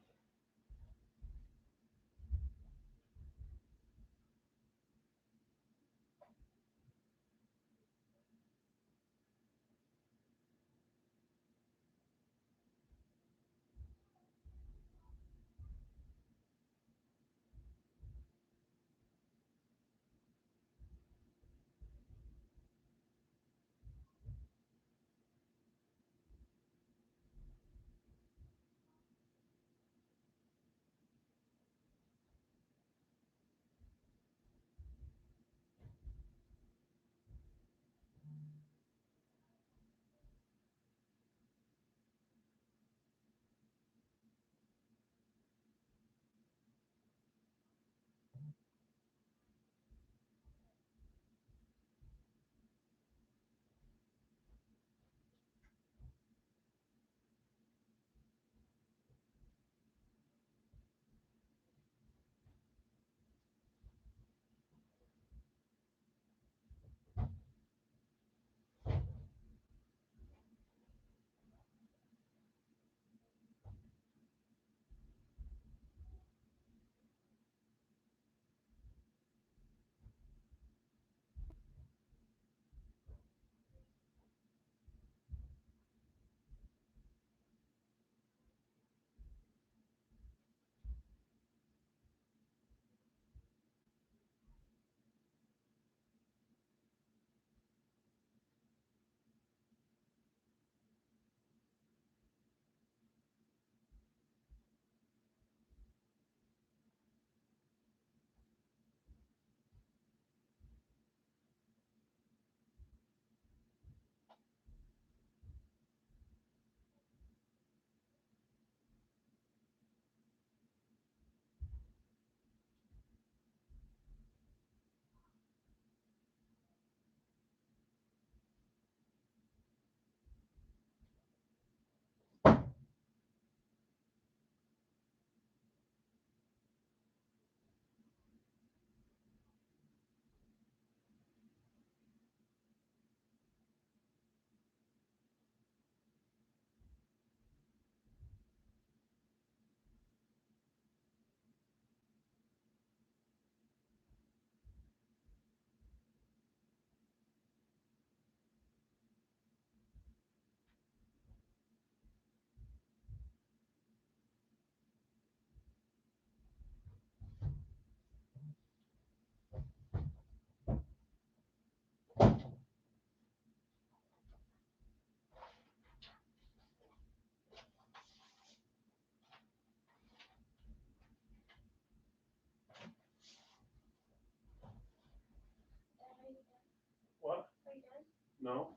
No.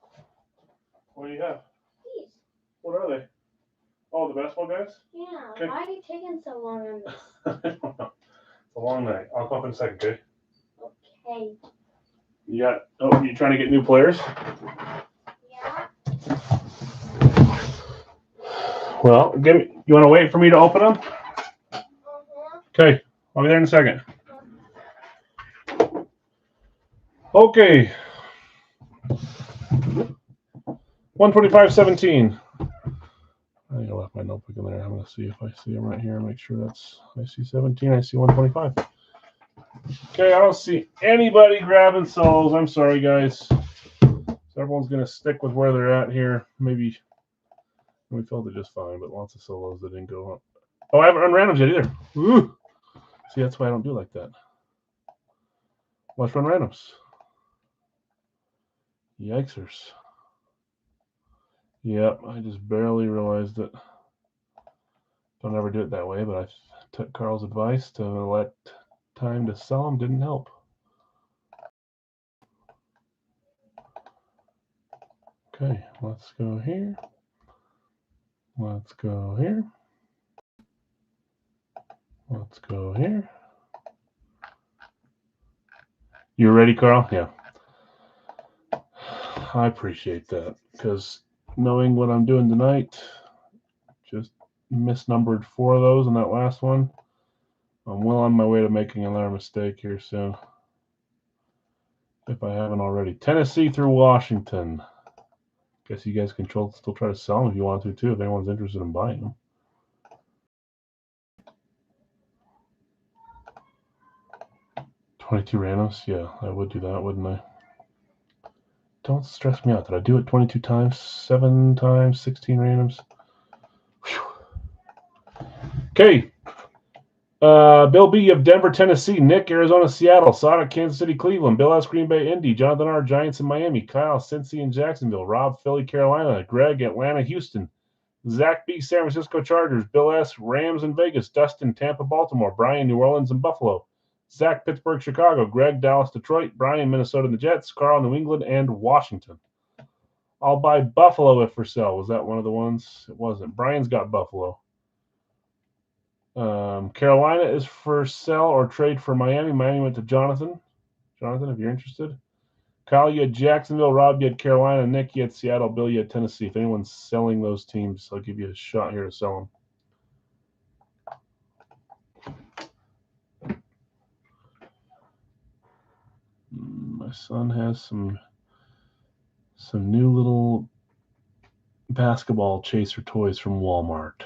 What do you have? These. What are they? Oh, the basketball guys? Yeah. Okay. Why are you taking so long on this? It's a long night. I'll come up in a second, okay? Okay. You got, oh, you trying to get new players? Yeah. Well, give me, you want to wait for me to open them? Uh-huh. Okay, I'll be there in a second. Okay. 125.17. I think I left my notebook in there. I'm going to see if I see them right here. Make sure that's, I see 17, I see 125. Okay, I don't see anybody grabbing solos. I'm sorry, guys. So everyone's going to stick with where they're at here. Maybe we filled it just fine, but lots of solos that didn't go up. Oh, I haven't run randoms yet either. Ooh. See, that's why I don't do like that. Let's run randoms. Yikesers. Yep, I just barely realized it. Don't ever do it that way, but I took Carl's advice to let time to sell them didn't help. Okay, let's go here. Let's go here. Let's go here. You ready, Carl? Yeah. I appreciate that because knowing what I'm doing tonight, just misnumbered 4 of those in that last one. I'm well on my way to making another mistake here soon, if I haven't already. Tennessee through Washington. Guess you guys can still try to sell them if you want to too, if anyone's interested in buying them. $22 randoms? Yeah, I would do that, wouldn't I? Don't stress me out. Did I do it 22 times, 7 times, 16 randoms? Whew. Okay. Bill B of Denver, Tennessee. Nick, Arizona, Seattle. Sonic, Kansas City, Cleveland. Bill S, Green Bay, Indy. Jonathan R, Giants in Miami. Kyle, Cincy and Jacksonville. Rob, Philly, Carolina. Greg, Atlanta, Houston. Zach B, San Francisco Chargers. Bill S, Rams in Vegas. Dustin, Tampa, Baltimore. Brian, New Orleans and Buffalo. Zach, Pittsburgh, Chicago. Greg, Dallas, Detroit. Brian, Minnesota and the Jets. Carl, New England and Washington. I'll buy Buffalo if for sale. Was that one of the ones? It wasn't. Brian's got Buffalo. Carolina is for sell or trade for Miami. Miami went to Jonathan. Jonathan, if you're interested. Kyle, you had Jacksonville. Rob, you had Carolina. Nick, you had Seattle. Bill, you had Tennessee. If anyone's selling those teams, I'll give you a shot here to sell them. My son has some new little basketball chaser toys from Walmart.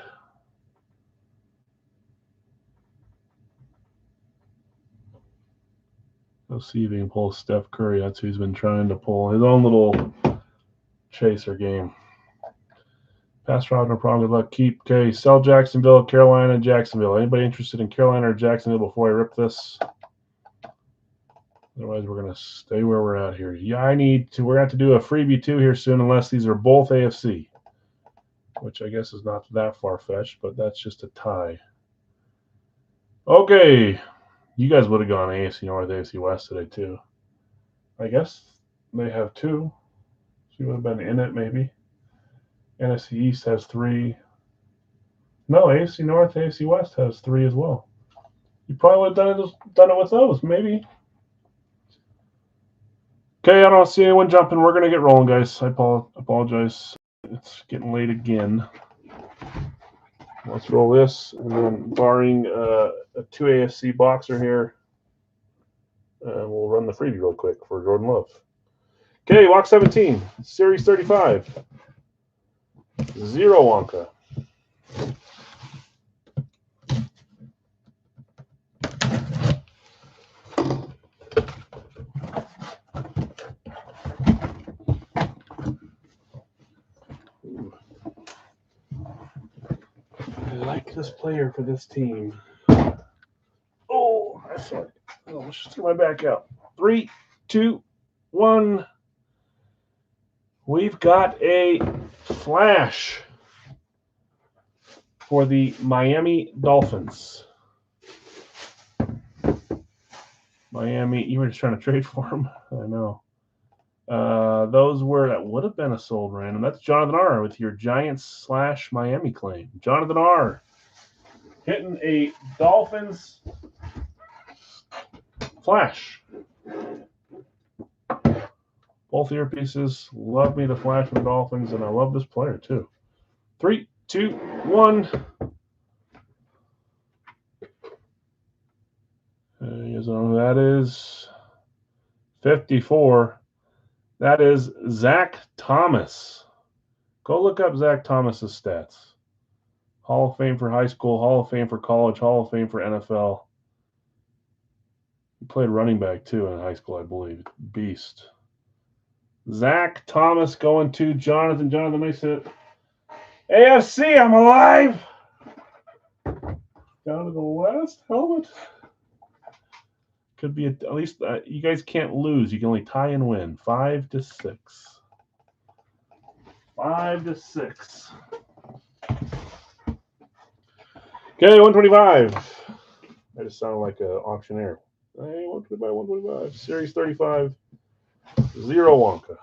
Go see if he can pull Steph Curry. That's who he's been trying to pull. His own little chaser game. Pass route, no problem. Good luck. Keep. Okay, sell Jacksonville, Carolina, Jacksonville. Anybody interested in Carolina or Jacksonville before I rip this? Otherwise, we're going to stay where we're at here. Yeah, we're going to have to do a freebie 2 here soon unless these are both AFC, which I guess is not that far-fetched, but that's just a tie. Okay. You guys would have gone AFC North, AFC West today, too. I guess they have 2. So you would have been in it, maybe. NFC East has 3. No, AFC North, AFC West has 3 as well. You probably would have done it with those, maybe. Okay, I don't see anyone jumping. We're going to get rolling, guys. I apologize. It's getting late again. Let's roll this, and then barring a 2 AFC boxer here, we'll run the freebie real quick for Jordan Love. Okay, walk 17, Series 35. 0 Wonka. I like this player for this team. Oh, I thought. Oh, let's just get my back out. 3, 2, 1. We've got a flash for the Miami Dolphins. Miami, you were just trying to trade for him? I know. Those that would have been a sold random. That's Jonathan R. with your Giants / Miami claim. Jonathan R. hitting a Dolphins flash. Both earpieces. Love me to flash from the Dolphins, and I love this player too. 3, 2, 1. That is 54. That is Zach Thomas. Go look up Zach Thomas's stats. Hall of Fame for high school, Hall of Fame for college, Hall of Fame for NFL. He played running back too in high school, I believe. Beast. Zach Thomas going to Jonathan. Jonathan, nice hit. AFC, I'm alive. Down to the last helmet. Could be at least you guys can't lose. You can only tie and win. 5-6. 5-6. Okay, 125. I just sound like an auctioneer. Hey, 125, 125. Series 35. 0 Wonka.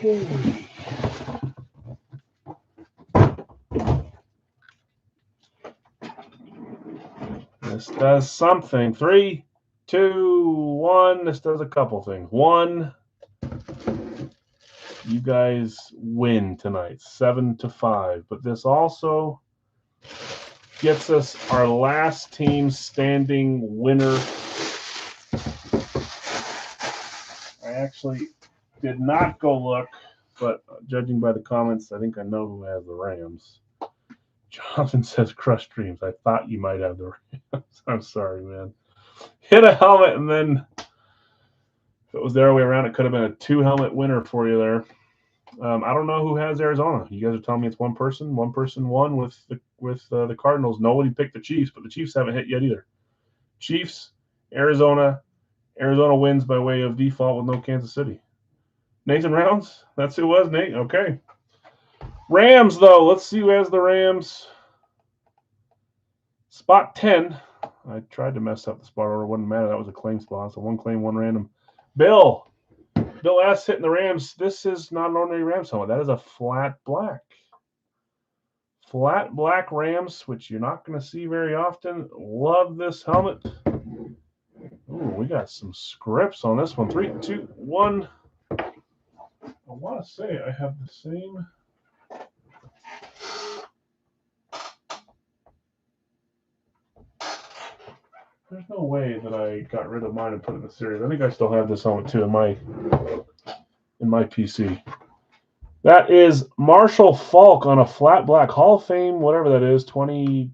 Okay. This does something. 3, 2, 1. This does a couple things. 1, you guys win tonight, 7-5. But this also gets us our last team standing winner. I actually did not go look, but judging by the comments, I think I know who has the Rams. Jonathan says Crush Dreams. I thought you might have the Rams. I'm sorry, man. Hit a helmet, and then if it was the other way around, it could have been a 2-helmet winner for you there. I don't know who has Arizona. You guys are telling me it's one person. One person won with the Cardinals. Nobody picked the Chiefs, but the Chiefs haven't hit yet either. Chiefs, Arizona. Arizona wins by way of default with no Kansas City. Nathan Rounds? That's who it was, Nate? Okay. Rams, though. Let's see who has the Rams. Spot 10. I tried to mess up the spot order. It wouldn't matter. That was a claim spot. So 1 claim, 1 random. Bill S. hitting the Rams. This is not an ordinary Rams helmet. That is a flat black. Flat black Rams, which you're not going to see very often. Love this helmet. Ooh, we got some scripts on this one. 3, 2, 1. I want to say I have the same. There's no way that I got rid of mine and put it in the series. I think I still have this helmet too in my PC. That is Marshall Faulk on a flat black Hall of Fame, whatever that is. 20.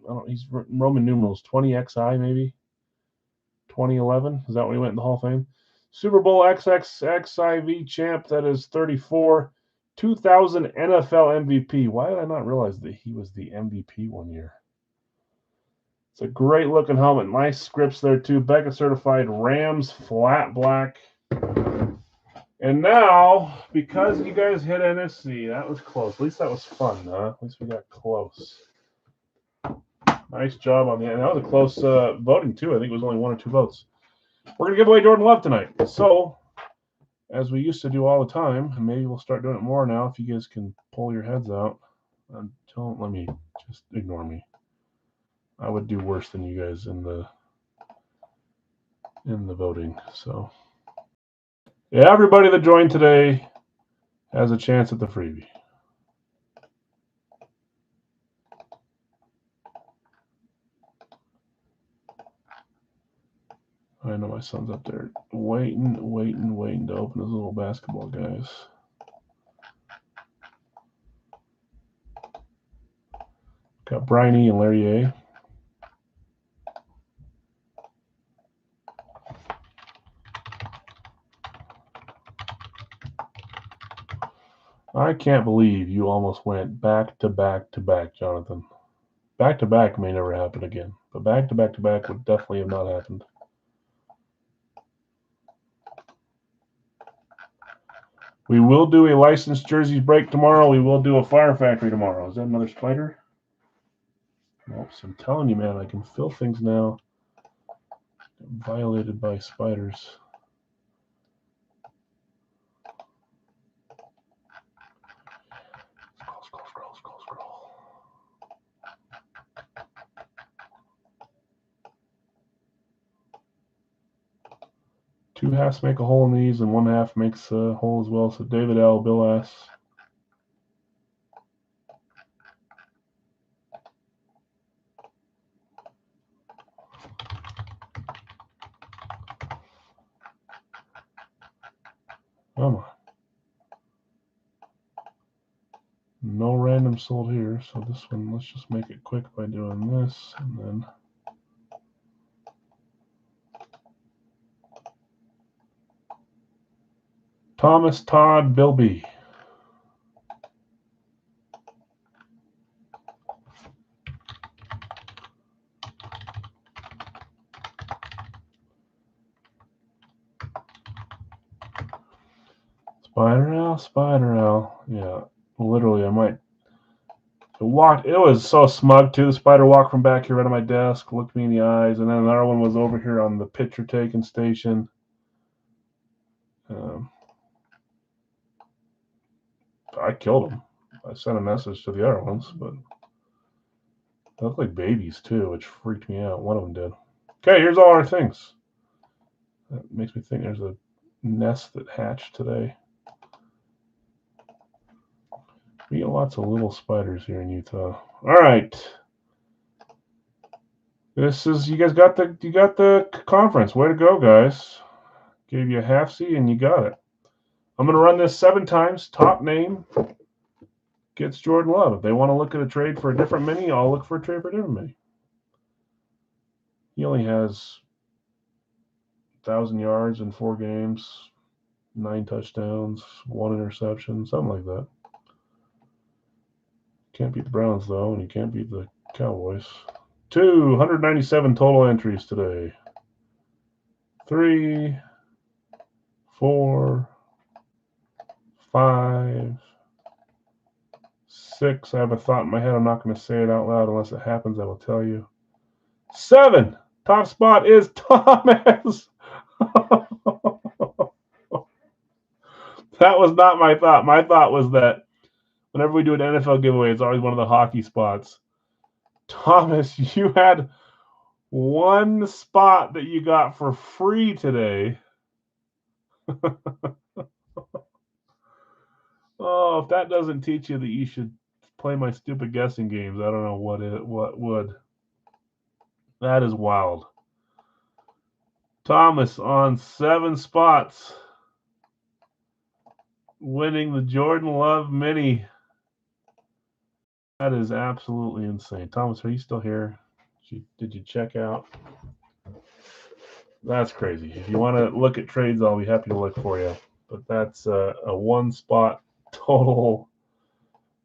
I don't know, he's Roman numerals. 20XI maybe. 2011. Is that when he went in the Hall of Fame? Super Bowl XXXIV champ. That is 34. 2000 NFL MVP. Why did I not realize that he was the MVP one year? It's a great looking helmet. Nice scripts there too. Becca certified Rams flat black. And now, because you guys hit NFC, that was close. At least that was fun, huh? At least we got close. Nice job on the end. That was a close voting too. I think it was only 1 or 2 votes. We're gonna give away Jordan Love tonight. So, as we used to do all the time, and maybe we'll start doing it more now if you guys can pull your heads out. Don't let me just ignore me. I would do worse than you guys in the voting. So, yeah, everybody that joined today has a chance at the freebie. I know my son's up there waiting to open his little basketball, guys. Got Brian E. and Larry A. I can't believe you almost went back to back to back, Jonathan. Back to back may never happen again, but back to back to back would definitely have not happened. We will do a licensed jerseys break tomorrow. We will do a Fire Factory tomorrow. Is that another spider? Nope. So I'm telling you, man, I can feel things now. Violated by spiders. Scroll. 2 halves make a hole in these, and 1 half makes a hole as well. So David L. Bill S. Come on. No random sold here, so this one, let's just make it quick by doing this, and then Thomas Todd Bilby. Spider Owl. Yeah, literally, I might. It was so smug too. The spider walked from back here right on my desk, looked me in the eyes, and then another one was over here on the picture taking station. I killed him. I sent a message to the other ones, but they look like babies too, which freaked me out. One of them did. Okay, here's all our things. That makes me think there's a nest that hatched today. We get lots of little spiders here in Utah. All right. This is you got the conference. Way to go, guys. Gave you a half C and you got it. I'm gonna run this 7 times. Top name gets Jordan Love. If they want to look at a trade for a different mini, I'll look for a trade for a different mini. He only has 1,000 yards in 4 games, 9 touchdowns, 1 interception, something like that. Can't beat the Browns, though, and you can't beat the Cowboys. 297 total entries today. 3, 4, 5, 6. I have a thought in my head. I'm not going to say it out loud unless it happens. I will tell you. 7. Top spot is Thomas. That was not my thought. My thought was that whenever we do an NFL giveaway, it's always one of the hockey spots. Thomas, you had 1 spot that you got for free today. Oh, if that doesn't teach you that you should play my stupid guessing games, I don't know what would. That is wild. Thomas on 7 spots, winning the Jordan Love mini. That is absolutely insane. Thomas, are you still here? Did you check out? That's crazy. If you want to look at trades, I'll be happy to look for you. But that's a 1 spot total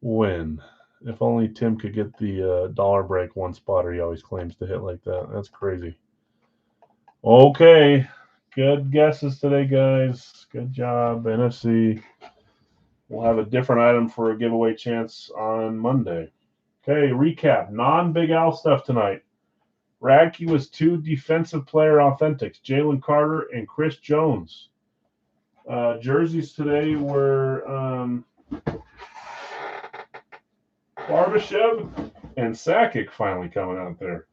win. If only Tim could get the dollar break 1 spotter he always claims to hit like that. That's crazy. Okay. Good guesses today, guys. Good job, NFC. We'll have a different item for a giveaway chance on Monday. Okay, recap. Non-Big Al stuff tonight. Radke was 2 defensive player authentics, Jalen Carter and Chris Jones. Jerseys today were Barbashev and Sakic finally coming out there.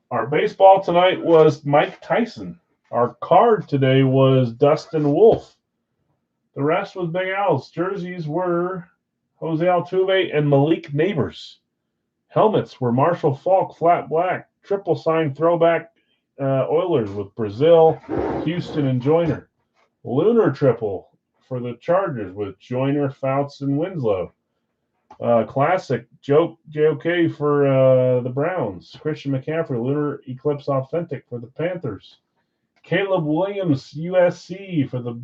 Our baseball tonight was Mike Tyson. Our card today was Dustin Wolf. The rest was Big Al's. Jerseys were Jose Altuve and Malik Neighbors. Helmets were Marshall Falk, flat black, triple sign throwback Oilers with Brazil, Houston, and Joyner. Lunar triple for the Chargers with Joyner, Fouts, and Winslow. Classic JOK for the Browns. Christian McCaffrey, Lunar Eclipse Authentic for the Panthers. Caleb Williams, USC for the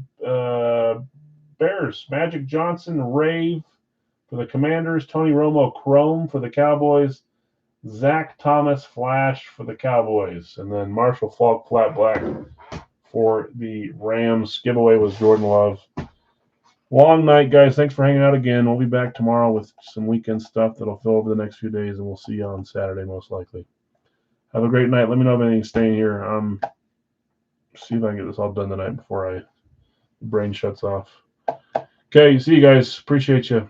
Bears. Magic Johnson, Rave for the Commanders. Tony Romo, Chrome for the Cowboys. Zach Thomas, Flash for the Cowboys. And then Marshall Falk, flat black for the Rams. Giveaway was Jordan Love. Long night, guys. Thanks for hanging out again. We'll be back tomorrow with some weekend stuff that'll fill over the next few days, and we'll see you on Saturday most likely. Have a great night. Let me know if anything's staying here. See if I can get this all done tonight before the brain shuts off. Okay, see you guys. Appreciate you.